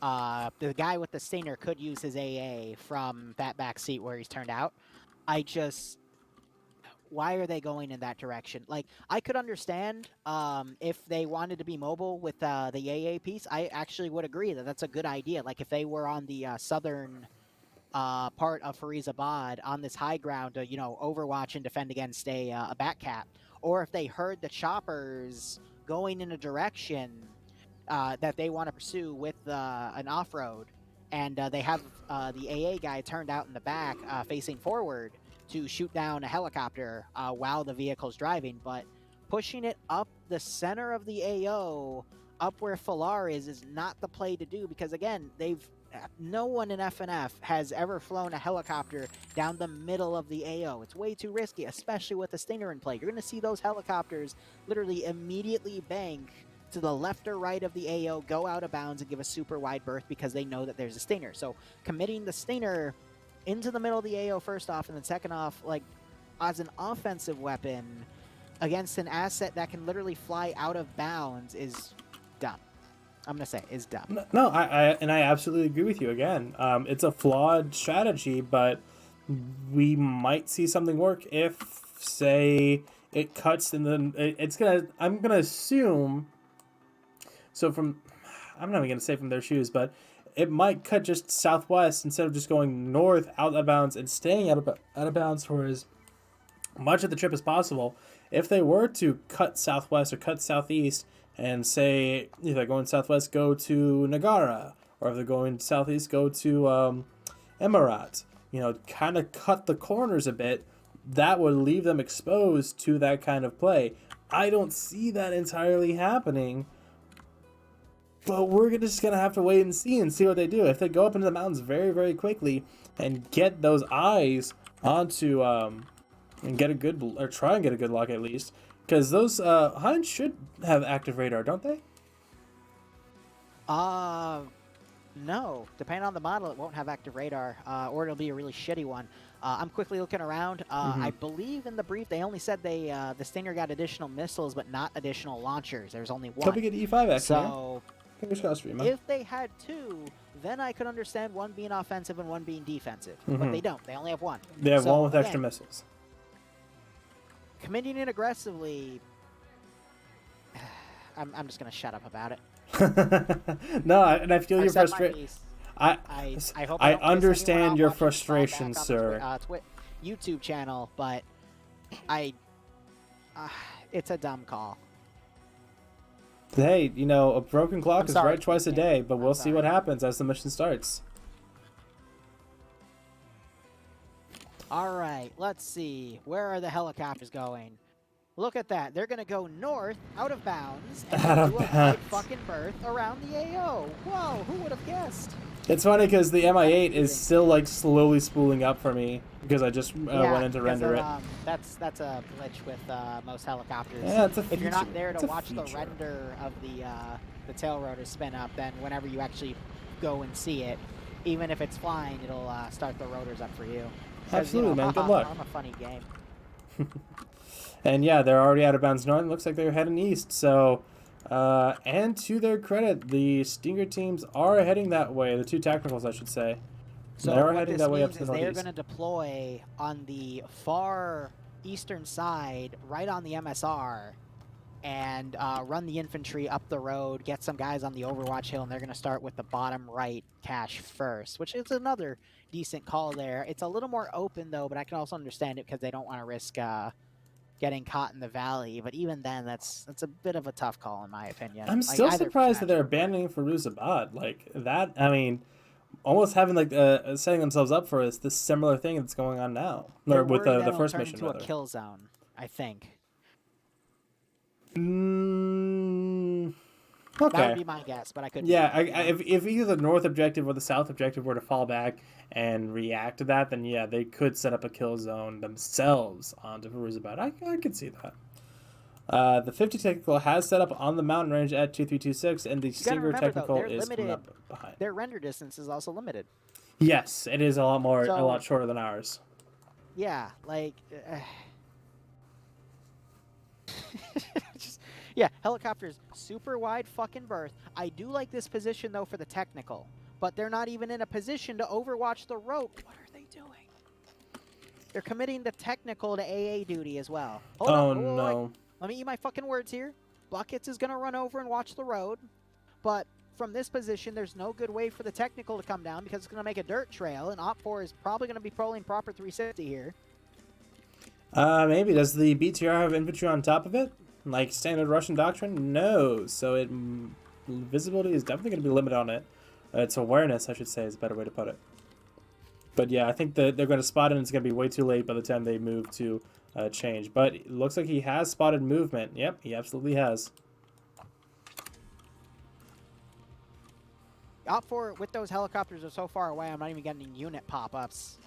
The guy with the Stinger could use his AA from that back seat where he's turned out. Why are they going in that direction? Like, I could understand if they wanted to be mobile with the AA piece. I actually would agree that that's a good idea. Like, if they were on the southern part of Firuzabad on this high ground to, overwatch and defend against a back cap. Or if they heard the choppers going in a direction that they want to pursue with an off-road, and they have the AA guy turned out in the back facing forward to shoot down a helicopter while the vehicle's driving, but pushing it up the center of the AO, up where Falar is not the play to do, because again, no one in FNF has ever flown a helicopter down the middle of the AO. It's way too risky, especially with the Stinger in play. You're going to see those helicopters literally immediately bank to the left or right of the AO, go out of bounds, and give a super wide berth because they know that there's a Stinger. So committing the Stinger into the middle of the AO first off, and then second off, like as an offensive weapon against an asset that can literally fly out of bounds is dumb. I'm going to say is dumb. No, I absolutely agree with you again. It's a flawed strategy, but we might see something work if, say, it cuts and then it's gonna. I'm gonna assume. So I'm not even gonna say from their shoes, but it might cut just southwest instead of just going north out of bounds and staying out of bounds for as much of the trip as possible. If they were to cut southwest or cut southeast and say if they're going southwest, go to Nagara, or if they're going southeast, go to Emirat. Kind of cut the corners a bit. That would leave them exposed to that kind of play. I don't see that entirely happening. But we're just going to have to wait and see what they do. If they go up into the mountains very, very quickly and get those eyes onto, and get a good, or try and get a good lock at least, because those Huns should have active radar, don't they? No. Depending on the model, it won't have active radar, or it'll be a really shitty one. I'm quickly looking around. I believe in the brief they only said the Stinger got additional missiles, but not additional launchers. There's only one. Hope we get E5 action. So. Fingers crossed for you, man. If they had two, then I could understand one being offensive and one being defensive. But they don't. They only have one. They have one with extra missiles. Committing it aggressively, I'm just going to shut up about it. No, and I feel your frustration. I hope I understand your frustration, sir. YouTube channel, but it's a dumb call. Hey, a broken clock is right twice a day, but we'll see what happens as the mission starts. All right, let's see. Where are the helicopters going? Look at that. They're going to go north, out of bounds, and do a wide fucking berth around the AO. Whoa, who would have guessed? It's funny because the MI8 is still slowly spooling up for me because I just went in to render it. That's a glitch with most helicopters. Yeah, it's a feature. If you're not there to watch the render of the tail rotor spin up, then whenever you actually go and see it, even if it's flying, it'll start the rotors up for you. Absolutely, man. Good luck. I'm a funny game. And yeah, they're already out of bounds north. It looks like they're heading east. So, and to their credit, the Stinger teams are heading that way. The two tacticals, I should say. So they're heading that way up to the northeast. They're going to deploy on the far eastern side, right on the MSR, and run the infantry up the road, get some guys on the Overwatch Hill, and they're going to start with the bottom right cache first, which is another decent call there. It's a little more open, though, but I can also understand it because they don't want to risk getting caught in the valley. But even then, that's a bit of a tough call, in my opinion. I'm still surprised that they're abandoning Firuzabad. Like, that, I mean, almost having, setting themselves up for this similar thing that's going on now. Or with the first mission, rather. Into a kill zone, I think. Okay. That would be my guess, but I couldn't. Yeah, if either the north objective or the south objective were to fall back and react to that, then yeah, they could set up a kill zone themselves onto Firuzabad. I could see that. The 50 technical has set up on the mountain range at 2326, and the Stinger technical is coming up behind. Their render distance is also limited. Yes, it is a lot shorter than ours. Yeah, yeah, helicopters, super wide fucking berth. I do like this position, though, for the technical. But they're not even in a position to overwatch the rope. What are they doing? They're committing the technical to AA duty as well. Hold on. No. Let me eat my fucking words here. Buckets is going to run over and watch the road. But from this position, there's no good way for the technical to come down because it's going to make a dirt trail. And Op4 is probably going to be rolling proper 360 here. Maybe. Does the BTR have infantry on top of it? Like standard Russian doctrine? No. So visibility is definitely going to be limited on it. Its awareness, I should say, is a better way to put it. But yeah, I think that they're going to spot it and it's going to be way too late by the time they move to change. But it looks like he has spotted movement. Yep, he absolutely has. Op4 with those helicopters are so far away, I'm not even getting unit pop-ups.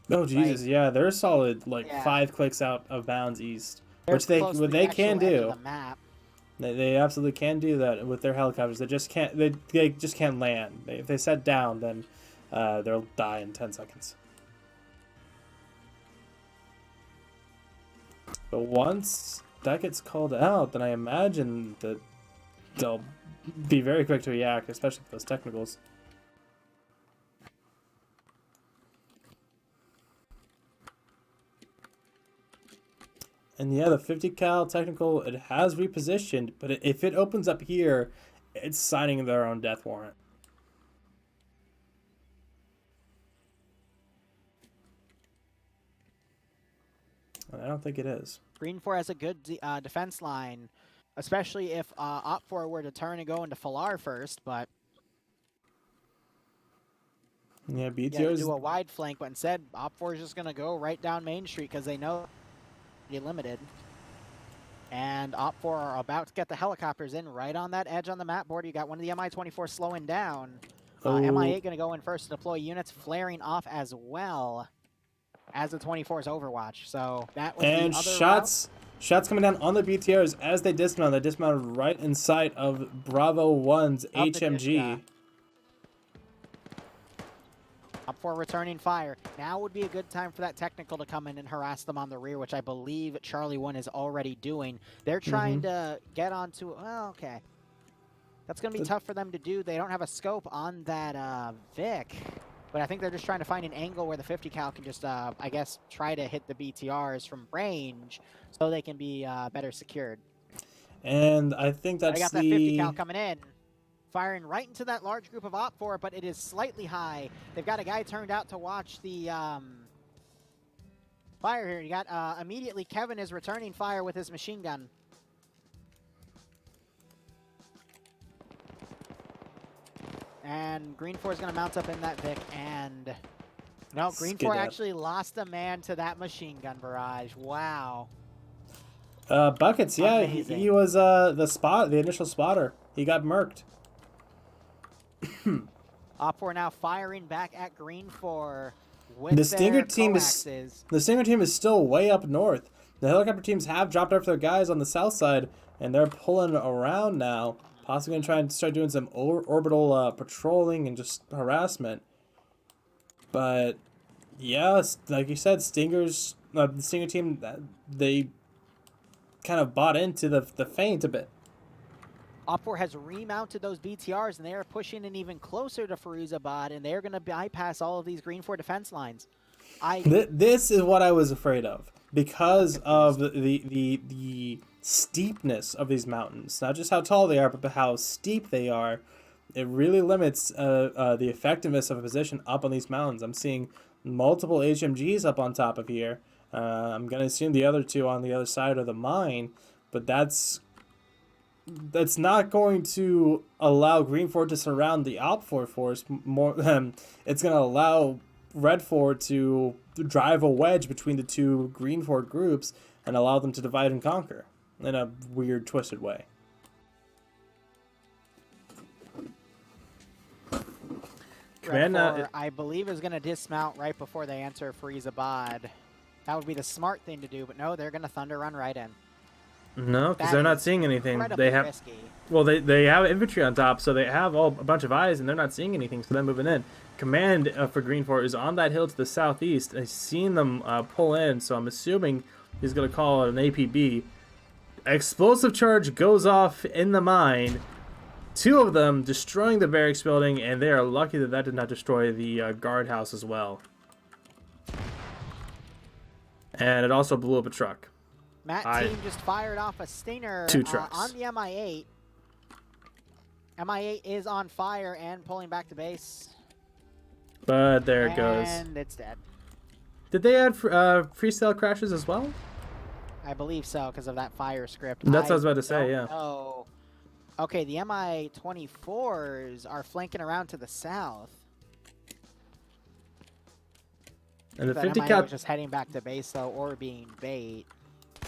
Oh, Jesus, yeah, they're solid, 5 clicks out of bounds east. Which they can do. They absolutely can do that with their helicopters. They just can't land. If they set down, then they'll die in 10 seconds. But once that gets called out, then I imagine that they'll be very quick to react, especially with those technicals. And yeah, the 50 cal technical, it has repositioned, but if it opens up here, it's signing their own death warrant. I don't think it is. Green 4 has a good defense line, especially if Op 4 were to turn and go into Falar first, but yeah, BTR's yeah, do a wide flank, but instead Op 4 is just going to go right down Main Street because they know they're limited. And Op 4 are about to get the helicopters in right on that edge on the map board. You got one of the Mi-24 slowing down. Mi-8 going to go in first to deploy units, flaring off as well as the 24's Overwatch. So that was and the other shots coming down on the BTRs as they dismount. They dismounted right in sight of Bravo 1's HMG. Op 4 returning fire. Now would be a good time for that technical to come in and harass them on the rear, which I believe Charlie 1 is already doing. They're trying to get onto... Well, okay. That's going to be tough for them to do. They don't have a scope on that Vic. But I think they're just trying to find an angle where the 50 cal can just, I guess, try to hit the BTRs from range so they can be better secured. And I think that's I got that 50 cal coming in. Firing right into that large group of Op 4, but it is slightly high. They've got a guy turned out to watch the fire here. You got immediately Kevin is returning fire with his machine gun. And Green 4 is going to mount up in that Vic, and no, Green 4 actually lost a man to that machine gun barrage. Wow. Buckets, yeah, he was the initial spotter. He got murked. Op 4 now firing back at Green 4 with the Stinger team coaxes. The Stinger team is still way up north. The helicopter teams have dropped off their guys on the south side, and they're pulling around now. Possibly going to try and start doing some orbital patrolling and just harassment. But, yeah, like you said, the Stinger team, they kind of bought into the feint a bit. Op 4 has remounted those BTRs, and they are pushing in even closer to Firuzabad, and they're going to bypass all of these Green 4 defense lines. This is what I was afraid of because of the steepness of these mountains. Not just how tall they are, but how steep they are. It really limits the effectiveness of a position up on these mountains. I'm seeing multiple HMGs up on top of here. I'm going to assume the other two on the other side of the mine, but that's not going to allow Green 4 to surround the Op 4 force. It's going to allow Red 4 to drive a wedge between the two Green 4 groups and allow them to divide and conquer in a weird, twisted way. Red 4, I believe, is going to dismount right before they enter Firuzabad. That would be the smart thing to do, but no, they're going to Thunder Run right in. No, because they're not seeing anything. They have risky. Well, they have infantry on top, so they have a bunch of eyes, and they're not seeing anything, so they're moving in. Command for Green 4 is on that hill to the southeast. I've seen them pull in, so I'm assuming he's going to call it an APB. Explosive charge goes off in the mine. Two of them destroying the barracks building, and they are lucky that that did not destroy the guardhouse as well. And it also blew up a truck. Matt team just fired off a Stinger on the Mi-8. Mi-8 is on fire and pulling back to base. But there it goes. And it's dead. Did they add freestyle crashes as well? I believe so, because of that fire script. That's what I was about to say, yeah. Oh, okay, the Mi-24s are flanking around to the south. And the But 50 Mi-8 cal was just heading back to base, though, or being bait.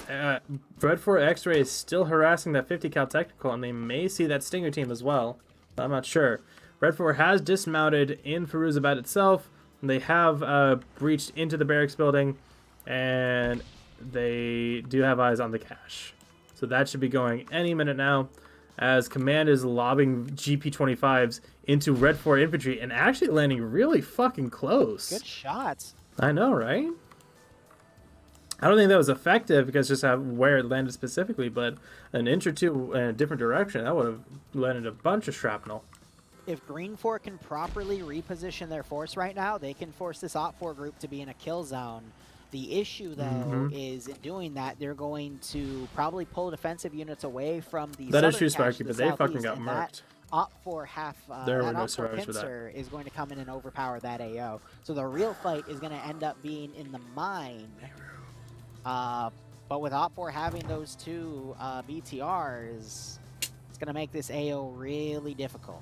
Red 4 X-Ray is still harassing that 50 cal technical, and they may see that Stinger team as well. I'm not sure. Red 4 has dismounted in Firuzabad itself. And they have breached into the barracks building, and they do have eyes on the cache. So that should be going any minute now, as Command is lobbing GP-25s into Red 4 infantry and actually landing really fucking close. Good shots. I know, right? I don't think that was effective because just where it landed specifically, but an inch or two in a different direction, that would have landed a bunch of shrapnel. If Green 4 can properly reposition their force right now, they can force this Op 4 group to be in a kill zone. The issue, though, is in doing that, they're going to probably pull defensive units away from the That is southern true, cache Sparky, to the but they fucking southeast, got and that murked. Op4 half, There were that no Op4 survivors for that. pincer is going to come in and overpower that AO. So the real fight is going to end up being in the mine. But with Op4 having those two BTRs, it's going to make this AO really difficult.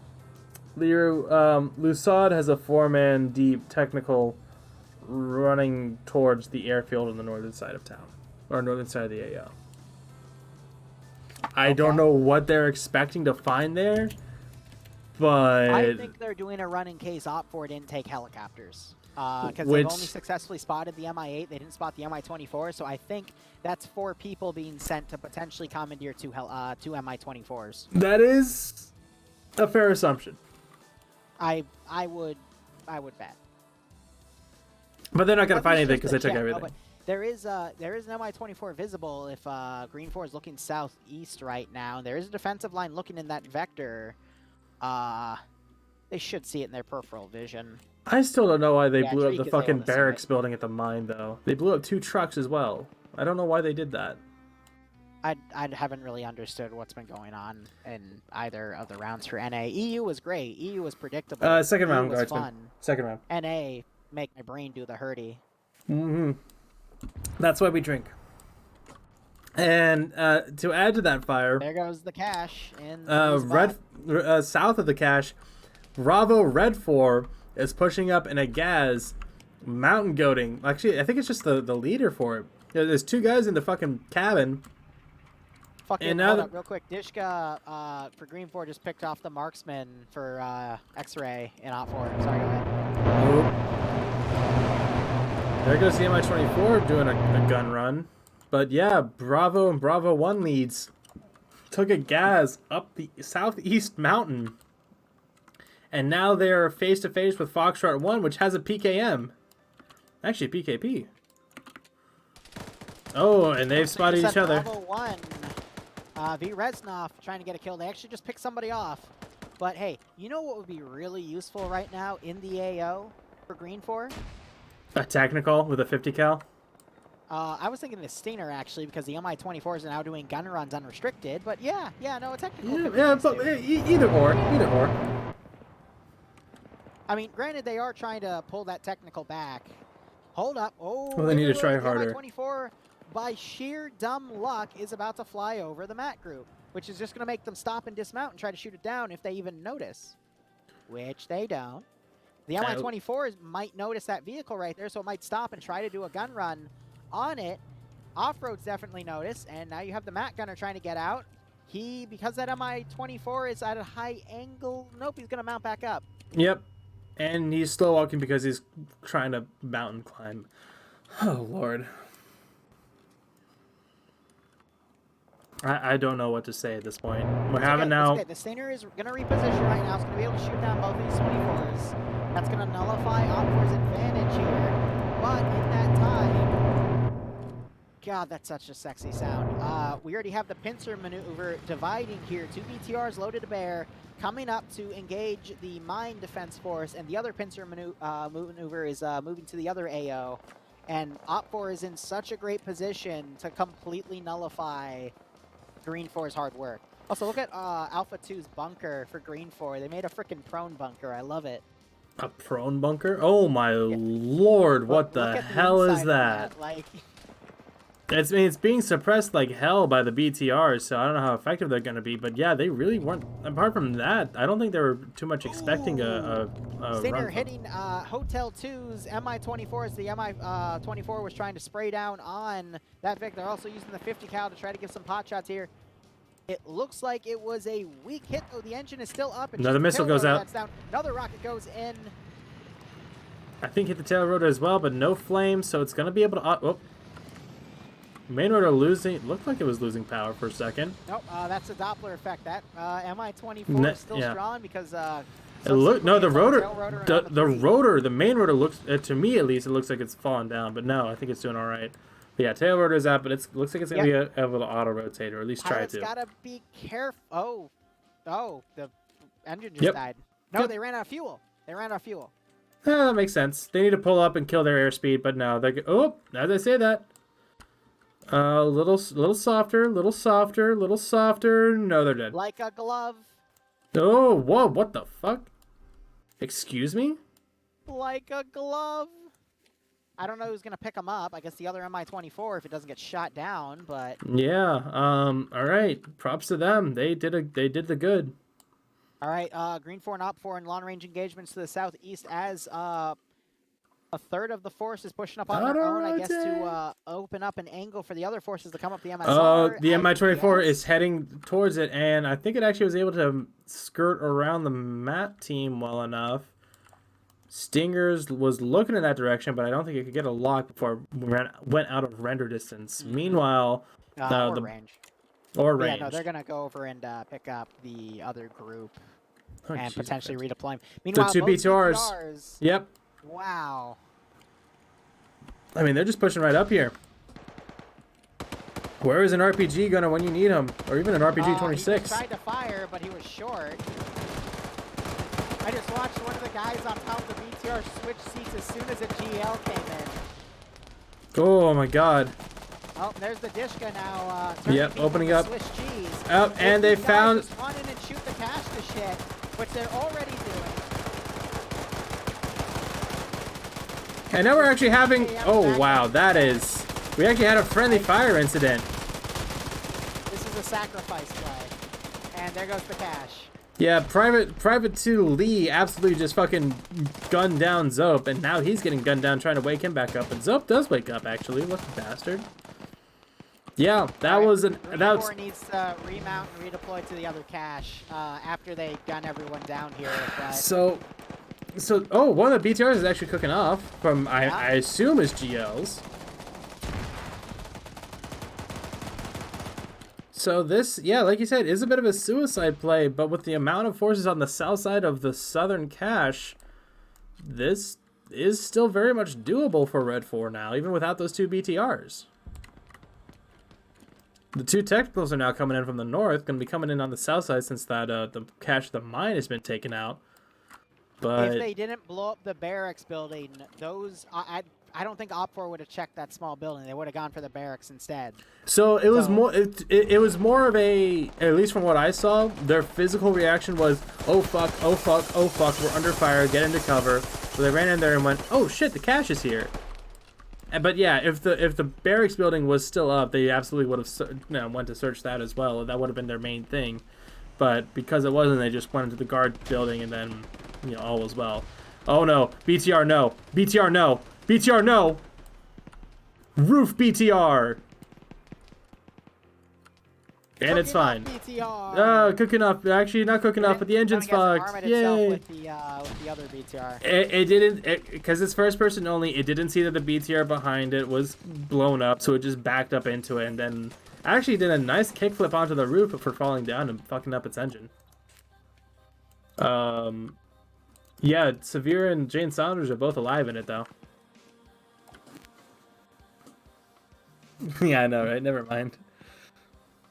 Lusad has a 4-man deep technical running towards the airfield on the northern side of town, or northern side of the AO. I don't know what they're expecting to find there, but I think they're doing a run in case Op4 didn't take helicopters. Because they've Which- only successfully spotted the MI-8, they didn't spot the MI-24, so I think that's 4 people being sent to potentially commandeer two MI-24s. that is a fair assumption. I would bet. But they're not going to But find it's anything because just they a took check. everything. No, but there is an MI-24 visible if Green 4 is looking southeast right now. There is a defensive line looking in that vector. They should see it in their peripheral vision. I still don't know why they Yeah, blew up Treek the is able fucking to see barracks it. building at the mine, though. They blew up 2 trucks as well. I don't know why they did that. I haven't really understood what's been going on in either of the rounds for NA. EU was great. EU was predictable. Second EU round, was Guardsman. fun. Second round. NA make my brain do the hurdy. That's why we drink. And to add to that fire, There goes the cache in south of the cache, Bravo Red 4 is pushing up in a gas mountain goating. Actually, I think it's just the leader for it. There's 2 guys in the fucking cabin. Fucking And now hold that- up real quick. Dishka for Green 4 just picked off the marksman for X-Ray in Op 4. Sorry, go ahead. There goes the MI-24 doing a gun run. But yeah, Bravo and Bravo 1 leads took a gas up the southeast mountain. And now they're face-to-face with Foxtrot 1, which has a PKM. Actually, PKP. Oh, and they've spotted each other. Bravo 1, V. Reznov trying to get a kill. They actually just picked somebody off. But hey, you know what would be really useful right now in the AO for Green 4? A technical with a 50 cal. I was thinking the Stinger actually, because the MI-24s are now doing gun runs unrestricted. But yeah, no, a technical. Yeah, but either or. I mean, granted, they are trying to pull that technical back. Hold up. Oh, Well, they need to try the harder. MI-24, by sheer dumb luck, is about to fly over the MAT group, which is just going to make them stop and dismount and try to shoot it down if they even notice, which they don't. The MI-24s might notice that vehicle right there, so it might stop and try to do a gun run on it. Off-road's definitely noticed, and now you have the MAT gunner trying to get out. Because that MI-24 is at a high angle, nope, he's going to mount back up. Yep. And he's slow walking because he's trying to mountain climb. Oh, Lord. I don't know what to say at this point. We're having now... The Stinger is going to reposition right now. It's going to be able to shoot down both of these 24s. That's going to nullify Op4's advantage here. But in that time... God, that's such a sexy sound. We already have the pincer maneuver dividing here. 2 BTRs loaded to bear, coming up to engage the mine defense force, and the other pincer maneuver is moving to the other AO. And Op4 is in such a great position to completely nullify Green 4's hard work. Also, look at Alpha 2's bunker for Green 4. They made a freaking prone bunker. I love it. A prone bunker? Oh my lord, what the hell is that? Like... It's being suppressed like hell by the BTRs, so I don't know how effective they're going to be. But yeah, they really weren't. Apart from that, I don't think they were too much expecting a Stinger run. hitting Hotel 2's MI-24 as the MI-24 was trying to spray down on that Vic. They're also using the 50 cal to try to give some pot shots here. It looks like it was a weak hit, though. The engine is still up. Another missile goes out. That's down. Another rocket goes in. I think hit the tail rotor as well, but no flame, so it's going to be able to... oh. Main rotor losing... Looked like it was losing power for a second. Nope, that's a Doppler effect. That MI-24 is still strong because... the rotor, the main rotor looks, to me at least, it looks like it's falling down, but no, I think it's doing all right. But yeah, tail rotor's out, but it looks like it's going to be able to auto-rotate, or at least try to. Gotta be careful. Oh, the engine just died. No, they ran out of fuel. That makes sense. They need to pull up and kill their airspeed, but no, they oh, as I say that. Little softer, little softer, little softer. No, they're dead. Like a glove. Oh, whoa, what the fuck? Excuse me? Like a glove. I don't know who's gonna pick him up. I guess the other Mi-24 if it doesn't get shot down, but Yeah. All right. Props to them. They did the good. all right. Green 4 and Op 4 in long range engagements to the southeast as a third of the force is pushing up on their own. I guess to open up an angle for the other forces to come up the MSR. The Mi-24 is heading towards it, and I think it actually was able to skirt around the MAT team well enough. Stingers was looking in that direction, but I don't think it could get a lock before it went out of render distance. Meanwhile, or range. Or range. Yeah, no, they're gonna go over and pick up the other group and Jesus potentially Christ. redeploy. Meanwhile, So two both BTRs. Yep. Wow. I mean, they're just pushing right up here. Where is an RPG gunner when you need him? Or even an RPG 26? He tried to fire, but he was short. I just watched one of the guys on top of the BTR switch seats as soon as a GL came in. Oh my god. Oh, there's the Dishka now. Yep, opening up. Swiss cheese. Oh, and they found... Just run in and shoot the cache to shit, which they're already doing. And now we're actually having... Oh, wow, that is... We actually had a friendly fire incident. This is a sacrifice play. And there goes the cache. Yeah, Private 2 Lee absolutely just fucking gunned down Zope, and now he's getting gunned down trying to wake him back up. And Zope does wake up, actually. What a bastard. Yeah, that was an... That was... needs to remount and redeploy to the other cache after they gun everyone down here. But... So, oh, one of the BTRs is actually cooking off from, I assume, is GLs. So this, yeah, like you said, is a bit of a suicide play, but with the amount of forces on the south side of the southern cache, this is still very much doable for Red 4 now, even without those two BTRs. The two technicals are now coming in from the north, going to be coming in on the south side since that the cache of the mine has been taken out. But if they didn't blow up the barracks building, those I don't think Op 4 would have checked that small building. They would have gone for the barracks instead. So it was more. It was more of a, at least from what I saw, their physical reaction was, oh fuck, oh fuck, oh fuck, we're under fire, get into cover. So they ran in there and went, oh shit, the cache is here. But yeah, if the barracks building was still up, they absolutely would have went to search that as well. That would have been their main thing. But because it wasn't, they just went into the guard building and then, all was well. Oh no, BTR no, BTR no. BTR, no! Roof BTR! And it's fine. Cooking up. Actually, not cooking up, but the engine's fucked. Yay! With the other BTR. It didn't, because it's first person only, it didn't see that the BTR behind it was blown up, so it just backed up into it, and then actually did a nice kickflip onto the roof before falling down and fucking up its engine. Yeah, Severe and Jane Saunders are both alive in it, though. Yeah, I know, right? Never mind.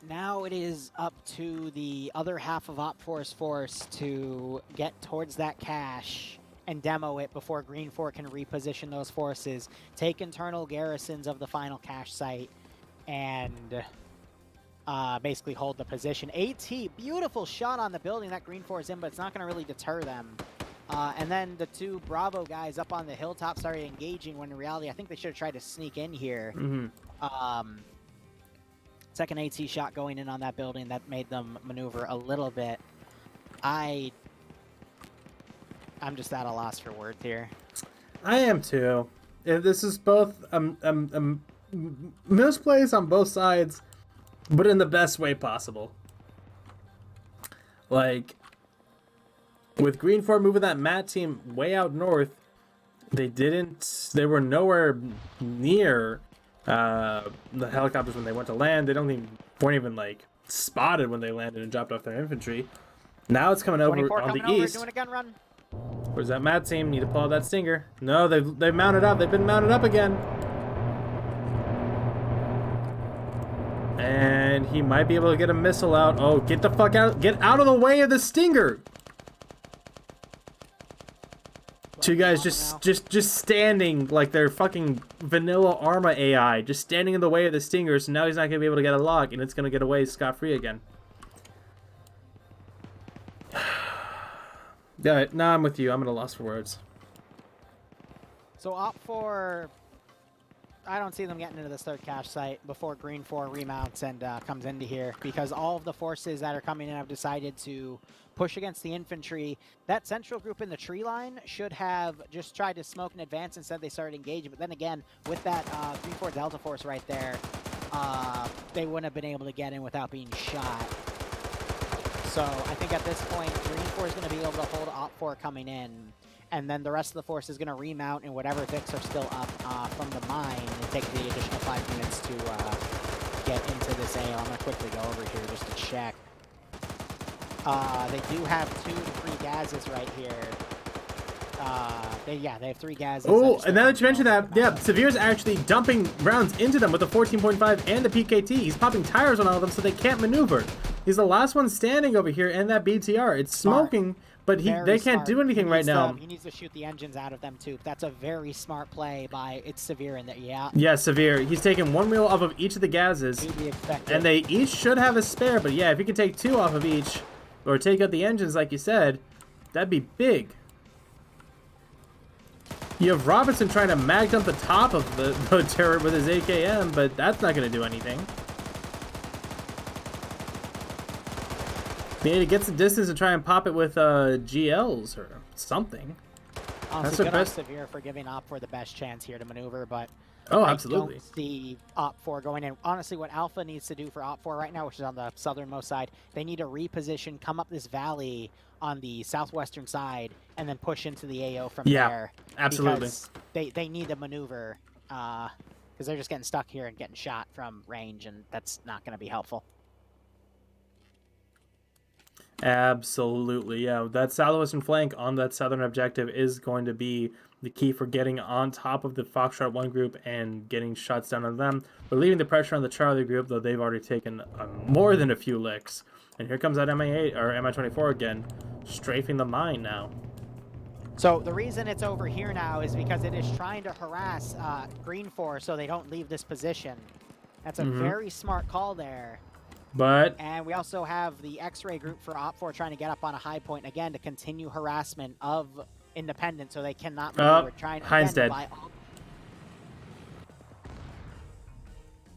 Now it is up to the other half of Op 4's force to get towards that cache and demo it before Green 4 can reposition those forces, take internal garrisons of the final cache site, and basically hold the position. AT, beautiful shot on the building that Green 4 is in, but it's not going to really deter them. And then the two Bravo guys up on the hilltop started engaging when in reality I think they should have tried to sneak in here. Second AT shot going in on that building that made them maneuver a little bit. I'm just at a loss for words here. I am too. This is both misplays on both sides, but in the best way possible. Like, with Green 4 moving that MAT team way out north, they were nowhere near the helicopters when they went to land. They weren't even like spotted when they landed and dropped off their infantry. Now it's coming over on the east. Doing a gun run. Where's that MAT team? Need to pull out that Stinger. No, they've mounted up. They've been mounted up again. And he might be able to get a missile out. Oh, get the fuck out. Get out of the way of the Stinger. Two guys just standing like they're fucking vanilla Arma AI, just standing in the way of the Stingers, and now he's not gonna be able to get a lock, and it's gonna get away scot-free again. Yeah, now I'm with you. I'm at a loss for words. So Op4, I don't see them getting into this third cache site before Green 4 remounts and comes into here, because all of the forces that are coming in have decided to push against the infantry. That central group in the tree line should have just tried to smoke in advance instead they started engaging. But then again, with that Green 4 Delta Force right there, they wouldn't have been able to get in without being shot. So I think at this point, Green 4 is going to be able to hold Op4 coming in. And then the rest of the force is going to remount, and whatever Vics are still up from the mine, and take the additional 5 minutes to get into this AO. I'm going to quickly go over here just to check. They do have 2 to 3 gases right here. They have 3 gases. Oh, and now that you mention that, yeah, Severe's actually dumping rounds into them with the 14.5 and the PKT. He's popping tires on all of them so they can't maneuver. He's the last one standing over here, and that BTR. It's smoking, but they can't do anything right now. He needs to shoot the engines out of them, too. That's a very smart play by Severe in there, yeah. Yeah, Severe. He's taking 1 wheel off of each of the gases, and they each should have a spare, but yeah, if he can take 2 off of each, or take out the engines like you said, that'd be big. You have Robinson trying to mag dump the top of the turret with his AKM, but that's not going to do anything. He gets the distance and try and pop it with GLs or something. That's good on Severe for giving Op4 the best chance here to maneuver, but absolutely. I don't see Op4 going in. Honestly, what Alpha needs to do for Op4 right now, which is on the southernmost side, they need to reposition, come up this valley on the southwestern side, and then push into the AO from there. Yeah, absolutely. Because they need to maneuver, because they're just getting stuck here and getting shot from range, and that's not going to be helpful. Absolutely, yeah. That southwestern flank on that southern objective is going to be the key for getting on top of the Foxtrot 1 group and getting shots down on them. We're leaving the pressure on the Charlie group, though they've already taken more than a few licks. And here comes that MI8 or MI24 again, strafing the mine now. So the reason it's over here now is because it is trying to harass Green 4 so they don't leave this position. That's a very smart call there. And we also have the X-ray group for Op4 trying to get up on a high point again to continue harassment of Independent so they cannot move. We're trying Heinz dead.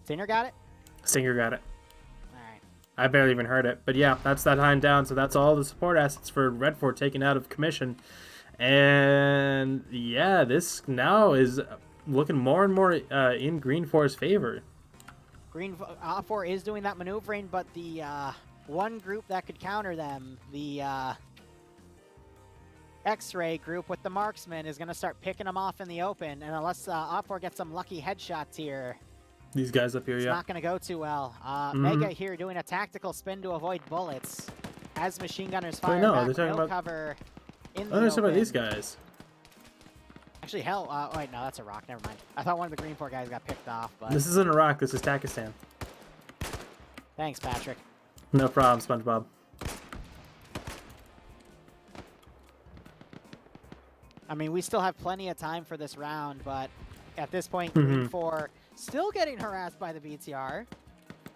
Stinger got it? Stinger got it. Alright. I barely even heard it. But yeah, that's that Hind down. So that's all the support assets for Red Fort taken out of commission. And yeah, this now is looking more and more in Green 4's favor. Green Op4 is doing that maneuvering, but the one group that could counter them, the X-ray group with the marksman, is going to start picking them off in the open. And unless Op4 gets some lucky headshots here, these guys up here, it's not going to go too well. Mega here doing a tactical spin to avoid bullets as machine gunners fire back. No cover in the open. About these guys. Actually, hell, wait, no, that's Iraq. Never mind. I thought one of the Green 4 guys got picked off, but... This isn't Iraq. This is Pakistan. Thanks, Patrick. No problem, SpongeBob. I mean, we still have plenty of time for this round, but at this point, Green 4 still getting harassed by the BTR.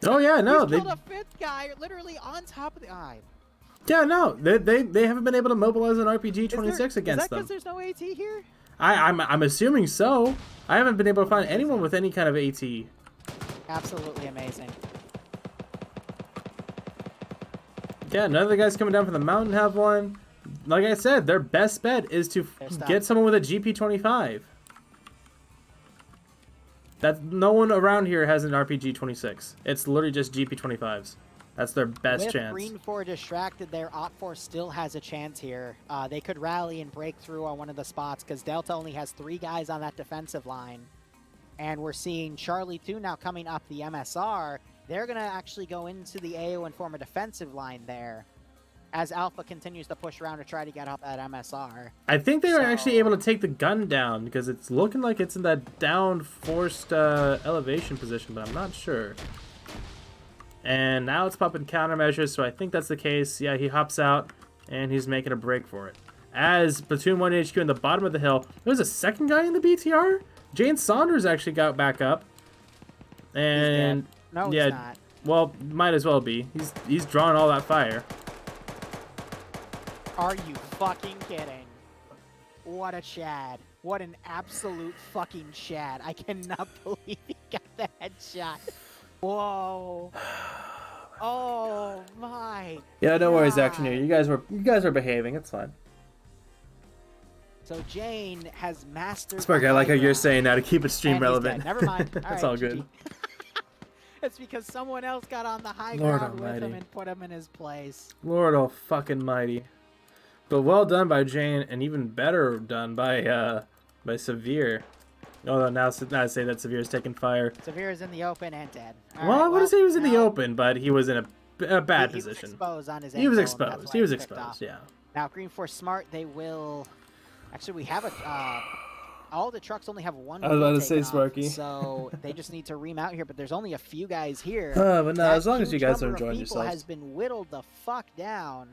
Oh, yeah, no. They killed a 5th guy literally on top of the eye. Yeah, no. They haven't been able to mobilize an RPG-26 against them. Is that because there's no AT here? I'm assuming so. I haven't been able to find anyone with any kind of AT. Absolutely amazing. Yeah, none of the guys coming down from the mountain have one. Like I said, their best bet is to get someone with a GP25. No one around here has an RPG-26. It's literally just GP25s. That's their best chance. With Green 4 distracted there, Op4 still has a chance here. They could rally and break through on one of the spots because Delta only has 3 guys on that defensive line. And we're seeing Charlie 2 now coming up the MSR. They're going to actually go into the AO and form a defensive line there as Alpha continues to push around to try to get up that MSR. I think they are actually able to take the gun down because it's looking like it's in that down forced elevation position, but I'm not sure. And now it's popping countermeasures, so I think that's the case. Yeah, he hops out, and he's making a break for it. as Platoon 1 HQ in the bottom of the hill. There's a second guy in the BTR. Jane Saunders actually got back up. And No, yeah, he's not. well, might as well be. He's drawing all that fire. Are you fucking kidding? What a Chad. What an absolute fucking Chad. I cannot believe he got the headshot. Whoa. Oh my. Yeah, no worries, God. Actioneer. You guys were behaving. It's fine. So Jane has mastered. Sparky, I like how you're saying that to keep it stream And he's relevant. dead. Never mind. That's right, all GG. good. It's because someone else got on the high Lord ground with him almighty. and put him in his place. Lord oh fucking mighty. But well done by Jane, and even better done by Severe. Although now I say that Severe is taking fire. Severe is in the open and dead. All Well, right, I wouldn't say he was in the now open, but he was in a bad he was position. exposed on his He was ankle, and that's exposed. why He was it's picked exposed. off. Yeah. Now Green Force Smart, they will. Actually, we have a. All the trucks only have one. I was about to wheel say, taken off, Sparky. So they just need to remount here, but there's only a few guys here. But no, That as long as you huge guys are number of enjoying people yourselves. has been whittled the fuck down.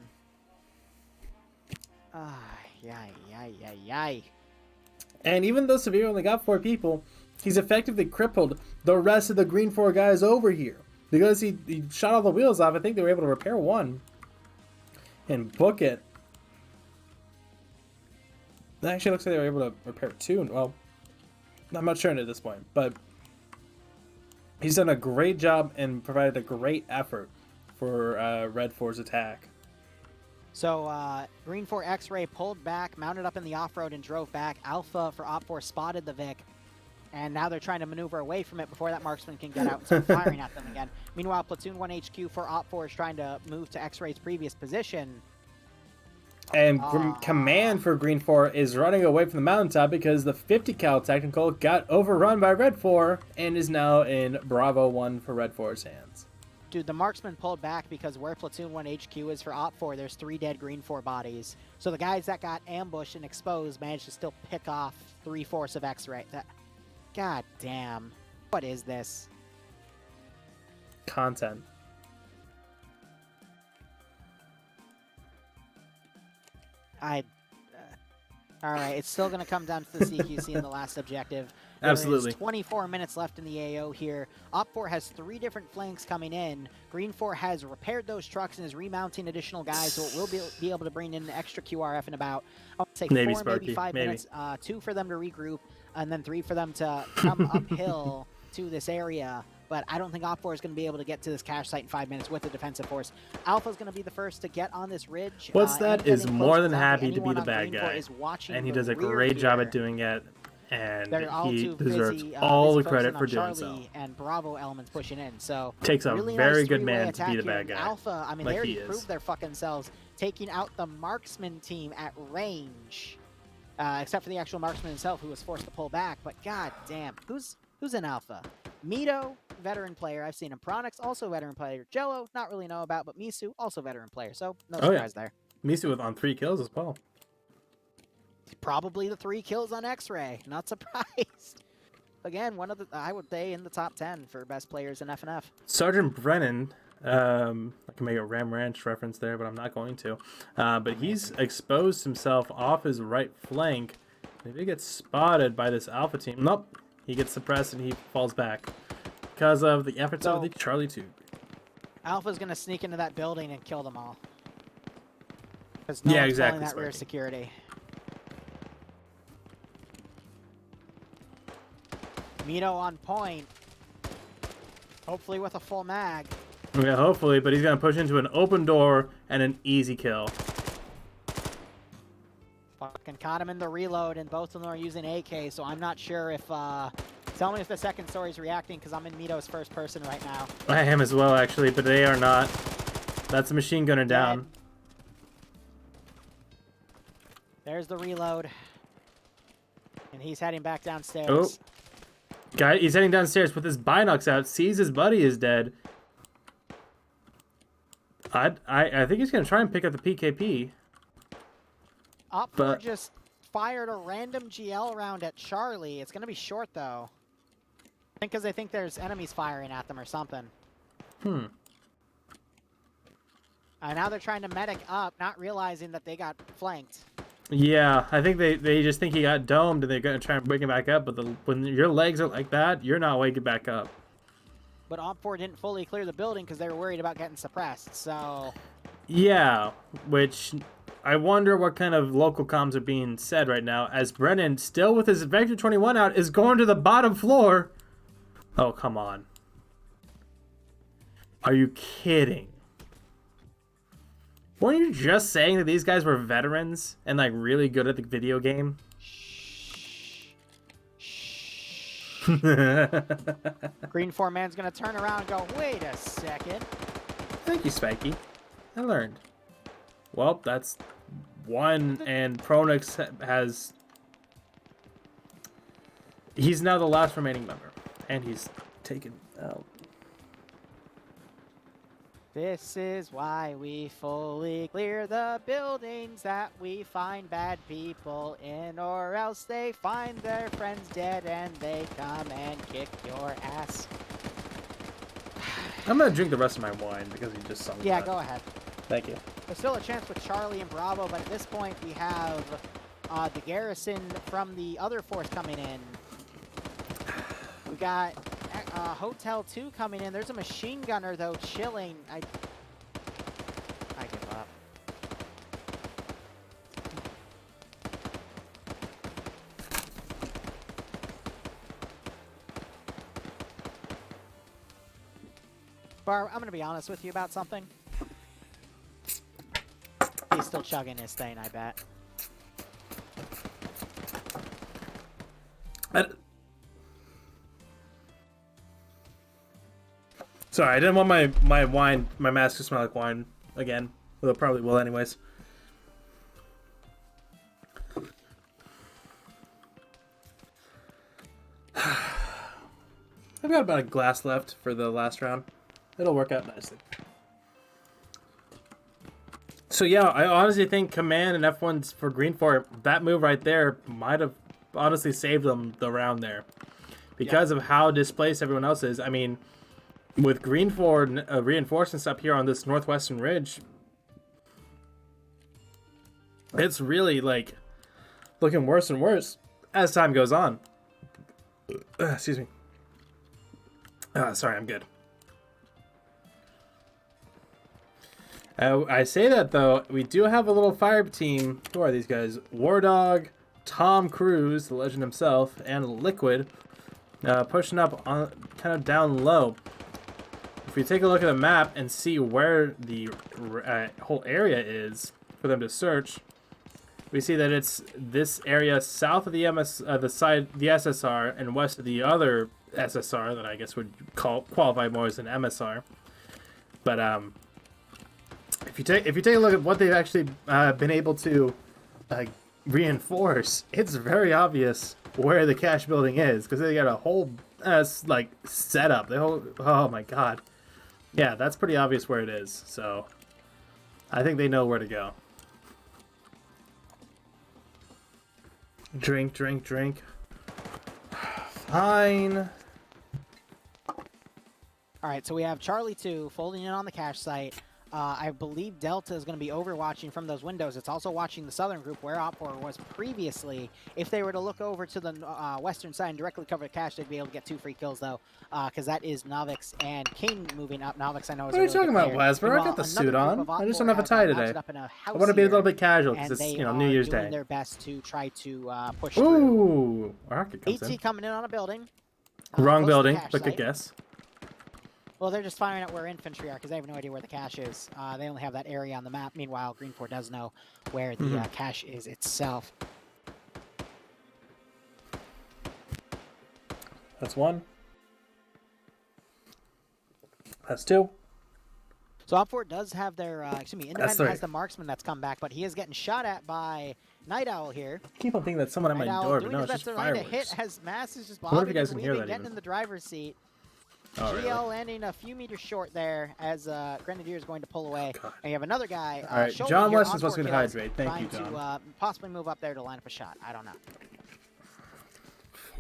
Ah, yay. And even though Severe only got 4 people, he's effectively crippled the rest of the Green 4 guys over here. Because he shot all the wheels off, I think they were able to repair 1. And book it. It actually looks like they were able to repair 2. Well, I'm not sure at this point. But he's done a great job and provided a great effort for Red 4's attack. So Green 4 X-Ray pulled back, mounted up in the off-road, and drove back. Alpha for Op 4 spotted the Vic, and now they're trying to maneuver away from it before that marksman can get out and start firing at them again. Meanwhile, Platoon 1 HQ for Op 4 is trying to move to X-Ray's previous position. And command for Green 4 is running away from the mountaintop because the 50 cal technical got overrun by Red 4 and is now in Bravo 1 for Red 4's hands. Dude, the marksman pulled back because where Platoon 1 HQ is for Op 4, there's 3 dead Green 4 bodies. So the guys that got ambushed and exposed managed to still pick off 3/4 of X-Ray. God damn. What is this? Content. Alright, it's still going to come down to the CQC in the last objective. There Absolutely. is 24 minutes left in the AO here. Op 4 has 3 different flanks coming in. Green 4 has repaired those trucks and is remounting additional guys, so it will be able to bring in extra QRF in about, I would say, Maybe, 4, Sparky, maybe 5 maybe. minutes. 2 for them to regroup, and then 3 for them to come uphill to this area. But I don't think Op 4 is going to be able to get to this cache site in 5 minutes with the defensive force. Alpha is going to be the first to get on this ridge. What's that is getting more close than to happy to be anyone the on bad Green 4 guy. is watching And he the does a rear great job here. at doing it. And They're all he too deserves busy, all the busy credit focusing for on doing so. Charlie and Bravo elements pushing in. So Takes a really very nice good three-way man to be attack the here. bad And guy, Alpha, I mean, like they he already is. proved their fucking selves, taking out the marksman team at range. Except for the actual marksman himself, who was forced to pull back. But god damn, who's in Alpha? Mito, veteran player. I've seen him. Pronix, also veteran player. Jello, not really know about, but Misu, also veteran player. So no surprise there. Misu on 3 kills as well. Probably the 3 kills on X-Ray. Not surprised. Again, one of the, I would say, in the top 10 for best players in FNF. Sergeant Brennan, I can make a Ram Ranch reference there, but I'm not going to. But he's exposed himself off his right flank. If he gets spotted by this Alpha team, nope, he gets suppressed and he falls back because of the efforts of the Charlie 2. Alpha's going to sneak into that building and kill them all. Because Yeah, one's exactly, calling that rear Sparky. security. Mito on point. Hopefully with a full mag. Yeah, hopefully, but he's going to push into an open door and an easy kill. Fucking caught him in the reload, and both of them are using AK, so I'm not sure if, tell me if the second story's reacting, because I'm in Mito's first person right now. I am as well, actually, but they are not. That's a machine gunner down. There's the reload. And he's heading back downstairs. Oh. Guy, he's heading downstairs with his binocs out, sees his buddy is dead. I think he's going to try and pick up the PKP. Op 4 just fired a random GL round at Charlie. It's going to be short, though. I think because they think there's enemies firing at them or something. Hmm. Now they're trying to medic up, not realizing that they got flanked. Yeah, I think they just think he got domed and they're gonna try and wake him back up. But when your legs are like that, you're not waking back up. But OPFOR didn't fully clear the building because they were worried about getting suppressed. So. Yeah, which I wonder what kind of local comms are being said right now, as Brennan, still with his Vector 21 out, is going to the bottom floor. Oh, come on. Are you kidding? Weren't you just saying that these guys were veterans and like really good at the video game? Green 4-man's gonna turn around and go, wait a second. Thank you, Spiky. I learned. Well, that's one, and Pronix has... He's now the last remaining member, and he's taken out. This is why we fully clear the buildings that we find bad people in, or else they find their friends dead and they come and kick your ass. I'm gonna drink the rest of my wine because he just sung Yeah, that. go ahead. Thank you. There's still a chance with Charlie and Bravo, but at this point we have the garrison from the other force coming in. We got Hotel 2 coming in. There's a machine gunner, though, chilling. I give up. Bar, I'm going to be honest with you about something. He's still chugging his thing, I bet. Sorry, I didn't want my wine, my mask to smell like wine again. Well, it probably will anyways. I've got about a glass left for the last round. It'll work out nicely. So yeah, I honestly think Command and F1's for Green 4, that move right there might have honestly saved them the round there. Because of how displaced everyone else is. I mean, with Green 4 reinforcements up here on this northwestern ridge, it's really like looking worse and worse as time goes on. Excuse me. Sorry, I'm good. I say that though, we do have a little fire team. Who are these guys? War Dog, Tom Cruise, the legend himself, and Liquid, pushing up on kind of down low. If we take a look at the map and see where the whole area is for them to search, we see that it's this area south of the the SSR, and west of the other SSR that I guess would qualify more as an MSR. But if you take a look at what they've actually been able to reinforce, it's very obvious where the cache building is, because they got a whole like setup. Oh my god. Yeah, that's pretty obvious where it is, so I think they know where to go. Drink, drink, drink. Fine. Alright, so we have Charlie 2 folding in on the cache site. I believe Delta is going to be overwatching from those windows. It's also watching the southern group where OPFOR was previously. If they were to look over to the western side and directly cover the cache, they'd be able to get 2 free kills, though, because that is Novix and King moving up. Novix, I know, is What are you talking about, Wesper? I got the suit on. I just don't have a tie today. I want to be a little bit casual because it's, New Year's Day. Doing their best to try to push through. Ooh, Rocket comes in. AT coming in on a building. Wrong building, but good guess. Well, they're just firing out where infantry are because they have no idea where the cache is. They only have that area on the map. Meanwhile, Green 4 does know where the cache is itself. That's 1. That's 2. So OPFOR does have their, Independent has the marksman that's come back, but he is getting shot at by Night Owl here. I keep on thinking that someone at my door, but no, it's just fireworks. Hit as Mass is just I wonder if you bobbing guys and can hear weaving, that getting even. in the driver's seat. Oh, GL really? landing a few meters short there as Grenadier is going to pull away. And you have another guy. All right, John Weston's supposed to hydrate. Thank you, John. To possibly move up there to line up a shot. I don't know.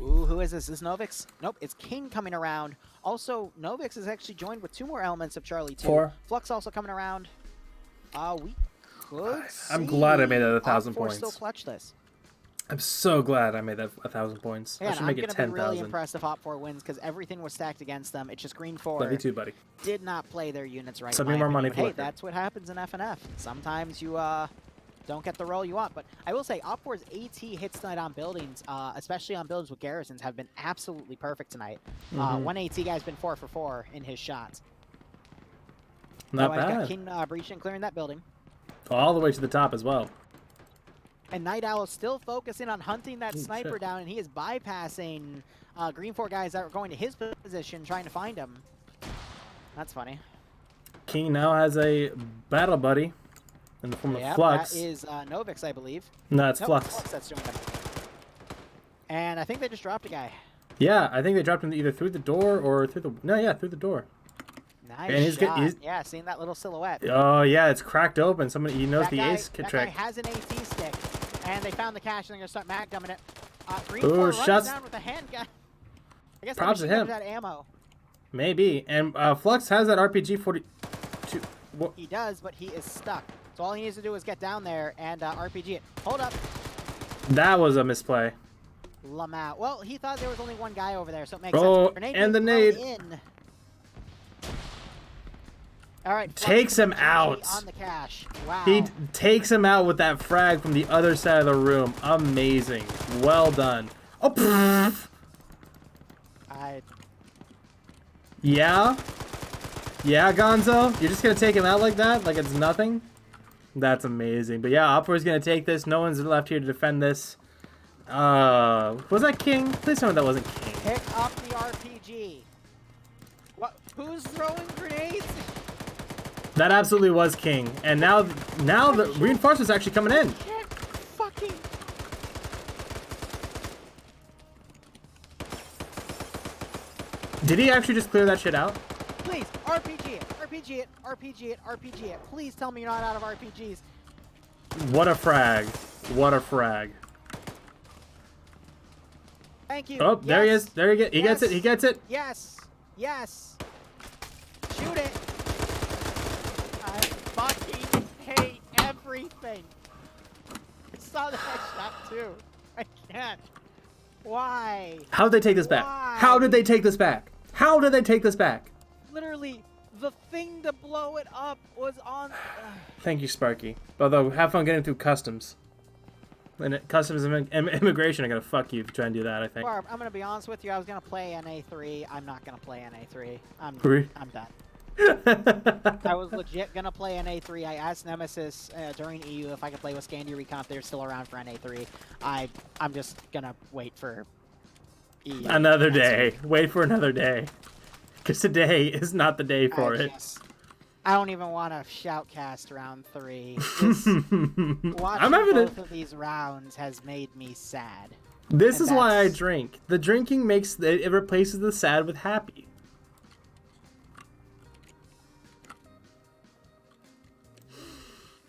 Ooh, who is this? Is this Novix? Nope, it's King coming around. Also, Novix is actually joined with 2 more elements of Charlie 2. 4. Flux also coming around. We could I'm glad I made that see 1,000 Op4 points. still clutch this. I'm so glad I made that 1,000 points. I Yeah, should I'm make going it to be really 10,000. impressed if Op4 wins because everything was stacked against them. It's just Green 4 Love you too, buddy. did not play their units right. Send in me my more money opinion. for But hey, liquor. that's what happens in FNF. Sometimes you don't get the roll you want. But I will say, Op4's AT hits tonight on buildings, especially on buildings with garrisons, have been absolutely perfect tonight. One AT guy's been 4 for 4 in his shots. Not Otherwise, bad. got King breaching, clearing that building. All the way to the top as well. And Night Owl is still focusing on hunting that sniper shit. down, and he is bypassing Green 4 guys that are going to his position, trying to find him. That's funny. King now has a battle buddy in the form of Yep, Flux. that is Novix, I believe. No, it's Nope, Flux. that's doing them. And I think they just dropped a guy. Yeah, I think they dropped him either through the door or through the... No, yeah, through the door. Nice And he's shot. he's... Yeah, seeing that little silhouette. Oh, yeah, it's cracked open. Somebody, he knows That the guy, ace that trick. guy has an AT stick, and they found the cache, and they're going to start mag dumping it. Green Ooh, 4 runs shots- down with a handgun. I guess Props to that him. that ammo. Maybe. And Flux has that RPG 42... He does, but he is stuck. So all he needs to do is get down there and RPG it. Hold up. That was a misplay. Lamau. Well, he thought there was only one guy over there, so it makes Oh, sense. Grenade and the being thrown nade. in. All right. Flux Takes him GG out. on the cache. Wow. He takes him out with that frag from the other side of the room. Amazing. Well done. Oh, pfft. Yeah? Yeah, Gonzo? You're just going to take him out like that? Like it's nothing? That's amazing. But yeah, Op4 is going to take this. No one's left here to defend this. Was that King? Please tell me that wasn't King. Pick up the RPG. What? Who's throwing grenades? That absolutely was King. And now the reinforcements actually coming in. Fucking. Did he actually just clear that shit out? Please, RPG it. RPG it. RPG it. RPG it. Please tell me you're not out of RPGs. What a frag. What a frag. Thank you. Oh, there he Yes. is. There he gets. He gets it. He gets it. Yes. Yes. Shoot it. I fucking hate everything. I saw that shot too. I can't. Why? How did they take this back? How did they take this back? How did they take this back? Literally, the thing to blow it up was on. Thank you, Sparky. Although, have fun getting through customs. And customs and immigration are gonna fuck you if you try and do that, I think. Barb, I'm gonna be honest with you. I was gonna play NA3. I'm not gonna play NA3. I'm done. I was legit gonna play NA3. I asked Nemesis during EU if I could play with Scandy Recon if they're still around for NA3. I'm just gonna wait for EU. Another day. Wait for another day. Because today is not the day for it. I don't even want to shoutcast round 3. Watching both of these rounds has made me sad. This is why I drink. The drinking makes it replaces the sad with happy.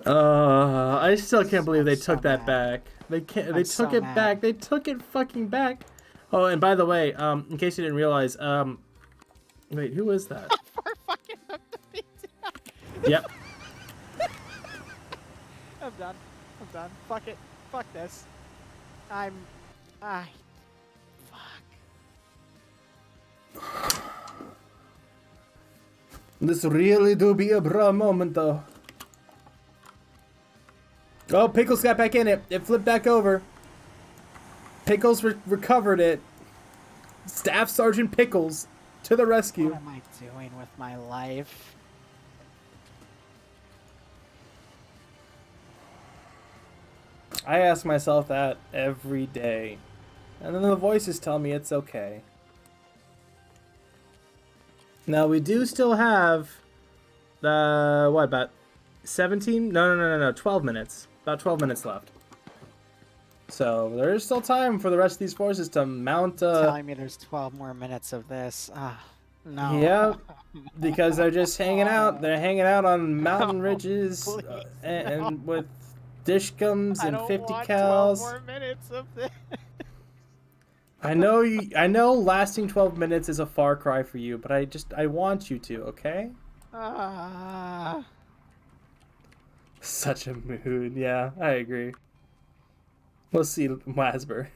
I still can't believe they took that back. They can't. They took it back. They took it fucking back. Oh, and by the way, in case you didn't realize, wait, who is that? Yep. I'm done. I'm done. Fuck it. Fuck this. Fuck. This really do be a bra moment, though. Oh, Pickles got back in it. It flipped back over. Pickles recovered it. Staff Sergeant Pickles to the rescue. What am I doing with my life? I ask myself that every day. And then the voices tell me it's okay. Now, we do still have what, about 17? No, 12 minutes. About 12 minutes left. So, there is still time for the rest of these forces to mount Telling me there's 12 more minutes of this. No. Yeah, because they're just hanging out. They're hanging out on mountain ridges and with dishkums and 50 cals. 12 more minutes of this. I know lasting 12 minutes is a far cry for you, but I want you to, okay? Such a mood. Yeah, I agree. We'll see, Wasber.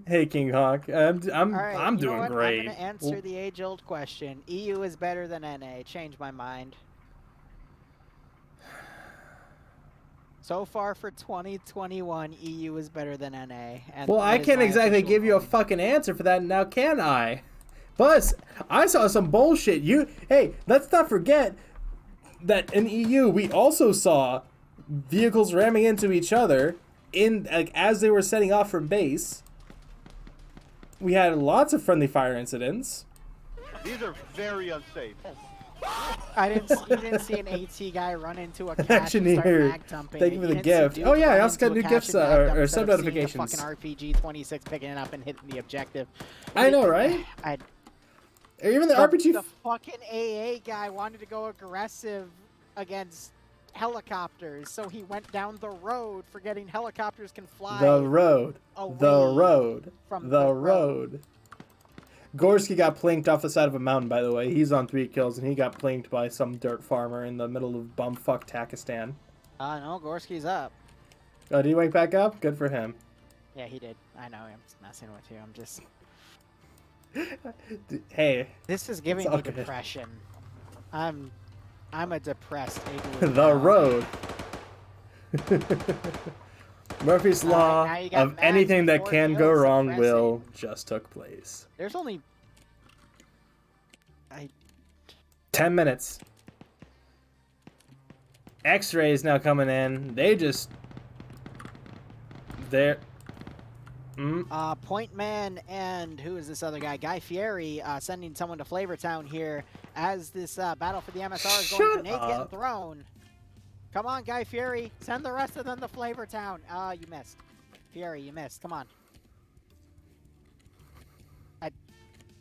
Hey, King Hawk. I'm All right, I'm you know doing what? great. I'm gonna answer the age-old question. EU is better than NA. Change my mind. So far for 2021, EU is better than NA. And Well, I that is can't my exactly official give you a voting. fucking answer for that now, can I? Plus, I saw some bullshit. Hey, let's not forget that in EU we also saw vehicles ramming into each other as they were setting off from base. We had lots of friendly fire incidents. These are very unsafe. You didn't see an AT guy run into a cache and start Engineer, mag dumping. thank you for the didn't see gift. dudes Oh yeah, I run also got into a new cache gifts and mag dump or instead sub of seeing a notifications. fucking RPG-26 picking it up and hitting the objective. I know, right? Or even the RPG. The fucking AA guy wanted to go aggressive against helicopters, so he went down the road, forgetting helicopters can fly. The road. away from The road. Gorski got plinked off the side of a mountain, by the way. He's on 3 kills, and he got plinked by some dirt farmer in the middle of bumfuck Takistan. No, Gorski's up. Oh, did he wake back up? Good for him. Yeah, he did. I know. I'm just messing with you. I'm just... Hey. This is giving it's all me good. depression. I'm a depressed igloo. The road. Murphy's Law now you got of Max anything that with 4 can go kills, wrong suppressing. will just took place. There's only... 10 minutes. X-rays now coming in. They're... Point Man and who is this other guy? Guy Fieri sending someone to Flavortown here as this battle for the MSR is going. Grenades getting thrown. Come on, Guy Fieri. Send the rest of them to Flavortown. You missed. Fieri, you missed. Come on.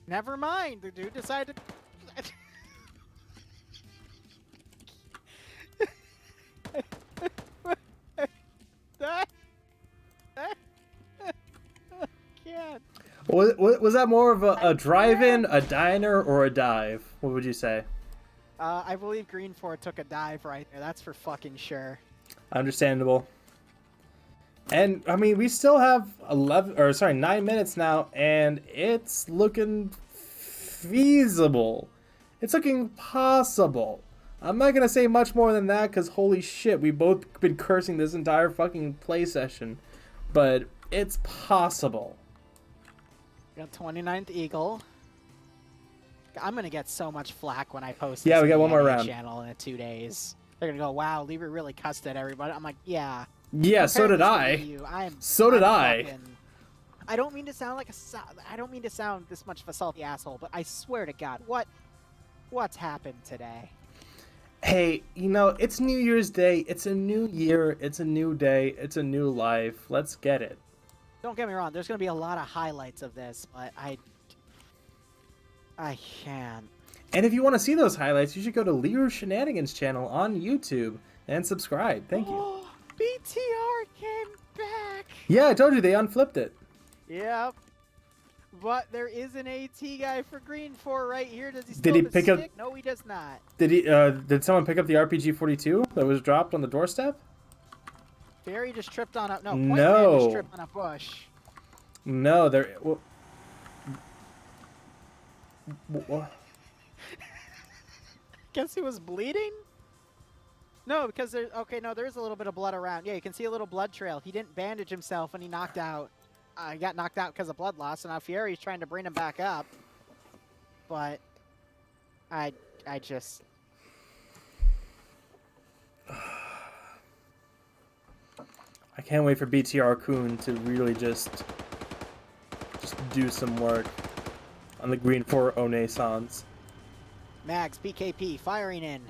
Never mind. The dude decided can't. Was that more of a drive-in, a diner, or a dive? What would you say? I believe Green 4 took a dive right there. That's for fucking sure. Understandable. And I mean, we still have 9 minutes now, and it's looking feasible. It's looking possible. I'm not gonna say much more than that, because holy shit, we've both been cursing this entire fucking play session. But it's possible. Got 29th Eagle. I'm gonna get so much flack when I post. Yeah, this we got on one the more NA round. channel in 2 days. They're gonna go, "Wow, Lieber really cussed at everybody." I'm like, "Yeah." Yeah, so did I. So did I. I don't mean to sound like I don't mean to sound this much of a salty asshole, but I swear to God, what's happened today? Hey, it's New Year's Day. It's a new year. It's a new day. It's a new life. Let's get it. Don't get me wrong. There's gonna be a lot of highlights of this, but I can't. And if you want to see those highlights, you should go to Lero's Shenanigans channel on YouTube and subscribe. Thank you. BTR came back. Yeah, I told you they unflipped it. Yep. But there is an AT guy for Green 4 right here. Does he still Did he have a pick up- stick? No, he does not. Did someone pick up the RPG-42 that was dropped on the doorstep? Barry just tripped on a Point Man No. just tripped on a bush. No, there. What? Guess he was bleeding? No, because there's there is a little bit of blood around. Yeah, you can see a little blood trail. He didn't bandage himself when he knocked out. He got knocked out because of blood loss, and now Fieri's trying to bring him back up. But I just I can't wait for BTR Kun to really just do some work on the Green 4 Onesans. Mags, PKP, firing in.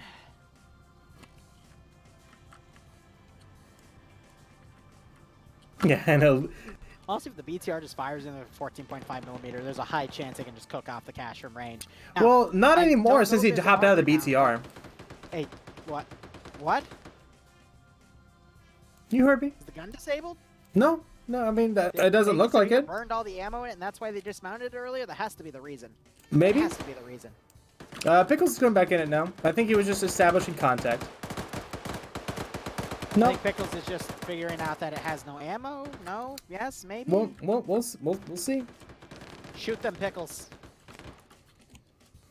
Yeah, I know. Also, if the BTR just fires in the 14.5mm, there's a high chance they can just cook off the cache from range. Now, Well, not I anymore don't since know he if there's hopped an out of the armor now. BTR. Hey, what? What? You heard me? Is the gun disabled? No, I mean, it doesn't They look just like either it. Burned all the ammo in it, and that's why they dismounted it earlier? That has to be the reason. Maybe. That has to be the reason. Pickles is going back in it now. I think he was just establishing contact. I think Pickles is just figuring out that it has no ammo. No? Yes? Maybe? We'll see. Shoot them, Pickles.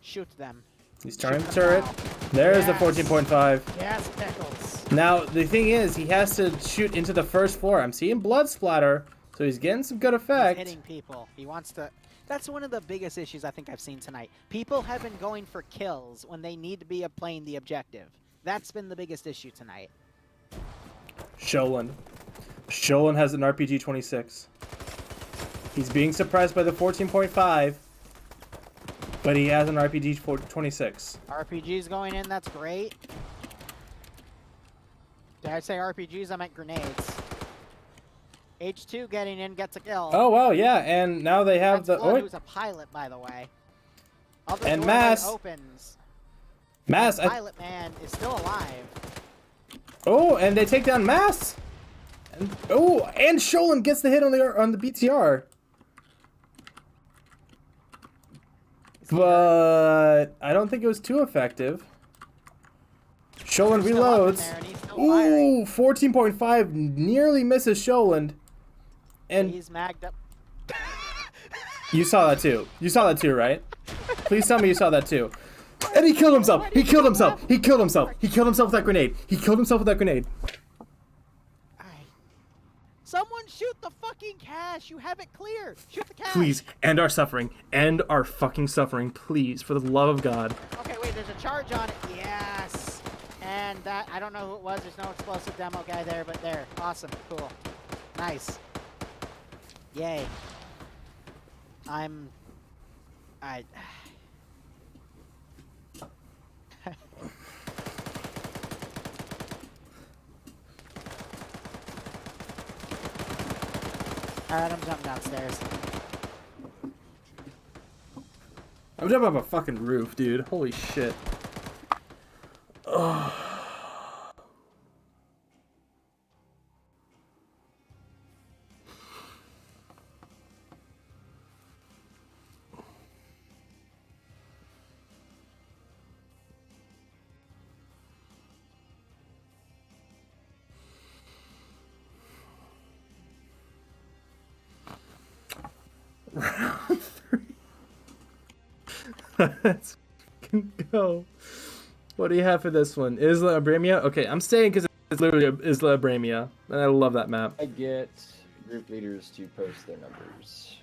Shoot them. He's turning the Shoot turret. them There's Yes. the 14.5. Yes, Pickles. Now, the thing is, he has to shoot into the first floor. I'm seeing blood splatter, so he's getting some good effect. He's hitting people. He wants to... That's one of the biggest issues I think I've seen tonight. People have been going for kills when they need to be playing the objective. That's been the biggest issue tonight. Sholin. Sholin has an RPG 26. He's being surprised by the 14.5, but he has an RPG 26. RPGs going in, that's great. Did I say RPGs? I meant grenades. H2 getting in gets a kill. Oh, wow, yeah, and now they have That's the... Blood, who's a pilot, by the way. Other And doorway Mass. opens. Mass... Pilot man is still alive. Oh, and they take down Mass! And Sholin gets the hit on the BTR. But I don't think it was too effective. Sholin reloads. Ooh, 14.5 nearly misses Sholin. And he's magged up. you saw that too. You saw that too, right? Please tell me you saw that too. And he killed himself. He killed himself. He killed himself. He killed himself with that grenade. He killed himself with that grenade. Someone shoot the fucking cache. You have it clear. Shoot the cache. Please, end our suffering. End our fucking suffering, please, for the love of God. Okay, wait, there's a charge on it. Yes. And that, I don't know who it was. There's no explosive demo guy there, but there. Awesome. Cool. Nice. Yay. Alright, I'm jumping downstairs. I'm jumping off a fucking roof, dude. Holy shit. Ugh. Round 3. Let's fucking go. What do you have for this one? Isla Abramia? Okay, I'm staying because it's literally Isla Abramia. And I love that map. I get group leaders to post their numbers.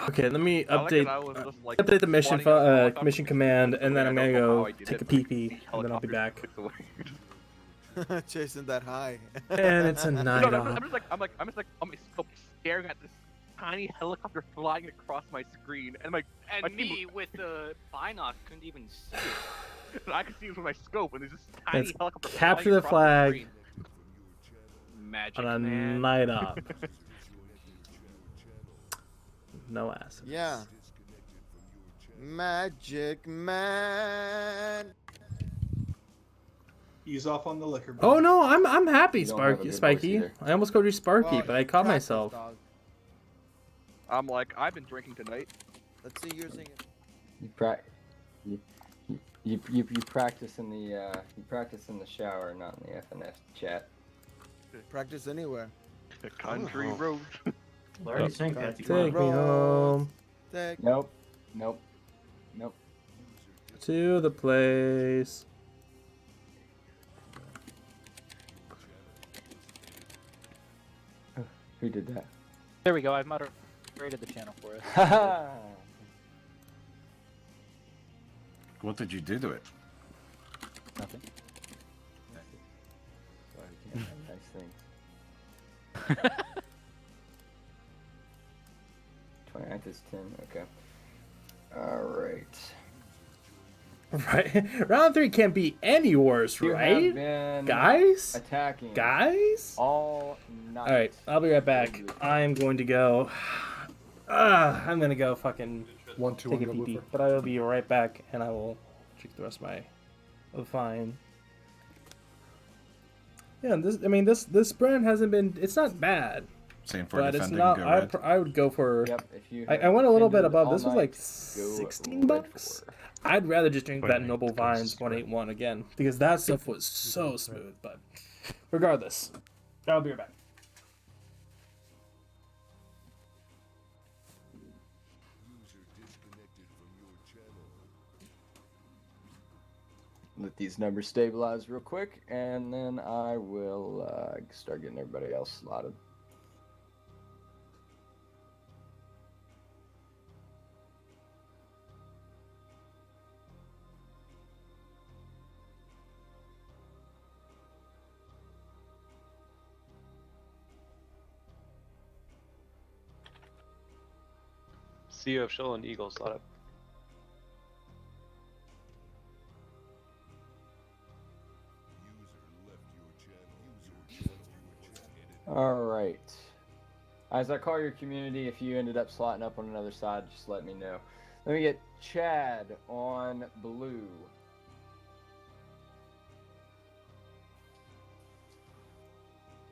Okay, let me I like update, that I was just, like, update the mission squatting on the helicopter mission command, and then I'm gonna I don't know how go I did take a it, pee-pee, but and then I'll be back. Chasing that high. And it's a night No, off. I'm just like on my scope, staring at this tiny helicopter flying across my screen, and my me with the binoc couldn't even see it. I could see it with my scope, and there's this tiny Let's helicopter capture flying the across flag screen. Magic on a man. night off. No ass. Yeah. Magic man. Ease off on the liquor. Oh no, I'm happy, You don't have a good voice Spiky. either. I almost called you Sparky, Well, but I caught practice, myself. dog. I'm like, I've been drinking tonight. Let's see yours singing. You practice in the shower, not in the FNF chat. Practice anywhere. The country road. Already sang that. Take me home Nope. to the place. Who did that? There we go. I've moderated the channel for us. What did you do to it? Nothing. Sorry, nice things. 29th is 10. Okay. All right. Right, round 3 can't be any worse, You right? have been Guys? attacking Guys? all night. All right, I'll be right back. I'm going to go. I'm gonna go fucking take a pee-pee, but I will be right back, and I will drink the rest of my fine. Yeah, this brand hasn't been. It's not bad. Saying for but it's defending, not. go red. I would go for. Yep, if you I went a little bit defended above. all This was like night, go 16 red bucks. for. I'd rather just drink that 28 Noble goes Vines to red. 181 again because that stuff was so smooth. But regardless, I'll be right back. Let these numbers stabilize real quick, and then I will start getting everybody else slotted. CEO of Shoal and Eagles slot up. All right. As I call your community, if you ended up slotting up on another side, just let me know. Let me get Chad on blue.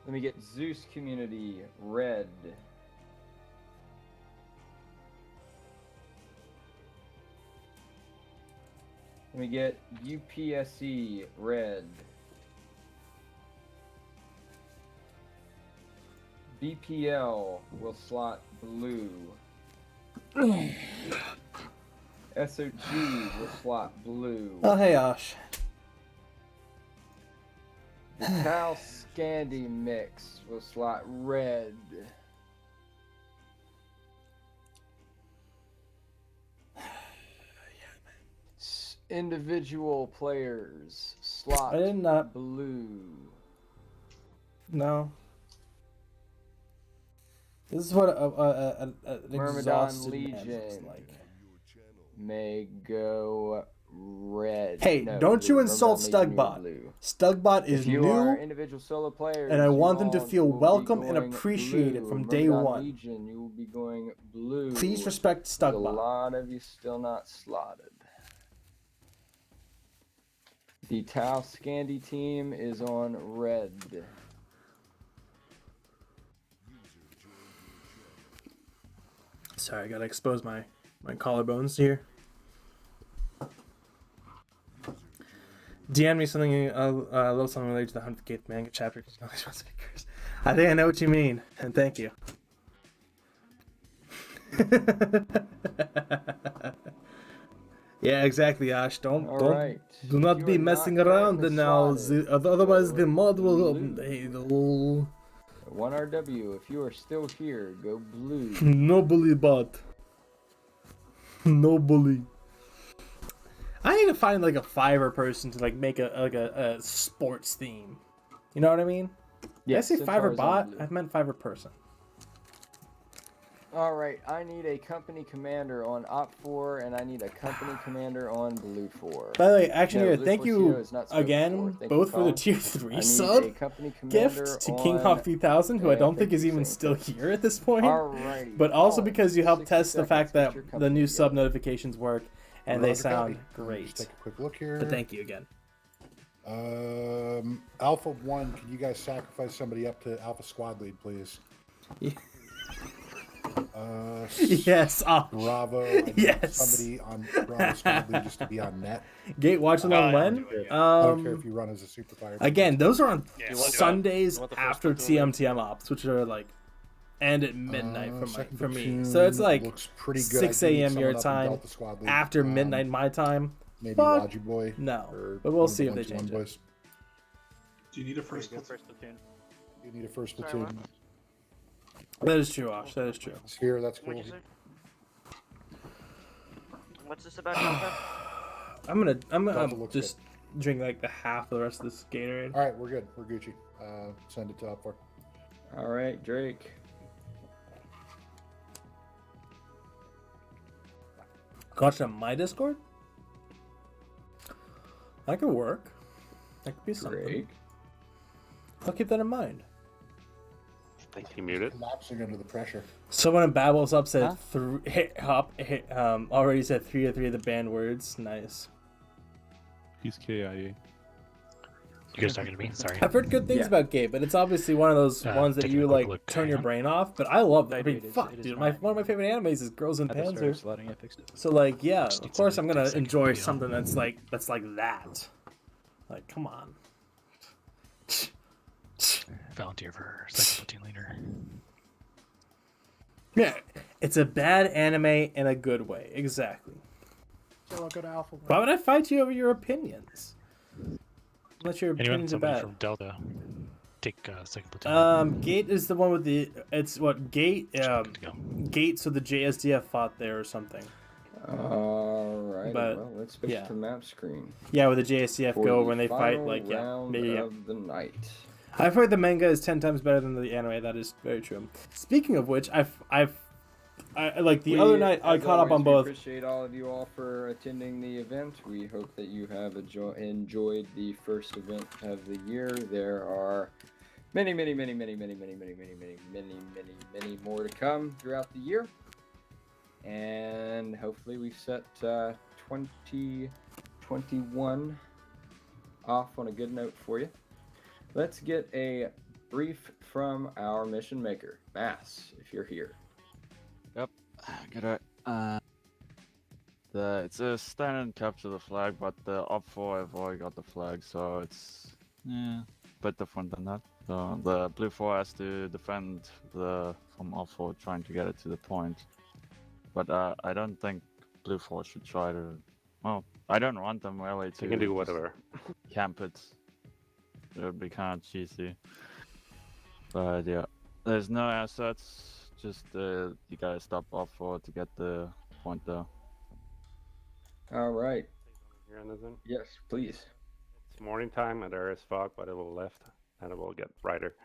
Let me get Zeus community red. Let me get UPSE red. BPL will slot blue. SOG will slot blue. Oh, hey, Ash. The Cal Scandi mix will slot red. Individual players slot I did not. blue. No. This is what an Myrmidon exhausted man Legion looks like. may go red. Hey, No, don't blue. you insult Myrmidon Legion, you're Stugbot. blue. Stugbot is If you new, are individual solo players, and I you want them to all feel will be welcome and going appreciated blue. from day Myrmidon one. Legion, you will be going blue. Please respect There's a Stugbot. lot of you still not slotted. The Tau Scandi team is on red. Sorry, I gotta expose my collarbones here. DM me something, a little something related to the 100th manga chapter. I think I know what you mean, and thank you. Yeah, exactly, Ash. Do not be messing around now. Otherwise, the mod will. One RW. If you are still here, go blue. No bully bot. No bully. I need to find like a Fiverr person to like make a sports theme. You know what I mean? Did I say Fiverr bot? I meant Fiverr person. All right, I need a company commander on Op 4, and I need a company commander on Blue 4. By the way, Action Hero, Blue thank 4 you CO is not spoken again, for. Thank both you, for the Colin. tier I 3 need sub a company commander gift to on King Hawk 3000, who I don't think thank is you, even same still company. here at this point. Alrighty, But also Colin, because you helped 60 test the fact seconds, that get your the new company sub together. notifications work and they Roger, sound copy. great. Just take a quick look here. But thank you again. Alpha 1, can you guys sacrifice somebody up to Alpha Squad Lead, please? Yeah. Yes. Bravo. I need Yes. somebody on Bravo Squad Lead just to be on net. Gate watching on when? I don't care if you run as a super fire. Again, those are on Yeah, you want Sundays you want the first after platoon TM ops, which are like end at midnight second for me. platoon So it's like looks pretty good. 6 I do need a.m. your someone up in time Delta Squad Lead. after midnight my time. Maybe Fuck Logi Boy. No, or but we'll one of see the if they 121 change it. boys. Do you need a first First platoon? platoon. You need a first Sorry, platoon. That is true, Ash. That is true. Sphere, that's cool. What'd you say? What's this about? Delta? I'm gonna Delta looks just drink like the half of the rest of this Gatorade. All right, we're good. We're Gucci. Send it to up for. All right, Drake. Gosh, on my Discord? That could work. That could be something. Drake. I'll keep that in mind. He muted. Collapsing under the pressure. Someone in Babbles Up said Huh? already said 3 of 3 of the banned words. Nice. He's KIA. You guys talking to me? Sorry. I've heard good things about Gate, but it's obviously one of those ones that taking a you quick like look. turn your Hang on. brain off. But I love that. I mean, It is- fuck, it is dude. fine. One of my favorite animes is Girls and At the start Panzer. of sliding, I fixed it. So like, yeah, Just need of course I'm somebody to gonna take a second to enjoy put it on. something that's like that. Like, come on. Volunteer for second platoon leader. Yeah, it's a bad anime in a good way. Exactly. So I'll go to Alpha. Why would I fight you over your opinions? Unless your Anyone? opinions are Somebody bad. from Delta. Take second platoon. Gate is the one with the. It's what Gate. Gate. So the JSDF fought there or something. Alright, But, well, let's switch yeah. to map screen. Yeah, with the JSDF For go the when they fight final like round yeah. of the night. I've heard the manga is 10 times better than the anime. That is very true. Speaking of which, I like the other night I As caught up always, on both. We appreciate all of you all for attending the event. We hope that you have enjoyed the first event of the year. There are many more to come throughout the year. And hopefully we set 2021 off on a good note for you. Let's get a brief from our mission maker, Mass, if you're here. Yep, good. It's a stand and capture the flag, but the up 4 have already got the flag, so it's a bit different than that. So the blue 4 has to defend from up 4 trying to get it to the point. But I don't think blue 4 should try to. Well, I don't want them really to. You can do whatever. Camp it. It would be kind of cheesy. But yeah, there's no assets. Just you gotta stop up 4 to get the point there. All right. Here, Anderson. Yes, please. It's morning time and there is fog, but it will lift and it will get brighter.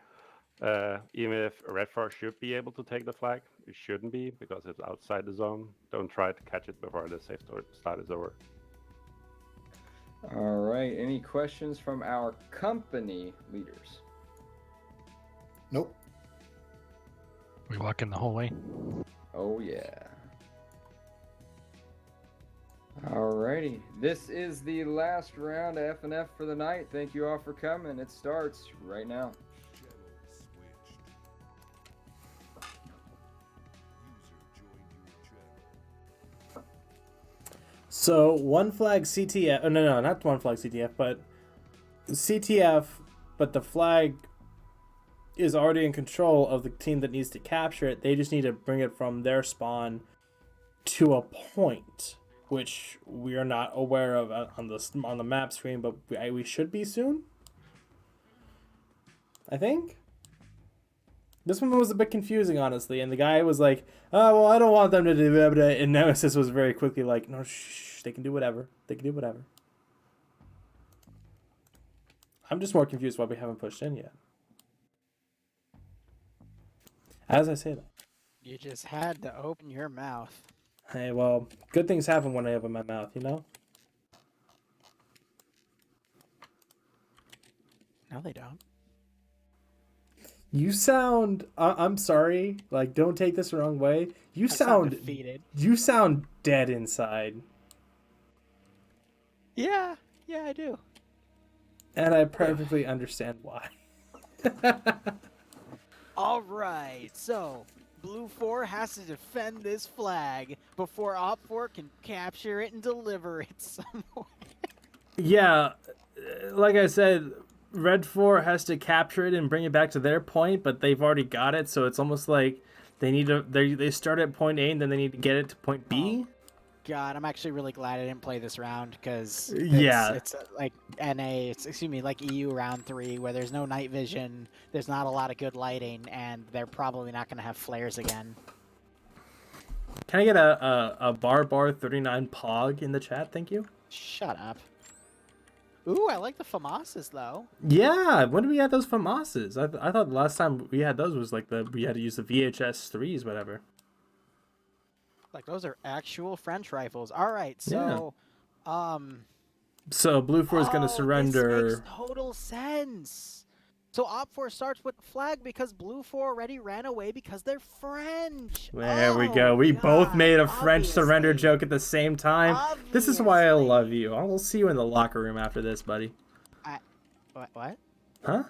Even if Red 4 should be able to take the flag, it shouldn't be because it's outside the zone. Don't try to catch it before the safe start is over. All right. Any questions from our company leaders? Nope. We walk in the hallway. Oh, yeah. Alrighty. This is the last round of FNF for the night. Thank you all for coming. It starts right now. So one flag CTF. Oh no, not one flag CTF, but CTF. But the flag is already in control of the team that needs to capture it. They just need to bring it from their spawn to a point, which we are not aware of on the map screen, but we should be soon. I think. This one was a bit confusing, honestly, and the guy was like, "Oh, well, I don't want them to do it," and Nemesis was very quickly like, "No, shh, they can do whatever. They can do whatever." I'm just more confused why we haven't pushed in yet. As I say that. You just had to open your mouth. Hey, well, good things happen when I open my mouth, you know? No, they don't. You sound... I'm sorry. Like, don't take this the wrong way. You I sound sound... defeated. You sound dead inside. Yeah, I do. And I perfectly understand why. All right, so Blue 4 has to defend this flag before Op 4 can capture it and deliver it somewhere. Yeah, like I said, Red 4 has to capture it and bring it back to their point, but they've already got it, so it's almost like they need to... They start at point A and then they need to get it to point B. God, I'm actually really glad I didn't play this round because it's like NA, like EU round 3 where there's no night vision, there's not a lot of good lighting, and they're probably not going to have flares again. Can I get a bar 39 pog in the chat? Thank you. Shut up. Ooh, I like the FAMASas though. Yeah, when did we have those FAMASas? I thought the last time we had those was like we had to use the VHS 3s, whatever. Like those are actual French rifles. All right, so, So Blue 4 is going to surrender. This makes total sense. So Op 4 starts with the flag because Blue 4 already ran away because they're French. There we go. We both made a French surrender joke at the same time. This is why I love you. I'll see you in the locker room after this, buddy. What? Huh?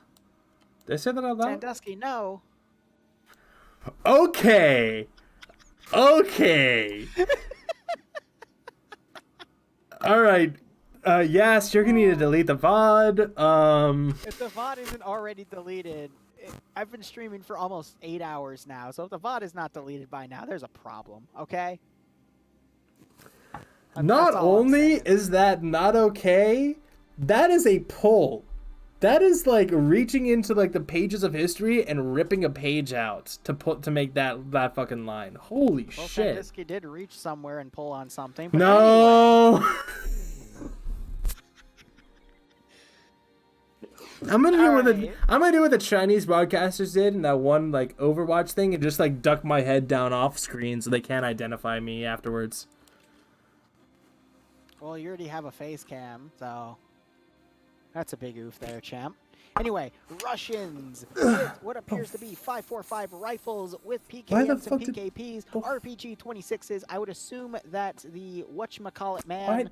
Did I say that out loud? Sandusky, no. Okay. Okay. All right. Yes, you're gonna need to delete the VOD. If the VOD isn't already deleted, I've been streaming for almost 8 hours now, so if the VOD is not deleted by now, there's a problem, okay? Not only is that not okay, that is a pull. That is like reaching into like the pages of history and ripping a page out to make that fucking line. Holy Well, shit. Sandusky did reach somewhere and pull on something, but No. anyway. I'm gonna do what the Chinese broadcasters did in that one like Overwatch thing and just like duck my head down off screen so they can't identify me afterwards. Well, you already have a face cam, so that's a big oof there, champ. Anyway, Russians with what appears to be 5.45 rifles with PKMs and PKPs, RPG 26s. I would assume that the whatchamacallit man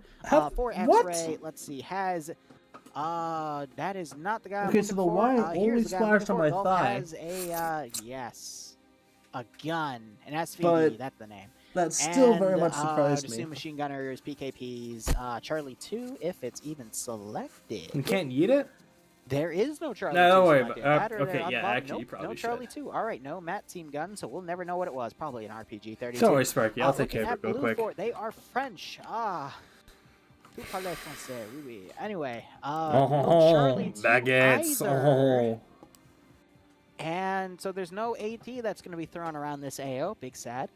for X-ray, let's see, has that is not the guy. Okay, so the line only splashed on my thigh. Has a yes, a gun, an SVD. But that's the name. That still very much I surprised would me. assume machine gunners, PKPs, Charlie 2, if it's even selected. You can't eat it? There is no Charlie 2 No, don't worry selected. about That or okay, the yeah, unlocked- actually, you nope, probably no should. Charlie 2. All right, no Matt team gun, so we'll never know what it was. Probably an RPG 32. Don't worry, Sparky, I'll take care of it real Blue quick. Fort, they are French. Vous parlez français, oui, oui. Anyway, Charlie 2 baguettes. either. And so there's no AT that's going to be thrown around this AO. Big sad.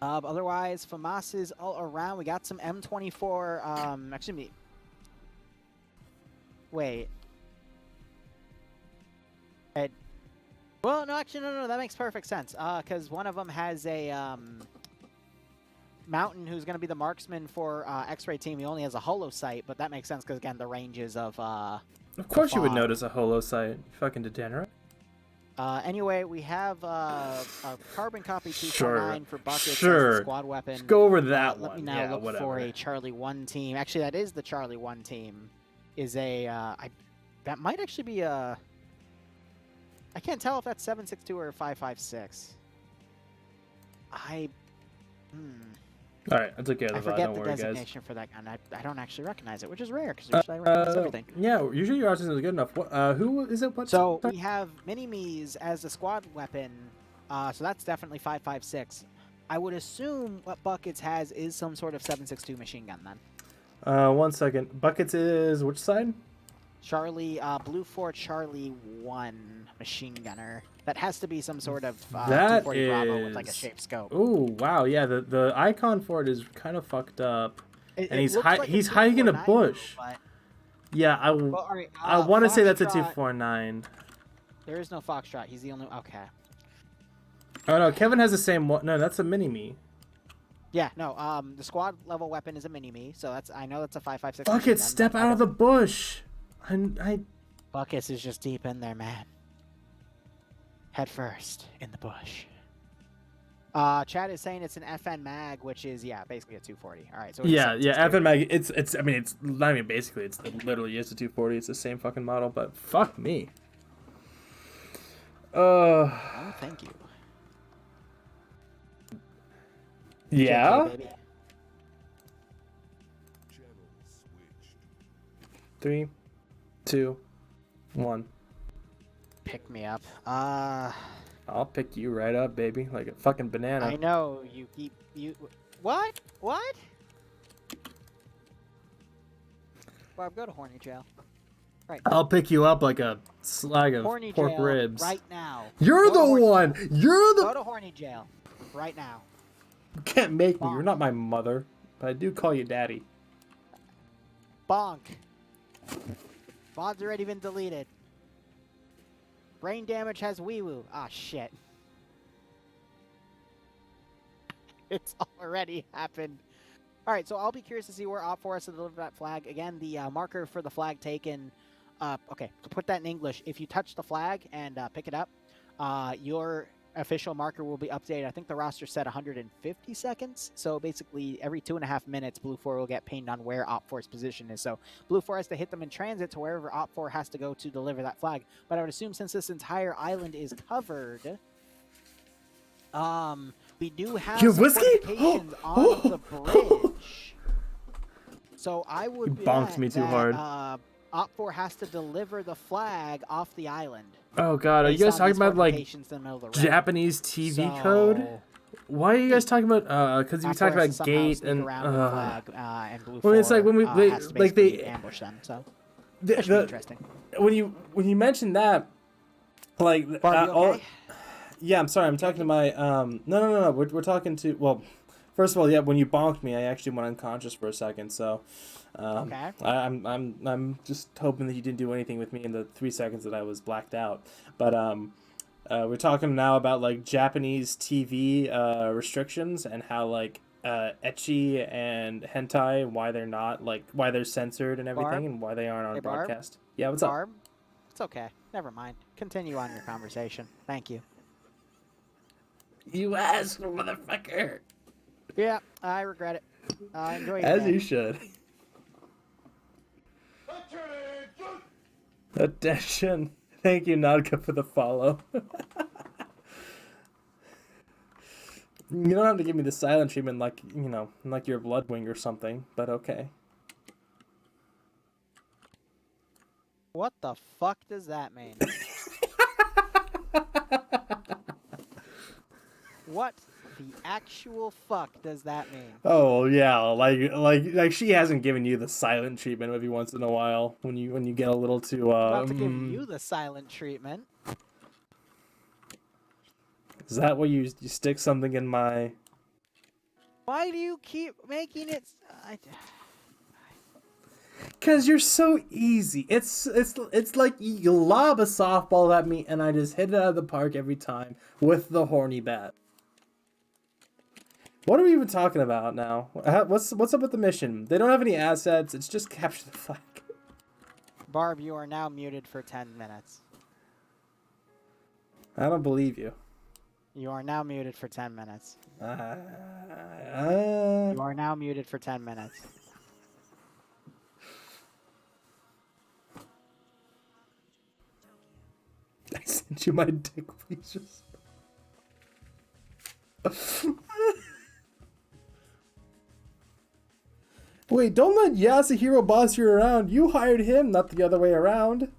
Otherwise, FAMAS's all around. We got some M24. Actually, wait. Well, no, actually, no. That makes perfect sense. Because one of them has a Mountain, who's going to be the marksman for X-ray team. He only has a holo sight, but that makes sense because again, the ranges of. Of course, you would notice a holo sight. You fucking degenerate. Anyway, we have a carbon copy 249 Sure. for buckets as Sure. the squad weapon. Just go over that Let me one. now Yeah, look whatever. for a Charlie 1 team. Actually, that is the Charlie 1 team. Is a that might actually be a. I can't tell if that's 762 or 556. All right, I took care I of the VOD. forget Don't the worry, guys. designation for that gun. I don't actually recognize it, which is rare because usually I recognize everything. Yeah, usually your autism is good enough. What? Who is it? What? So we have mini-me's as the squad weapon. So that's definitely 556. I would assume what Buckets has is some sort of 762 machine gun then. 1 second. Buckets is which side? Charlie, Blue 4 Charlie 1 machine gunner. That has to be some sort of That 240 Bravo with is. like a shaped scope. Oh wow, yeah. The icon for it is kind of fucked up, It and he's looks like a he's hiding in a 249, bush. but Yeah, I Well, all right, want to say that's a Foxtrot- 249. there is no Foxtrot. He's the only. Okay. Oh no, Kevin has the same one. No, that's a mini me. Yeah, no. The squad level weapon is a mini-me, so that's I know that's a 556. Buckets, step out of the bush. I Buckets is just deep in there, man. Head first in the bush. Chad is saying it's an FN mag, which is basically a 240. All right, so it's yeah, a yeah. 762. FN mag. It's. I mean, it's not even basically. It literally is a 240. It's the same fucking model, but fuck me. Oh, thank you. Yeah. JK, baby. 3, 2, 1. Pick me up. I'll pick you right up, baby, like a fucking banana. I know you keep you. What? What? Barb, go to horny jail. Right. I'll pick you up like a slag of Horny pork jail ribs. right now. You're Go to the horny one. jail. You're the. Go to horny jail right now. You can't make me. You're not my mother, but I do call you daddy. Bonk. VOD's already been deleted. Brain damage has wee woo. Ah, shit. It's already happened. All right, so I'll be curious to see where Op 4 has to deliver that flag. Again, the marker for the flag taken. Okay, to put that in English, if you touch the flag and pick it up, official marker will be updated. I think the roster set 150 seconds. So basically, every 2.5 minutes, Blue 4 will get pinged on where Op 4's position is. So Blue 4 has to hit them in transit to wherever Op 4 has to go to deliver that flag. But I would assume since this entire island is covered, we do have You some whiskey? fortifications on the bridge. So I would You bonked bet me too that, hard. Op 4 has to deliver the flag off the island. Oh god, are you based guys on talking these about like fortifications in the middle of the road. Japanese TV So- code? Why are you guys talking about? Because you Op talked 4 has about to somehow gate sneak and. around with flag, and Blue Well, it's like 4, when we has to like basically they ambush them. So the, that should be interesting. when you mentioned that, like Barb, you okay? yeah, I'm sorry, I'm talking to my no, we're talking to, well, first of all, yeah, when you bonked me, I actually went unconscious for a second, so Okay. I'm just hoping that you didn't do anything with me in the 3 seconds that I was blacked out, but we're talking now about like Japanese TV restrictions and how like ecchi and hentai, why they're not, like why they're censored and everything, Barb? and why they aren't on Hey, Barb? broadcast. Yeah, what's up? Barb? It's okay. Never mind. Continue on your conversation. Thank you. You asshole, motherfucker. Yeah, I regret it. Enjoy your As day. you should. Attention. Thank you, Nadka, for the follow. You don't have to give me the silent treatment like, you know, like you're a Bloodwing or something, but okay. What the fuck does that mean? What the actual fuck does that mean? Oh yeah, like she hasn't given you the silent treatment every once in a while when you get a little too I'm about to give you the silent treatment. Is that where you stick something in my? Why do you keep making it? Cause you're so easy. It's like you lob a softball at me and I just hit it out of the park every time with the horny bat. What are we even talking about now? What's up with the mission? They don't have any assets. It's just capture the flag. Barb, you are now muted for 10 minutes. I don't believe you. You are now muted for 10 minutes. You You are now muted for 10 minutes. I sent you my dick, please just. Wait, don't let Yasuhiro boss you around. You hired him, not the other way around.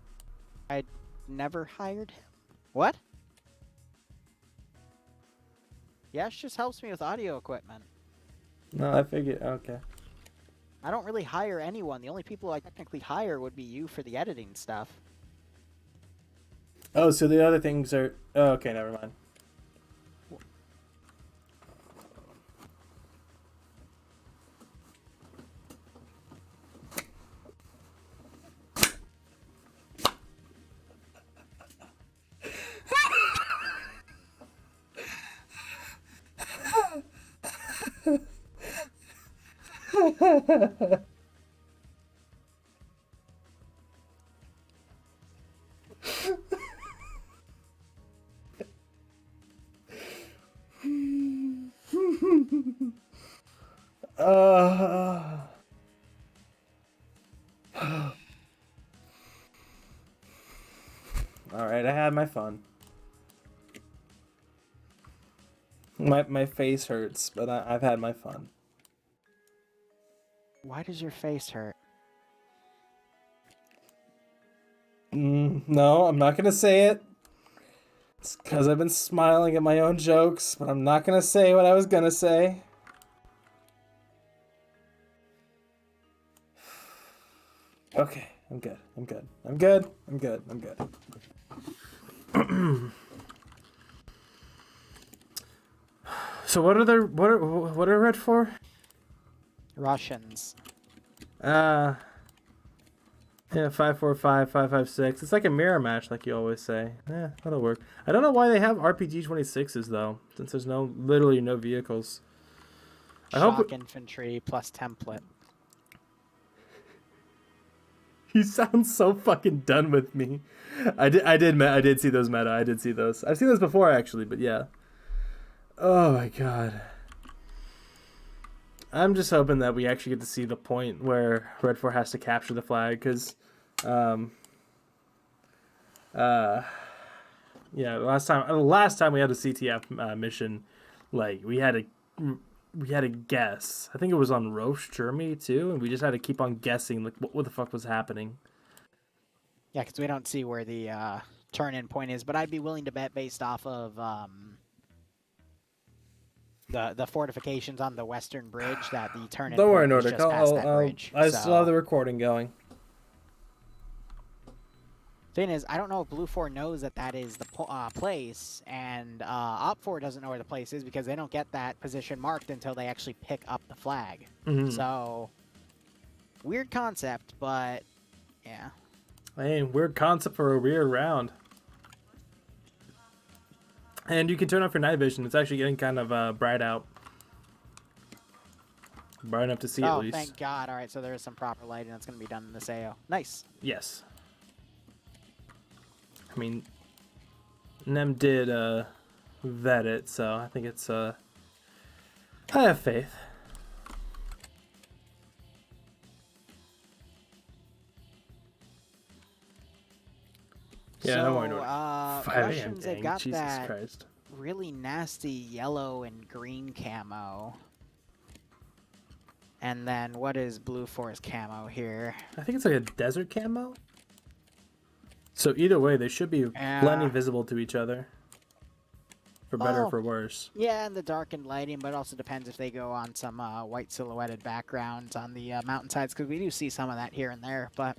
I never hired him. What? Yash just helps me with audio equipment. No, I figured. Okay. I don't really hire anyone. The only people I technically hire would be you for the editing stuff. Oh, so the other things are. Oh, okay, never mind. Alright, I had my fun. My face hurts, but I've had my fun. Why does your face hurt? No, I'm not gonna say it. It's because I've been smiling at my own jokes, but I'm not gonna say what I was gonna say. Okay, I'm good. I'm good. I'm good. I'm good. I'm good. So what are red for? Russians. Yeah, 545, 556. It's like a mirror match, like you always say. Yeah, that'll work. I don't know why they have RPG 26s though, since there's literally no vehicles. Shock infantry plus template. You sound so fucking done with me. I did see those meta. I did see those. I've seen those before actually, but yeah. Oh my god. I'm just hoping that we actually get to see the point where Red 4 has to capture the flag, because yeah, the last time we had a CTF mission, like we had to guess. I think it was on Roche, Germany too, and we just had to keep on guessing like what the fuck was happening. Yeah, because we don't see where the turn-in point is, but I'd be willing to bet based off of the fortifications on the western bridge that the turn-in Don't worry, point is Nordic. just past that bridge. I still have the recording going. Thing is, I don't know if Blue 4 knows that that is the place, and Op 4 doesn't know where the place is because they don't get that position marked until they actually pick up the flag. Mhm. So, weird concept, but yeah. Hey, weird concept for a weird round. And you can turn off your night vision. It's actually getting kind of bright out. Bright enough to see at least. Oh, thank God. All right, so there is some proper lighting that's going to be done in this AO. Nice. Yes. I mean, Nem did vet it, so I think it's I have faith. Yeah, so, don't worry, Nordic. 5 a.m. Russians, they've dang, got Jesus that Christ. really nasty yellow and green camo. And then what is Blue 4's camo here? I think it's like a desert camo. So either way, they should be plenty visible to each other. For better or for worse. Yeah, and the darkened lighting, but it also depends if they go on some white silhouetted backgrounds on the mountainsides, because we do see some of that here and there, but...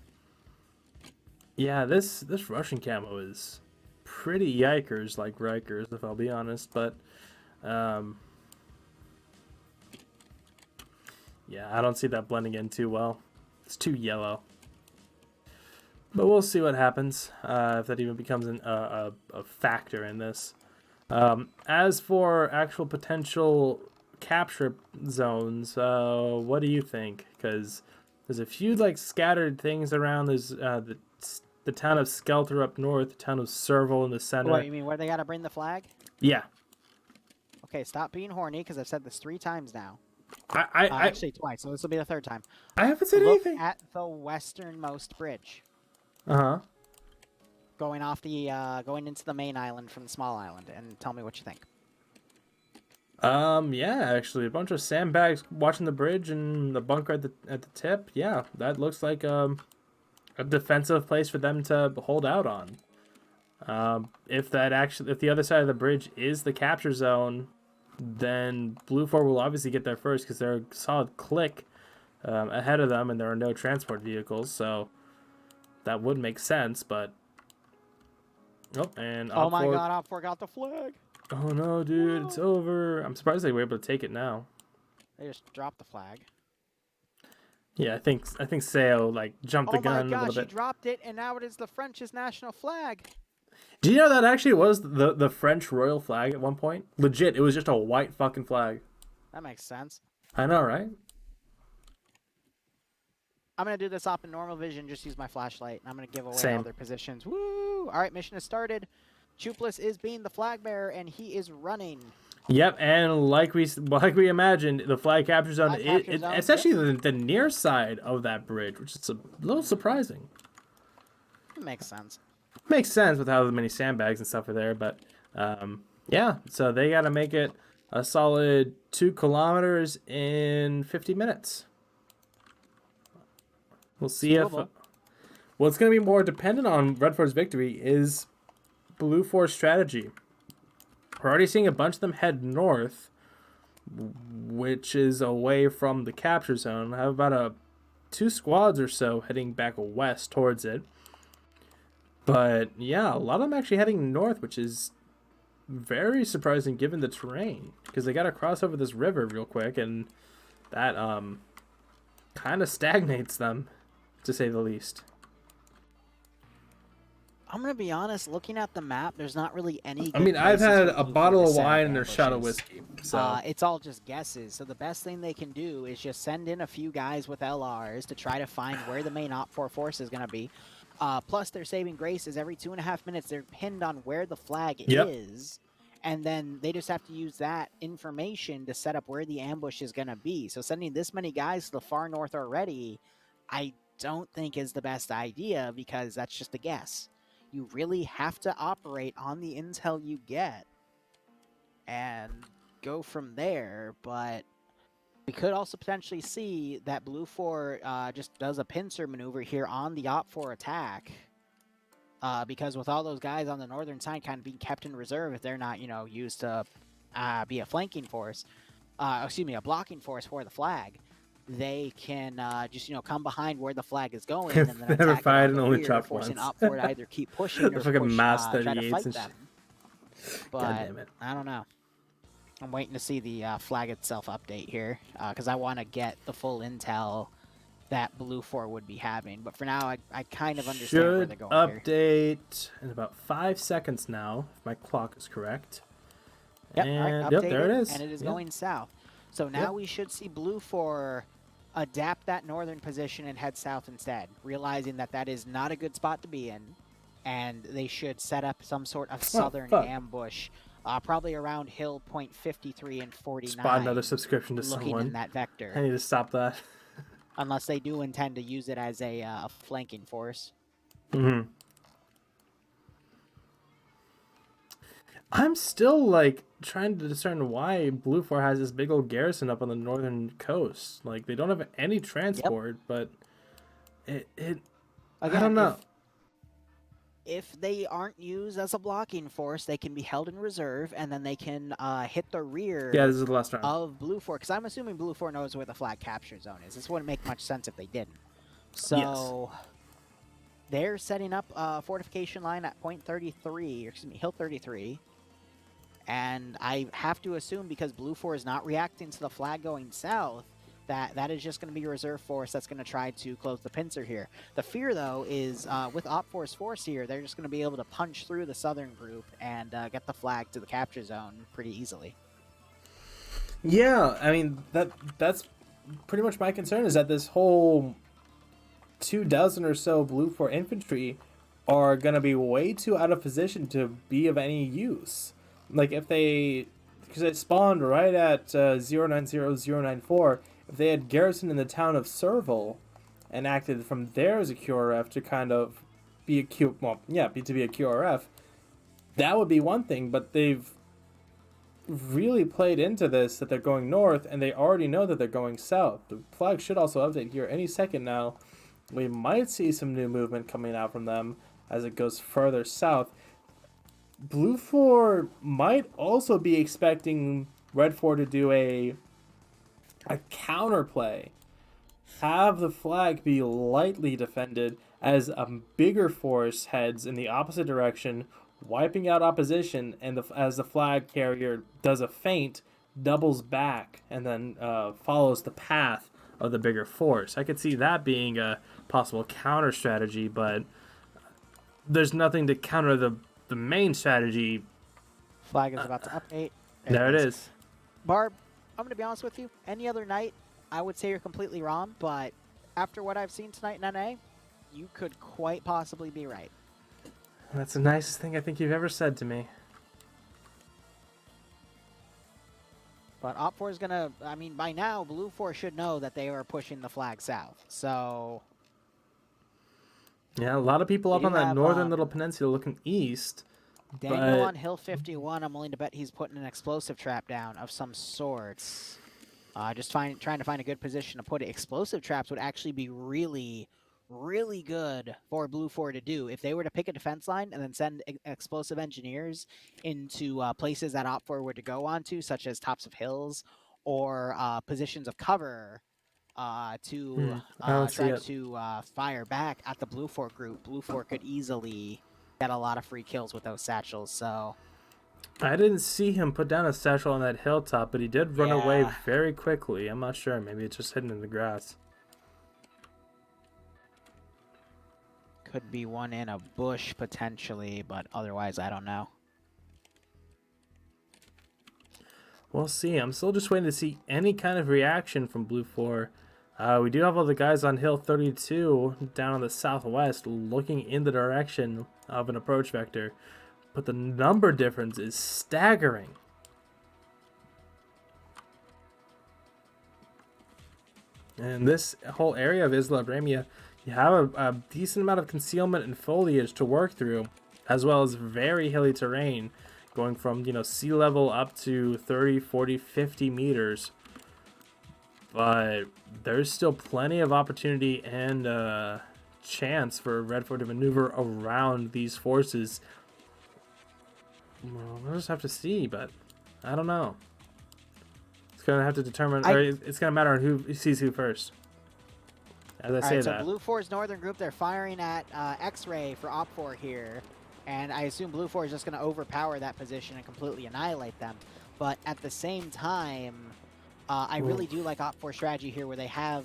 Yeah, this Russian camo is pretty yikers, like Rikers, if I'll be honest, but... yeah, I don't see that blending in too well. It's too yellow. But we'll see what happens, if that even becomes a factor in this. As for actual potential capture zones, what do you think? Because there's a few like scattered things around. There's the town of Skelter up north, the town of Serval in the center. What, you mean where they gotta bring the flag? Yeah. Okay, stop being horny, because I've said this 3 times now. I actually twice, so this will be the 3rd time. I haven't said Look anything. at the westernmost bridge. Uh-huh. Going off the going into the main island from the small island, and tell me what you think. Yeah, actually, a bunch of sandbags watching the bridge and the bunker at the tip. Yeah, that looks like a defensive place for them to hold out on. If the other side of the bridge is the capture zone, then Blue 4 will obviously get there first because they're a solid click ahead of them, and there are no transport vehicles, so that would make sense. But and oh my God, Op 4 got the flag. Oh no, dude, it's over. I'm surprised they were able to take it now. They just dropped the flag. Yeah, I think Seo like jumped the gun a little Oh my gosh, bit. he dropped it, and now it is the French's national flag. Do you know that actually was the French royal flag at one point? Legit, it was just a white fucking flag. That makes sense. I know, right? I'm going to do this off in normal vision, just use my flashlight, and I'm going to give away Same. all their positions. Woo! All right, mission has started. Chupless is being the flag bearer, and he is running. Yep, and like we imagined, the flag capture zone, it's actually the near side of that bridge, which is a little surprising. It makes sense. Makes sense with how many sandbags and stuff are there, but yeah, so they got to make it a solid 2 kilometers in 50 minutes. We'll see if what's going to be more dependent on Red 4's victory is Blue 4's strategy. We're already seeing a bunch of them head north, which is away from the capture zone. I have about 2 squads or so heading back west towards it. But yeah, a lot of them actually heading north, which is very surprising given the terrain, because they got to cross over this river real quick, and that kind of stagnates them, to say the least. I'm gonna be honest. Looking at the map, there's not really any. I Good mean, I've places had for a Blue bottle Fort to of set up wine and a shot of ambushes. whiskey, so It's all just guesses. So the best thing they can do is just send in a few guys with LRs to try to find where the main Op 4 force is gonna be. Plus, their saving grace is every 2.5 minutes they're pinned on where the flag is, and then they just have to use that information to set up where the ambush is gonna be. So sending this many guys to the far north already, I don't think is the best idea because that's just a guess. You really have to operate on the intel you get and go from there, but we could also potentially see that Blue 4 just does a pincer maneuver here on the Op 4 attack, because with all those guys on the northern side kind of being kept in reserve if they're not, used to be a flanking force, a blocking force for the flag, they can just come behind where the flag is going and then Never attack it fired on and the only rear, chopped forcing once. Op 4 to either keep pushing The or fucking mass try to 38s fight and them. God But damn it. I don't know. I'm waiting to see the flag itself update here because I want to get the full intel that Blue 4 would be having. But for now, I kind of understand where they're Should going here. update in about 5 seconds now, if my clock is correct. Yep, And all right, yep, there it updated, is. and it is Yep. going south. So now we should see Blue 4 adapt that northern position and head south instead, realizing that that is not a good spot to be in, and they should set up some sort of southern fuck. ambush, probably around hill point 53 and 49. Spot another subscription to looking someone. in that vector. I need to stop that. Unless they do intend to use it as a flanking force. Mm-hmm. I'm still like trying to discern why Blue 4 has this big old garrison up on the northern coast. Like they don't have any transport, but it I Again, don't know. If they aren't used as a blocking force, they can be held in reserve, and then they can hit the rear Yeah, this is the last round. of Blue 4. Because I'm assuming Blue 4 knows where the flag capture zone is. This wouldn't make much sense if they didn't. So they're setting up a fortification line at point 33, or excuse me, hill 33. And I have to assume because Blue 4 is not reacting to the flag going south, that is just going to be a reserve force that's going to try to close the pincer here. The fear, though, is with Op 4's force here, they're just going to be able to punch through the southern group and get the flag to the capture zone pretty easily. Yeah, I mean that's pretty much my concern is that this whole 24 or so Blue 4 infantry are going to be way too out of position to be of any use. Like if because it spawned right at 090094, if they had garrisoned in the town of Serval and acted from there as a QRF to kind of be a QRF, that would be one thing, but they've really played into this that they're going north and they already know that they're going south. The flag should also update here any second now. We might see some new movement coming out from them as it goes further south. Blue 4 might also be expecting Red 4 to do a counterplay. Have the flag be lightly defended as a bigger force heads in the opposite direction, wiping out opposition, and as the flag carrier does a feint, doubles back, and then follows the path of the bigger force. I could see that being a possible counter strategy, but there's nothing to counter the main strategy. Flag is about to update. There it is. Barb, I'm going to be honest with you. Any other night, I would say you're completely wrong, but after what I've seen tonight in NA, you could quite possibly be right. That's the nicest thing I think you've ever said to me. But Op 4 is going to, I mean, by now, Blue 4 should know that they are pushing the flag south. So yeah, a lot of people up You on that have, northern little peninsula looking east. Daniel but on Hill 51, I'm willing to bet he's putting an explosive trap down of some sorts. Just trying to find a good position to put it. Explosive traps would actually be really, really good for Blue 4 to do. If they were to pick a defense line and then send explosive engineers into places that Op 4 were to go onto, such as tops of hills or positions of cover, to try to fire back at the Blue 4 group, Blue 4 could easily get a lot of free kills with those satchels. So I didn't see him put down a satchel on that hilltop, but he did run away very quickly. I'm not sure. Maybe it's just hidden in the grass. Could be one in a bush potentially, but otherwise I don't know. We'll see. I'm still just waiting to see any kind of reaction from Blue 4. We do have all the guys on Hill 32 down on the southwest looking in the direction of an approach vector. But the number difference is staggering. And this whole area of Isla Bramia, you have a decent amount of concealment and foliage to work through, as well as very hilly terrain, going from, you know, sea level up to 30, 40, 50 meters. But there's still plenty of opportunity and chance for Red 4 to maneuver around these forces. Well, we'll just have to see, but I don't know. It's going to have to determine, or it's going to matter on who sees who first. As I say Alright, that. so Blue 4's northern group, they're firing at X-Ray for Op 4 here. And I assume Blue 4 is just going to overpower that position and completely annihilate them. But at the same time, I really do like Op 4 strategy here, where they have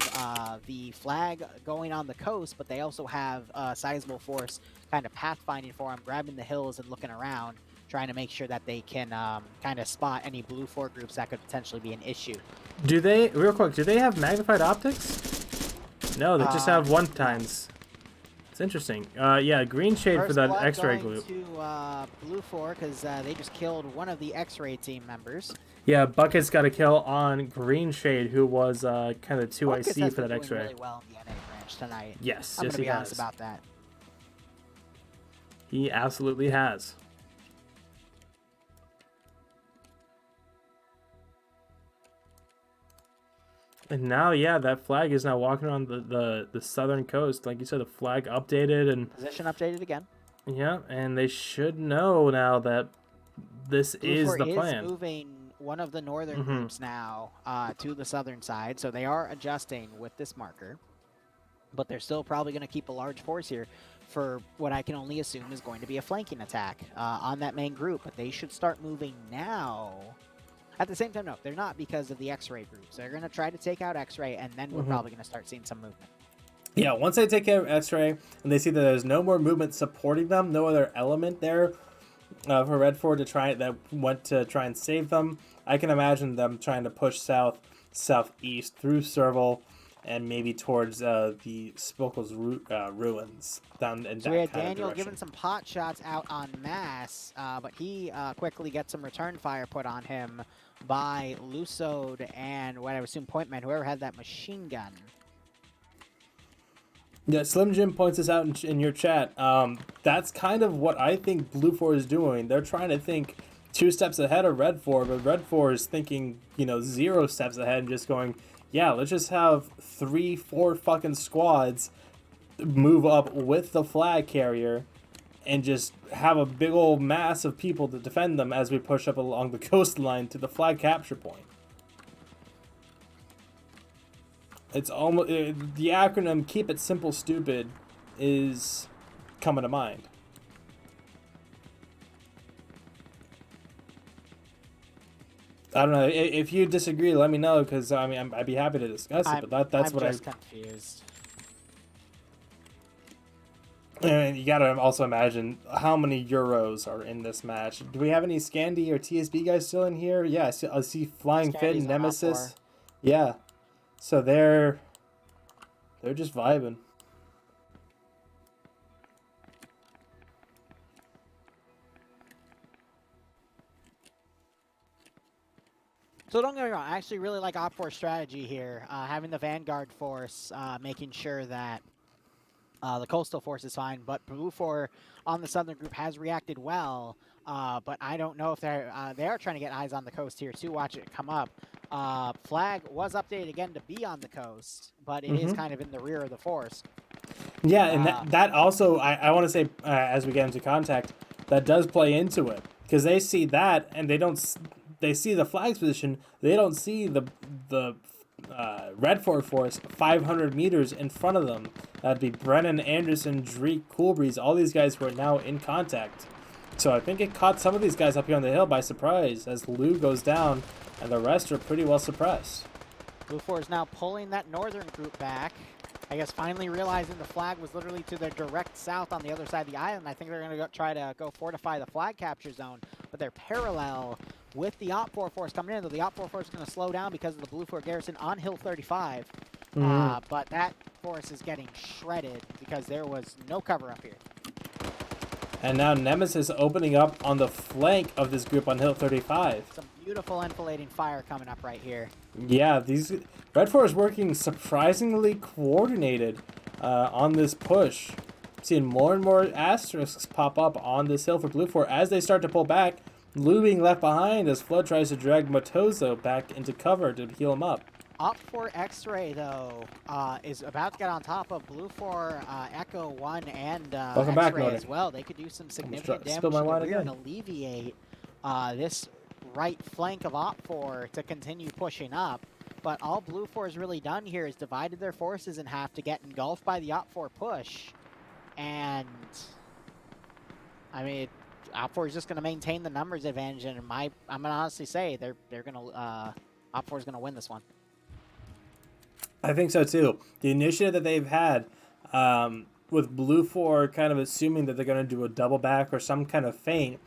the flag going on the coast, but they also have a sizable force kind of pathfinding for them, grabbing the hills and looking around, trying to make sure that they can kind of spot any Blue 4 groups that could potentially be an issue. Do they, real quick, do they have magnified optics? No, they just have one times. It's interesting. Yeah, green shade for that X-ray group. To Blue 4 because they just killed one of the X-ray team members. Yeah, Bucket's got a kill on green shade, who was kind of 2IC for that X-ray. Really well in the NA branch tonight. Yes, I'm yes, gonna he be honest has. about that. He absolutely has. And now, yeah, that flag is now walking around the southern coast. Like you said, the flag updated and position updated again. Yeah, and they should know now that this is the plan. Is moving one of the northern groups now to the southern side, so they are adjusting with this marker. But they're still probably going to keep a large force here for what I can only assume is going to be a flanking attack on that main group. But they should start moving now. At the same time, no, they're not, because of the X-ray groups. They're going to try to take out X-ray, and then we're probably going to start seeing some movement. Yeah, once they take care of X-ray and they see that there's no more movement supporting them, no other element there for Red 4 to try and save them, I can imagine them trying to push south, southeast through Serval and maybe towards the Spokel's ruins down in So that we had kind Daniel of giving some pot shots out on mass, but he quickly gets some return fire put on him by Lusode and what I would assume Pointman, whoever had that machine gun. Yeah, Slim Jim points this out in your chat. That's kind of what I think Blue 4 is doing. They're trying to think 2 steps ahead of Red 4, but Red 4 is thinking, 0 steps ahead and just going, yeah, let's just have 3-4 fucking squads move up with the flag carrier and just have a big old mass of people to defend them as we push up along the coastline to the flag capture point. It's almost the acronym "Keep It Simple, Stupid" is coming to mind. I don't know if you disagree. Let me know, because I mean I'd be happy to discuss it. But that's what I'm just confused. And you gotta also imagine how many Euros are in this match. Do we have any Scandi or TSB guys still in here? Yeah, I see Flying Fit and Nemesis. Yeah, so they're just vibing. So don't get me wrong, I actually really like Op 4 strategy here, having the Vanguard force, making sure that the coastal force is fine, but Blue 4 on the southern group has reacted well, but I don't know if they are trying to get eyes on the coast here too. Watch it come up. Flag was updated again to be on the coast, but it is kind of in the rear of the force. Yeah, and that also, I want to say, as we get into contact, that does play into it, because they see that and they see the flag's position. They don't see the Red 4 force 500 meters in front of them. That'd be Brennan, Anderson, Dreek, Coolbreeze, all these guys who are now in contact. So I think it caught some of these guys up here on the hill by surprise as Lou goes down and the rest are pretty well suppressed. Blue 4 is now pulling that northern group back. I guess finally realizing the flag was literally to their direct south on the other side of the island. I think they're going to try to go fortify the flag capture zone, but they're parallel with the Op 4 force coming in. Though the Op 4 force is going to slow down because of the Blue 4 garrison on Hill 35. But that force is getting shredded because there was no cover up here. And now Nemesis opening up on the flank of this group on Hill 35. Some beautiful enfilading fire coming up right here. Yeah, these Red 4 is working surprisingly coordinated on this push. Seeing more and more asterisks pop up on this hill for Blue 4 as they start to pull back. Lou being left behind as Flood tries to drag Motozo back into cover to heal him up. Op 4 X-Ray, though, is about to get on top of Blue 4 Echo 1 and X-Ray as well. They could do some significant damage to the rear and alleviate this right flank of Op 4 to continue pushing up. But all Blue 4 has really done here is divided their forces in half to get engulfed by the Op 4 push. And, I mean, Op 4 is just going to maintain the numbers advantage. And I'm going to honestly say they're going to, Op 4 is going to win this one. I think so too. The initiative that they've had with Blue 4 kind of assuming that they're going to do a double back or some kind of feint,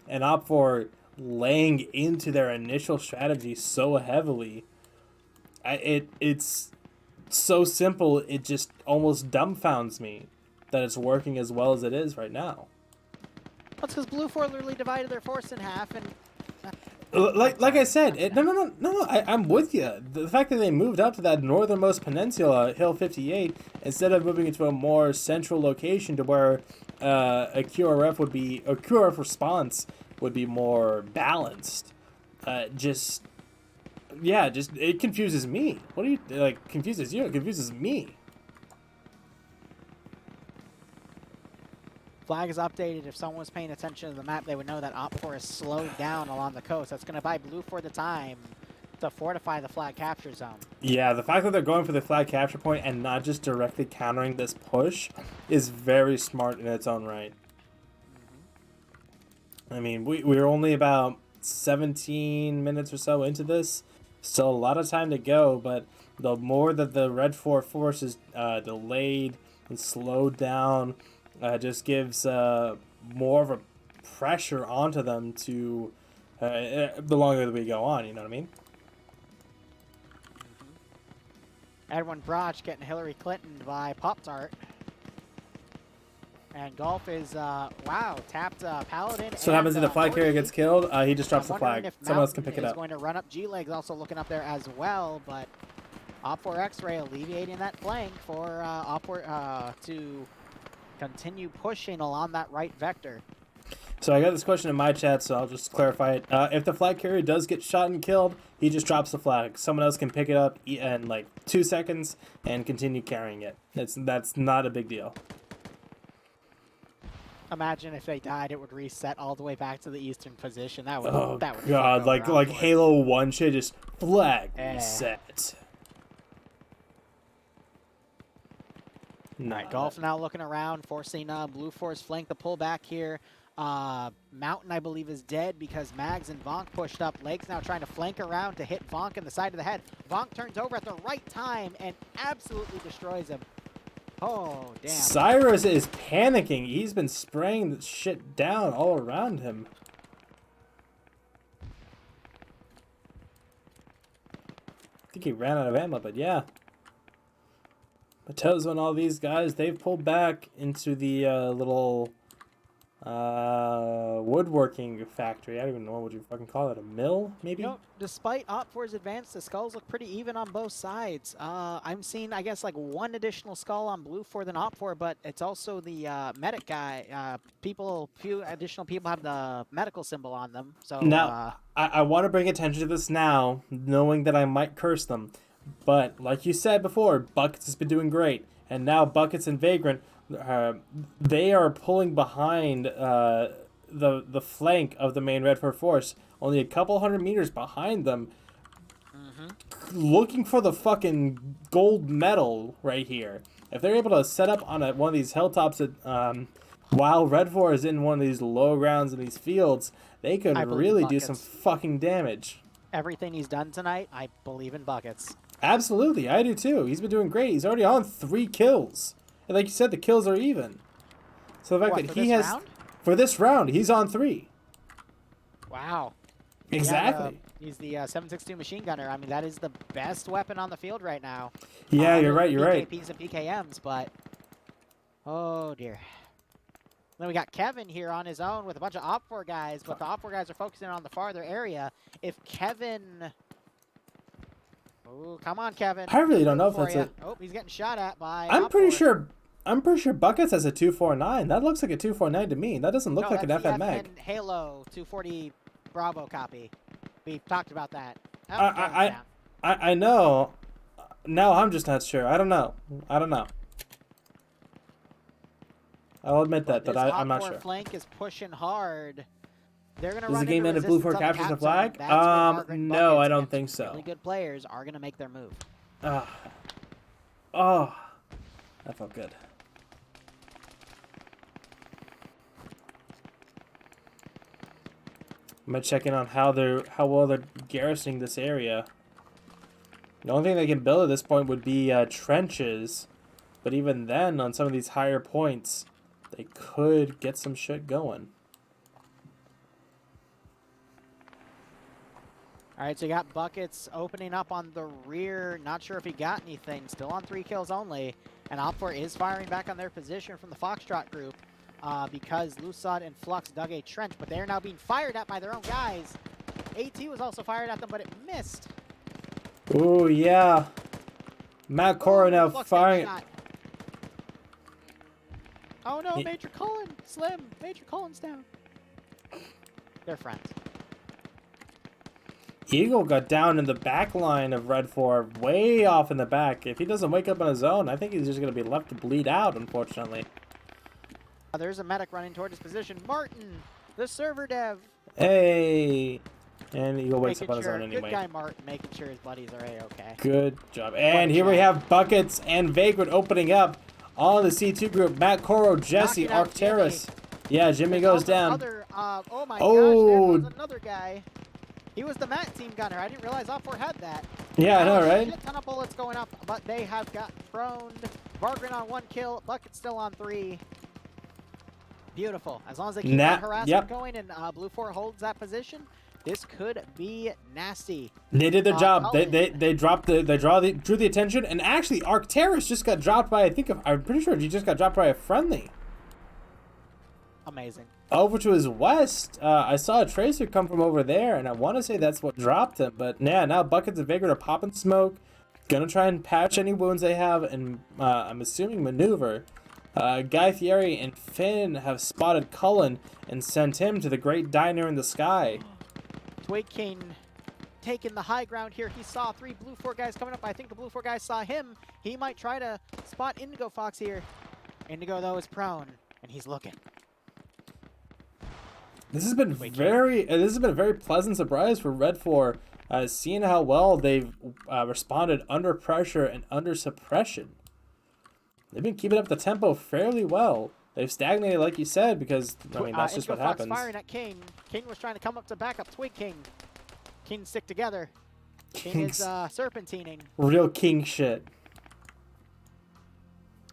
and Op 4 laying into their initial strategy so heavily, it's so simple, it just almost dumbfounds me that it's working as well as it is right now. That's because Blue 4 literally divided their force in half and... Like I said, I'm with you. The fact that they moved up to that northernmost peninsula, Hill 58, instead of moving into a more central location to where a QRF response would be more balanced, it confuses me. What do you, confuses you? It confuses me. Flag is updated. If someone was paying attention to the map, they would know that Op 4 is slowed down along the coast. That's going to buy Blue 4 the time to fortify the flag capture zone. Yeah, the fact that they're going for the flag capture point and not just directly countering this push is very smart in its own right. I mean, we're only about 17 minutes or so into this. Still a lot of time to go, but the more that the Red 4 force is delayed and slowed down, just gives more of a pressure onto them to the longer that we go on, you know what I mean? Edwin Broch getting Hillary Clinton by Pop-Tart. And Golf is, tapped Paladin. So what happens if the flag carrier gets killed? He just drops the flag. Someone else can pick it up. Going to run up. G-Leg's also looking up there as well, but Op 4 X-Ray alleviating that flank for Op 4 to continue pushing along that right vector. So I got this question in my chat, so I'll just clarify it. If the flag carrier does get shot and killed, he just drops the flag. Someone else can pick it up in like 2 seconds and continue carrying it. That's not a big deal. Imagine if they died, it would reset all the way back to the eastern position. That would. Oh that would god, like Halo 1 shit, just flag reset. Alright, Golf now looking around, forcing Blue Force flank the pullback here. Mountain, I believe, is dead because Mags and Vonk pushed up. Lake's now trying to flank around to hit Vonk in the side of the head. Vonk turns over at the right time and absolutely destroys him. Oh, damn. Cyrus is panicking. He's been spraying the shit down all around him. I think he ran out of ammo, but yeah. Matozo and all these guys, they've pulled back into the little woodworking factory. I don't even know what you fucking call it. A mill, maybe? You know, despite Op 4's advance, the skulls look pretty even on both sides. I'm seeing, I guess, like one additional skull on Blue 4 than Op 4, but it's also the medic guy. Few additional people have the medical symbol on them. So now, I want to bring attention to this now, knowing that I might curse them. But like you said before, Buckets has been doing great, and now Buckets and Vagrant, they are pulling behind the flank of the main Red 4 force, only a couple hundred meters behind them, looking for the fucking gold medal right here. If they're able to set up on one of these hilltops while Red 4 is in one of these low grounds in these fields, they could really do some fucking damage. Everything he's done tonight, I believe in Buckets. Absolutely, I do too. He's been doing great. He's already on 3 kills. And like you said, the kills are even. So the fact What, that for he this has... round? For this round, he's on 3. Wow. Exactly. Yeah, he's the 7.62 machine gunner. I mean, that is the best weapon on the field right now. Yeah, you're Other right, than you're right. PKPs and PKMs, but... Oh, dear. Then we got Kevin here on his own with a bunch of Op4 guys, but the Op4 guys are focusing on the farther area. If Kevin... Oh, come on, Kevin. I really don't know if For that's ya. a... Oh, he's getting shot at by I'm pretty Op4. sure Buckets has a 249. That looks like a 249 to me. That doesn't look No, like an that's the FN mag. FN Halo 240 Bravo copy. We talked about that. Oh, I know. Now I'm just not sure. I don't know. I'll admit that I'm not sure. Flank is pushing hard. They're gonna Does run the game into end if Blue 4 resistance on captures the cap zone. flag? That's where Margaret No, Buckets I don't against think so. Really good players are gonna make their move. Oh, that felt good. I'm gonna check in on how well they're garrisoning this area. The only thing they can build at this point would be trenches, but even then, on some of these higher points, they could get some shit going. All right, so you got Buckets opening up on the rear. Not sure if he got anything. Still on 3 kills only. And Op4 is firing back on their position from the Foxtrot group because Lusad and Flux dug a trench, but they are now being fired at by their own guys. AT was also fired at them, but it missed. Oh yeah. Matt Coro now Flux firing. Oh no, Major Cullen. Slim. Major Cullen's down. They're friends. Eagle got down in the back line of Red 4, way off in the back. If he doesn't wake up on his own, I think he's just going to be left to bleed out, unfortunately. There's a medic running toward his position. Martin, the server dev. Hey! And Eagle wakes up on his own Good anyway. guy Martin, making sure his buddies are A-okay. Good job. And here we have Buckets and Vagrant opening up on the C2 group. Matt Coro, Jesse, Arcturus. Yeah, Jimmy goes down. Oh my gosh, there was another guy. He was the Matt team gunner. I didn't realize Op4 had that. Yeah, I know, right? A ton of bullets going up, but they have got prone. Vargran on 1 kill. Bucket still on 3. Beautiful. As long as they keep that harassment going and Blue 4 holds that position, this could be nasty. They did their job. They drew the attention, and actually Arcturus just got dropped by I'm pretty sure he just got dropped by a friendly. Amazing. Over to his west, I saw a tracer come from over there, and I want to say that's what dropped him. But yeah, now Buckets and Vagrant are popping smoke, gonna try and patch any wounds they have, and I'm assuming maneuver. Guy Fieri and Finn have spotted Cullen and sent him to the Great Diner in the Sky. Twig King taking the high ground here. He saw 3 Blue 4 guys coming up. I think the Blue 4 guys saw him. He might try to spot Indigo Fox here. Indigo, though, is prone, and he's looking. This has been a very pleasant surprise for Red 4, seeing how well they've responded under pressure and under suppression. They've been keeping up the tempo fairly well. They've stagnated, like you said, because I mean that's just what happens. Firing at King. King was trying to come up to back up Twig King. King stick together. King is serpentining. Real king shit.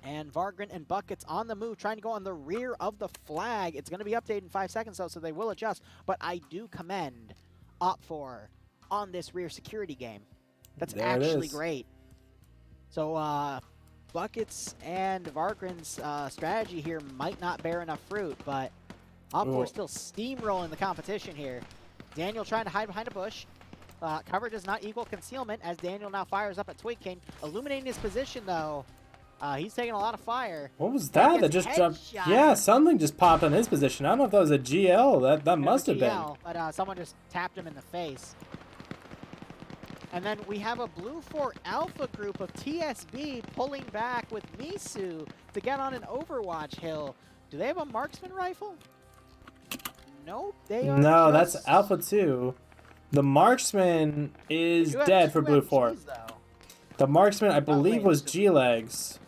And Vargran and Buckets on the move, trying to go on the rear of the flag. It's going to be updated in 5 seconds, though, so they will adjust. But I do commend Op4 on this rear security game. That's actually great. So Buckets and Vargran's strategy here might not bear enough fruit, but Op4 still steamrolling the competition here. Daniel trying to hide behind a bush. Cover does not equal concealment as Daniel now fires up at Twig King. Illuminating his position, though. He's taking a lot of fire. What was that? That just dropped. Yeah, something just popped on his position. I don't know if that was a GL. That must have been. But someone just tapped him in the face. And then we have a Blue 4 Alpha group of TSB pulling back with Misu to get on an Overwatch hill. Do they have a marksman rifle? Nope. They are no, that's Alpha 2. The marksman is dead for Blue 4. The marksman, I believe, was G-Legs.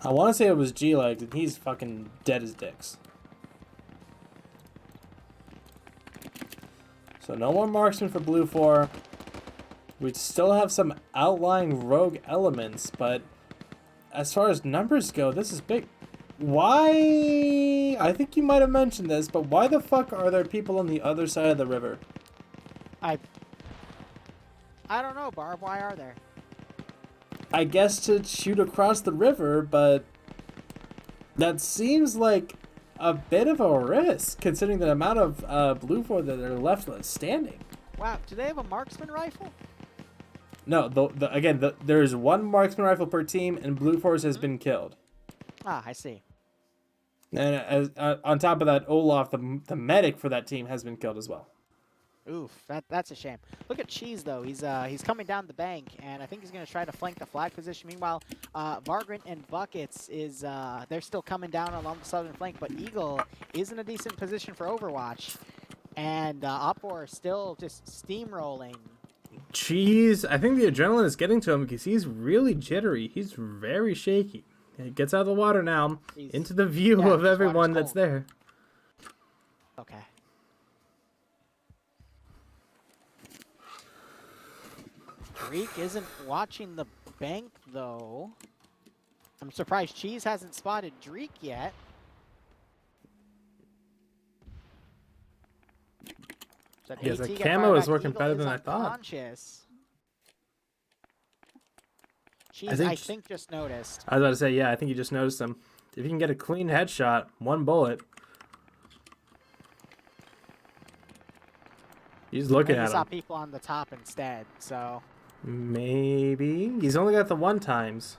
I want to say it was G-Legs, and he's fucking dead as dicks. So no more marksman for Blue 4. We still have some outlying rogue elements, but as far as numbers go, this is big. Why? I think you might have mentioned this, but why the fuck are there people on the other side of the river? I don't know, Barb. Why are there? I guess to shoot across the river, but that seems like a bit of a risk, considering the amount of blue four that are left standing. Wow, do they have a marksman rifle? No, there's one marksman rifle per team, and blue force has been killed. Ah, I see. And as on top of that, Olaf, the medic for that team, has been killed as well. Oof, that's a shame. Look at Cheese though. He's coming down the bank, and I think he's gonna try to flank the flag position. Meanwhile, Vagrant and Buckets is they're still coming down along the southern flank, but Eagle is in a decent position for Overwatch, and Opor still just steamrolling. Cheese, I think the adrenaline is getting to him because he's really jittery. He's very shaky. He gets out of the water now, into the view of everyone that's there. Okay. Reek isn't watching the bank, though. I'm surprised Cheese hasn't spotted Dreek yet. So Yeah, the AT got camo fired is back. working Eagle better is than I thought. unconscious. Cheese, I think just noticed. I was about to say, yeah, I think you just noticed him. If you can get a clean headshot, one bullet. He's looking Maybe at saw him. people on the top instead, so. Maybe. He's only got the 1 times.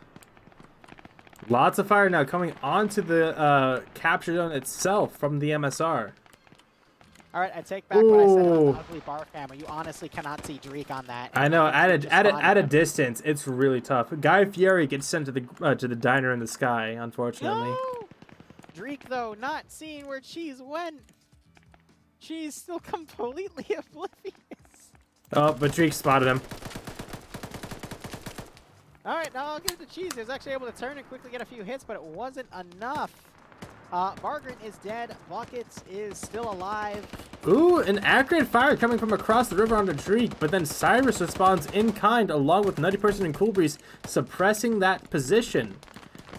Lots of fire now coming onto the capture zone itself from the MSR. All right, I take back what I said about the ugly bar camo. You honestly cannot see Dreek on that. I know. At a distance, it's really tough. Guy Fieri gets sent to the diner in the sky, unfortunately. No! Dreek though, not seeing where Cheese went. Cheese still completely oblivious. Oh, but Dreek spotted him. All right, now I'll give it to Cheese. He was actually able to turn and quickly get a few hits, but it wasn't enough. Margaret is dead. Buckets is still alive. Ooh, an accurate fire coming from across the river onto Dreek, but then Cyrus responds in kind along with Nutty Person and Cool Breeze, suppressing that position.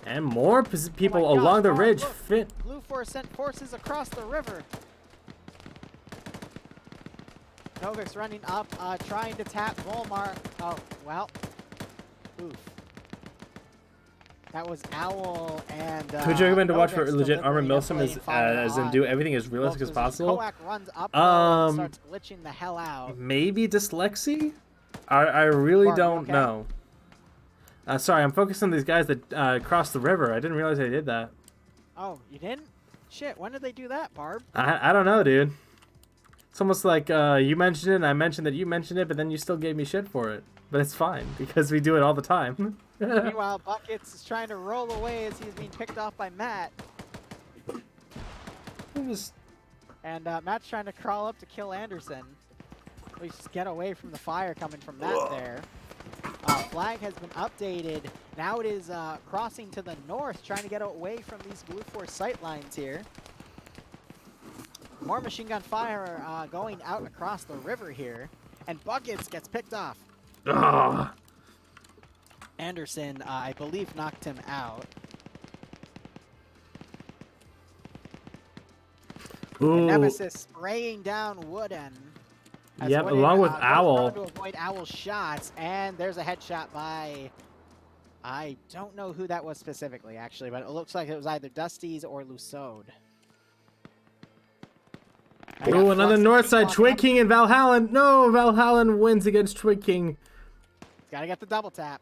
And more people along the ridge fit. Blue Force sent forces across the river. Novik's running up, trying to tap Volmar. Oh, well. Oof. That was Owl and Could you recommend to watch for Novik's legit armor delivering Milsim and playing as fire in do on everything as realistic as possible? Koak runs up and starts glitching the hell out. Maybe dyslexia? I really don't know. Sorry, I'm focused on these guys that crossed the river. I didn't realize they did that. Oh, you didn't? Shit, when did they do that, Barb? I don't know, dude. It's almost like you mentioned it and I mentioned that you mentioned it, but then you still gave me shit for it. But it's fine, because we do it all the time. Meanwhile, Buckets is trying to roll away as he's being picked off by Matt. And Matt's trying to crawl up to kill Anderson. At least get away from the fire coming from Matt there. Flag has been updated. Now it is crossing to the north, trying to get away from these Blue Force sight lines here. More machine gun fire going out across the river here. And Buckets gets picked off. Ugh. Anderson, I believe, knocked him out. Ooh. Nemesis spraying down Wooden. Yep, along with Owl. To avoid Owl's shots, and there's a headshot by... I don't know who that was specifically, actually, but it looks like it was either Dusty's or Lusode. Ooh, another north side. Twig King and Valhallen. No, Valhallen wins against Twig King. Gotta get the double tap.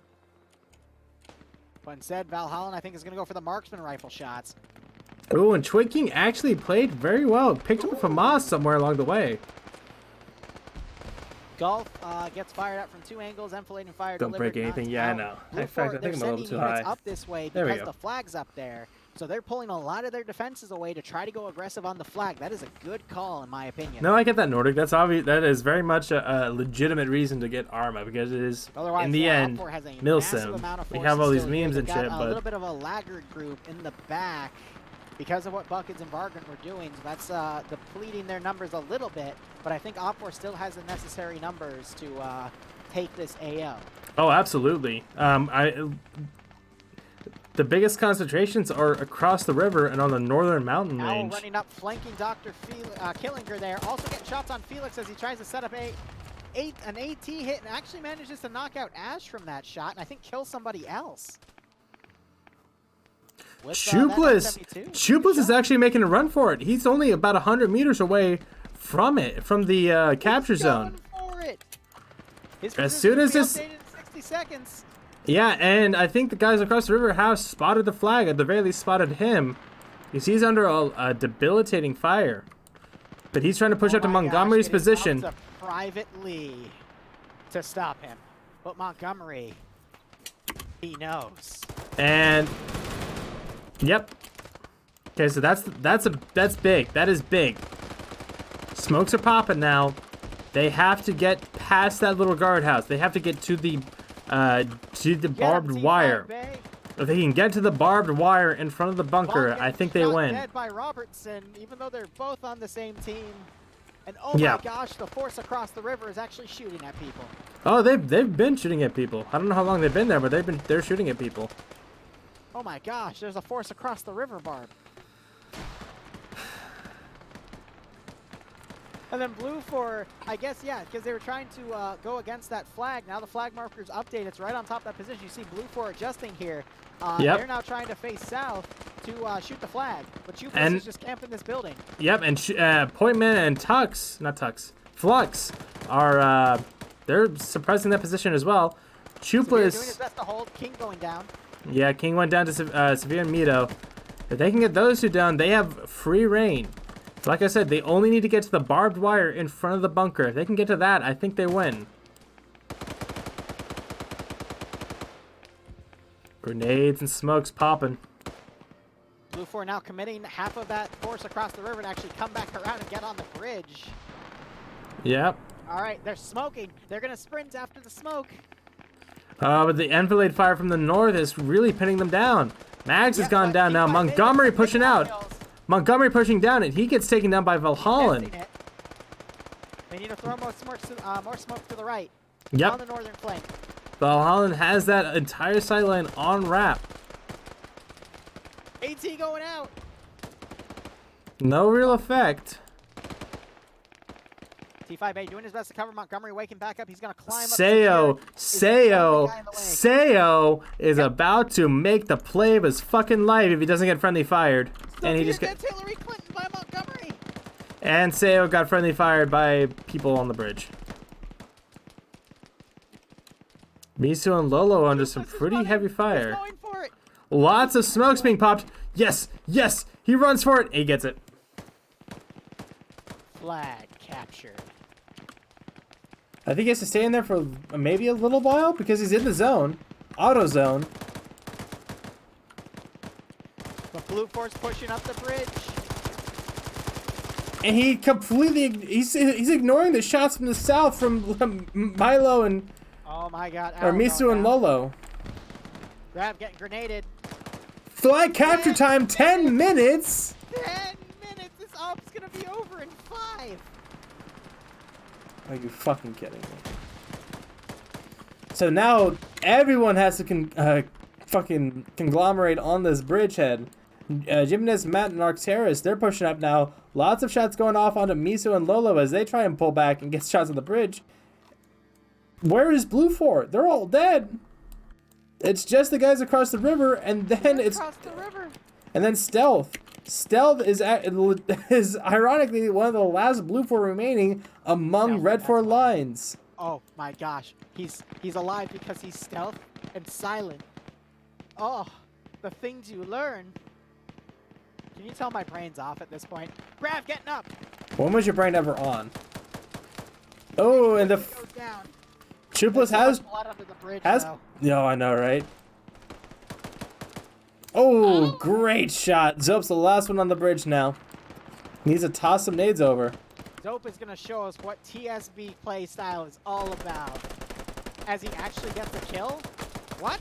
But instead, Valhallen, I think, is going to go for the marksman rifle shots. Ooh, and Twig King actually played very well. Picked up a FAMAS somewhere along the way. Golf gets fired up from 2 angles, enfilading fire. Don't break anything. Yeah, I know. In fact, I think I'm a little too high. Up this way because the flag's up there. So they're pulling a lot of their defenses away to try to go aggressive on the flag. That is a good call, in my opinion. No, I get that, Nordic. That's obvious. That is very much a legitimate reason to get Arma, because it is, otherwise, in the end, Milsim. We have all these memes and shit, a but... little bit of a laggard group in the back because of what Buckets and Vagrant were doing. So that's depleting their numbers a little bit, but I think Opor still has the necessary numbers to take this AO. Oh, absolutely. The biggest concentrations are across the river and on the northern mountain Owl range. running up, flanking Dr. Killinger there. Also getting shots on Felix as he tries to set up an AT hit and actually manages to knock out Ash from that shot and I think kill somebody else. Chuplas is actually making a run for it. He's only about 100 meters away from it, from the capture zone. For it. As soon as this... In 60 seconds. Yeah, and I think the guys across the river have spotted the flag, at the very least spotted him. Because he's under a debilitating fire. But he's trying to push up to Montgomery's position. Privately to stop him. But Montgomery, he knows. And... Yep. Okay, so that's big. That is big. Smokes are popping now. They have to get past that little guardhouse. They have to get to the barbed wire. If they can get to the barbed wire in front of the bunker, I think they win. Dead by Robertson, even though they're both on the same team. And oh my gosh, the force across the river is actually shooting at people. Oh, they've been shooting at people. I don't know how long they've been there, but they're shooting at people. Oh my gosh, there's a force across the river, Barb. And then blue for, I guess, yeah, because they were trying to go against that flag. Now the flag marker's update. It's right on top of that position. You see blue for adjusting here. They're now trying to face south to shoot the flag. But Chuplas is just camping this building. Yep, and Pointman and Flux are, they're suppressing that position as well. Chuplas... doing his best to hold. King going down. Yeah, King went down to Severe and Mito. If they can get those two down, they have free reign. Like I said, they only need to get to the barbed wire in front of the bunker. If they can get to that, I think they win. Grenades and smokes popping. Blue 4 now committing half of that force across the river to actually come back around and get on the bridge. Yep. All right, they're smoking. They're going to sprint after the smoke. But the enfilade fire from the north is really pinning them down. Mags has gone down now. Montgomery pushing out. Montgomery pushing down, and he gets taken down by Valhallen. They need to throw more smoke to the right. Yep. On the northern flank. Valhallen has that entire sideline on wrap. AT going out. No real effect. T5A doing his best to cover Montgomery, waking back up. He's going to climb up. Sayo is about to make the play of his fucking life if he doesn't get friendly fired. And he just gets Hillary Clinton by Montgomery. And Sayo got friendly fired by people on the bridge. Misu and Lolo under some pretty heavy fire. Lots of smokes being popped. Yes, yes, he runs for it. He gets it. Flag captured. I think he has to stay in there for maybe a little while because he's in the zone. Auto zone. But Blue Force pushing up the bridge. And he completely, he's ignoring the shots from the south from Milo and... Oh my god. Or Misu and Lolo. Grab getting grenaded. Flag capture time, 10 minutes! 10 minutes! This op's gonna be over in 5! Are you fucking kidding me? So now everyone has to fucking conglomerate on this bridgehead. Jimenez, Matt, and Arcteris, they're pushing up now. Lots of shots going off onto Miso and Lolo as they try and pull back and get shots on the bridge. Where is Blue 4? They're all dead. It's just the guys across the river, and then and then Stealth. Stealth is ironically one of the last Blue 4 remaining among Red 4 lines. Oh my gosh, he's alive because he's stealth and silent. Oh, the things you learn. Can you tell my brain's off at this point? Grav getting up. When was your brain ever on? Oh, and the Chuplas has no, I know, right? Oh, great shot. Zope's the last one on the bridge now. Needs to toss some nades over. Zope is going to show us what TSB play style is all about. As he actually gets the kill. What?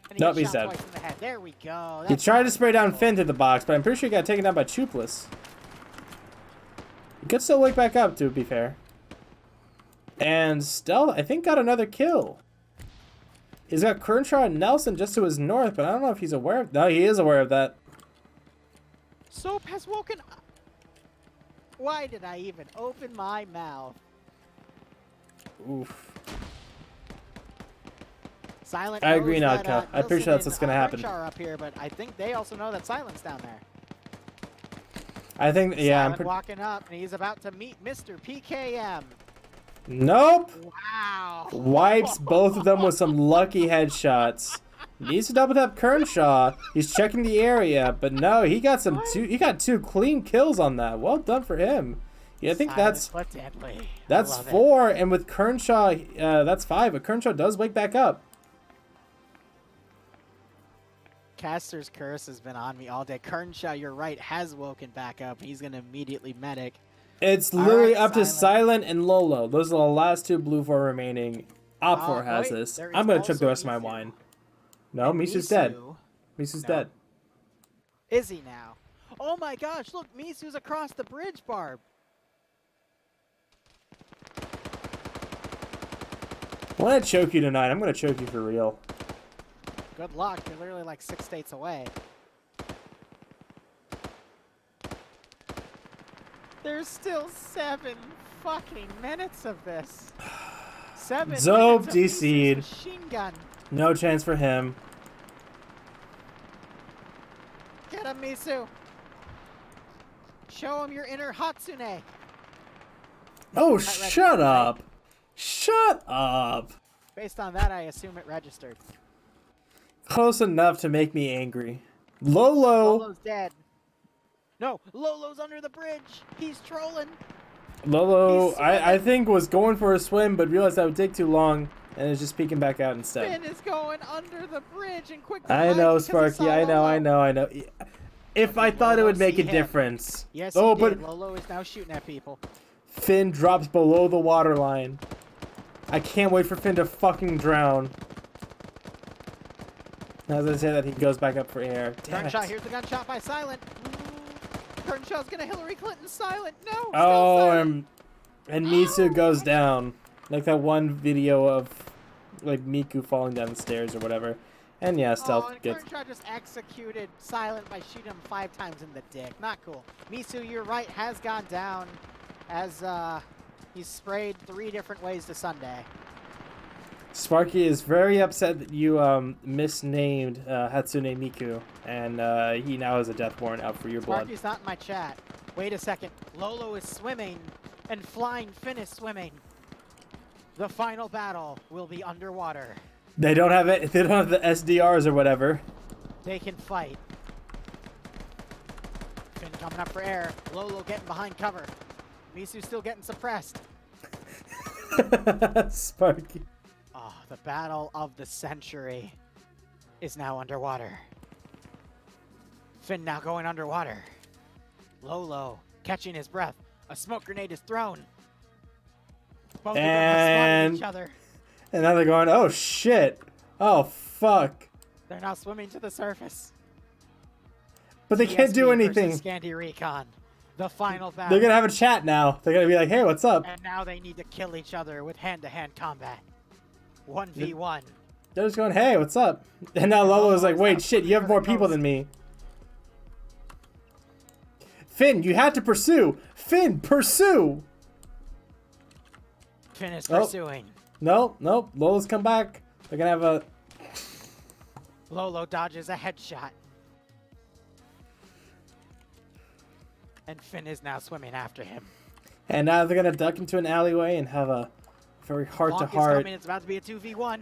And he Nope, gets he's shot dead. twice in the head. There we go. He tried to spray down Finn through the box, but I'm pretty sure he got taken down by Chuplas. He could still wake back up, to be fair. And Stealth, I think, got another kill. He's got Kearnshaw and Nelson just to his north, but I don't know if he's aware of... No, he is aware of that. Soap has woken up. Why did I even open my mouth? Oof. Silent I agree, knows that, Nadka. I'm pretty sure that's what's gonna happen. Kearnshaw are up here, but I think they also know that Silent's down there. I think, yeah, Silent walking up, and he's about to meet Mr. PKM. Nope. Wow. Wipes both of them with some lucky headshots. Needs to double tap Kearnshaw. He's checking the area, but no, he got he got 2 clean kills on that. Well done for him. Yeah, I think that's 4, and with Kearnshaw, that's 5. But Kearnshaw does wake back up. Caster's curse has been on me all day. Kearnshaw, you're right, has woken back up. He's gonna immediately medic. It's literally up to Silent and Lolo. Those are the last 2 blue 4 remaining. Op 4 has this. I'm gonna chug the rest of my wine. No, Misu's dead. Misu's dead. Is he now? Oh my gosh, look, Misu's across the bridge, Barb. I'm gonna choke you tonight. I'm gonna choke you for real. Good luck, you're literally like 6 states away. There's still 7 fucking minutes of this. 7 Zope minutes of DC'd. machine gun. No chance for him. Get him, Misu. Show him your inner Hatsune. Oh, shut up. Shut up. Based on that, I assume it registered. Close enough to make me angry. Lolo. Lolo's dead. No, Lolo's under the bridge. He's trolling. Lolo, I think, was going for a swim, but realized that would take too long, and is just peeking back out instead. Finn is going under the bridge and quick. I know, Sparky. I know. If I thought it would make a difference. Yes, oh, he but did. Lolo is now shooting at people. Finn drops below the waterline. I can't wait for Finn to fucking drown. As I say that, he goes back up for air. Damn Gunshot. it. Here's the gunshot by Silent. Kernshaw's gonna Hillary Clinton Silent. No. Oh, and Misu goes down. Like that one video of like Miku falling down the stairs or whatever. And yeah, Stealth and gets... Kearnshaw just executed Silent by shooting him 5 times in the dick. Not cool. Misu, you're right, has gone down as he's sprayed 3 different ways to Sunday. Sparky is very upset that you misnamed Hatsune Miku, and he now has a death warrant out for your blood. Sparky's not in my chat. Wait a second. Lolo is swimming, and Flying Finn is swimming. The final battle will be underwater. They don't have it. They don't have the SDRs or whatever. They can fight. Finn coming up for air. Lolo getting behind cover. Misu still getting suppressed. Sparky. Oh, the battle of the century is now underwater. Finn now going underwater. Lolo catching his breath. A smoke grenade is thrown. Both of them have spotted each other. And now they're going, oh shit. Oh fuck. They're now swimming to the surface. But they can't do anything. Scandi Recon. The final battle. They're gonna have a chat now. They're gonna be like, hey, what's up? And now they need to kill each other with hand-to-hand combat. 1v1. They're just going, hey, what's up? And now Lolo's like, wait, shit, you have more people than me. Finn, you had to pursue. Finn, pursue. Finn is pursuing. Nope. Lolo's come back. They're gonna have a... Lolo dodges a headshot. And Finn is now swimming after him. And now they're gonna duck into an alleyway and have a very heart-to-heart. It's about to be a 2v1.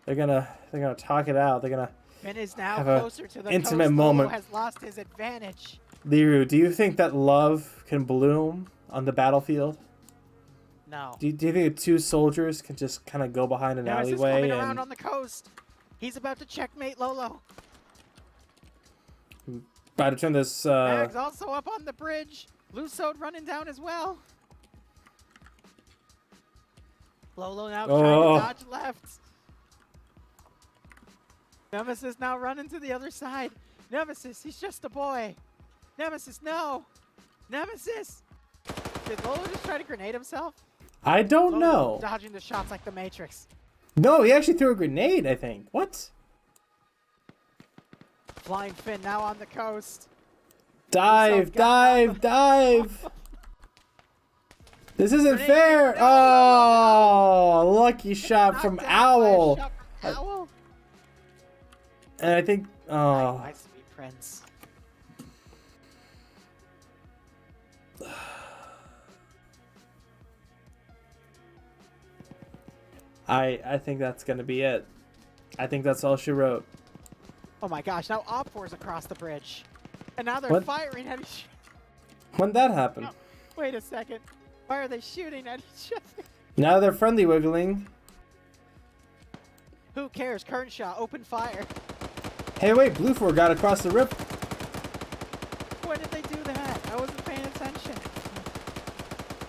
They're gonna talk it out. They're gonna Finn is now have closer to the intimate coast. moment. Lolo has lost his advantage. Liru, do you think that love can bloom on the battlefield? No. Do you think the 2 soldiers can just kind of go behind an Nemesis alleyway coming and around on the coast. He's about to checkmate Lolo. about to turn this? Mag's also up on the bridge. Lusode running down as well. Lolo now trying to dodge left. Nemesis now running to the other side. Nemesis, he's just a boy. Nemesis, no. Nemesis. Did Lolo just try to grenade himself? I don't Lolo know. Dodging the shots like the Matrix. No, he actually threw a grenade, I think. What? Flying Finn now on the coast. Dive, dive, dive. This isn't fair. Oh, lucky shot from Owl. Owl? And I think, oh. My sweet prince. I think that's gonna be it. I think that's all she wrote. Oh my gosh, now Op4's across the bridge. And now they're What? firing at each When'd that happen? No, wait a second. Why are they shooting at each other? Now they're friendly wiggling. Who cares? Current shot, open fire. Hey, wait, Blue 4 got across the rip. When did they do that? I wasn't paying attention.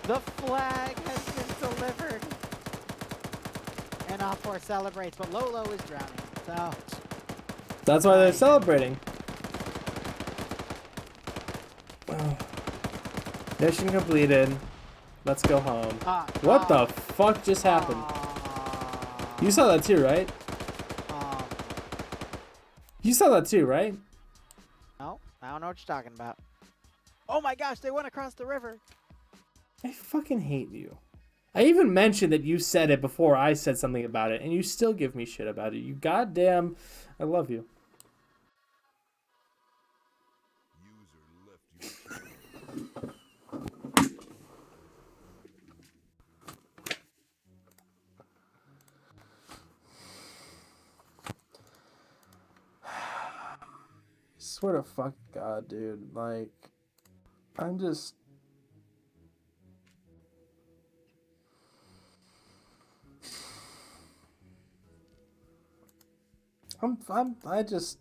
The flag has been delivered. And Op4 celebrates, but Lolo is drowning. So That's why they're celebrating. Oh. Mission completed. Let's go home. What the fuck just happened? You saw that too, right? You saw that too, right? no, I don't know what you're talking about. Oh my gosh, they went across the river. I fucking hate you. I even mentioned that you said it before I said something about it, and you still give me shit about it. You goddamn... I love you. Swear to fuck God, dude. Like, I'm just... I just...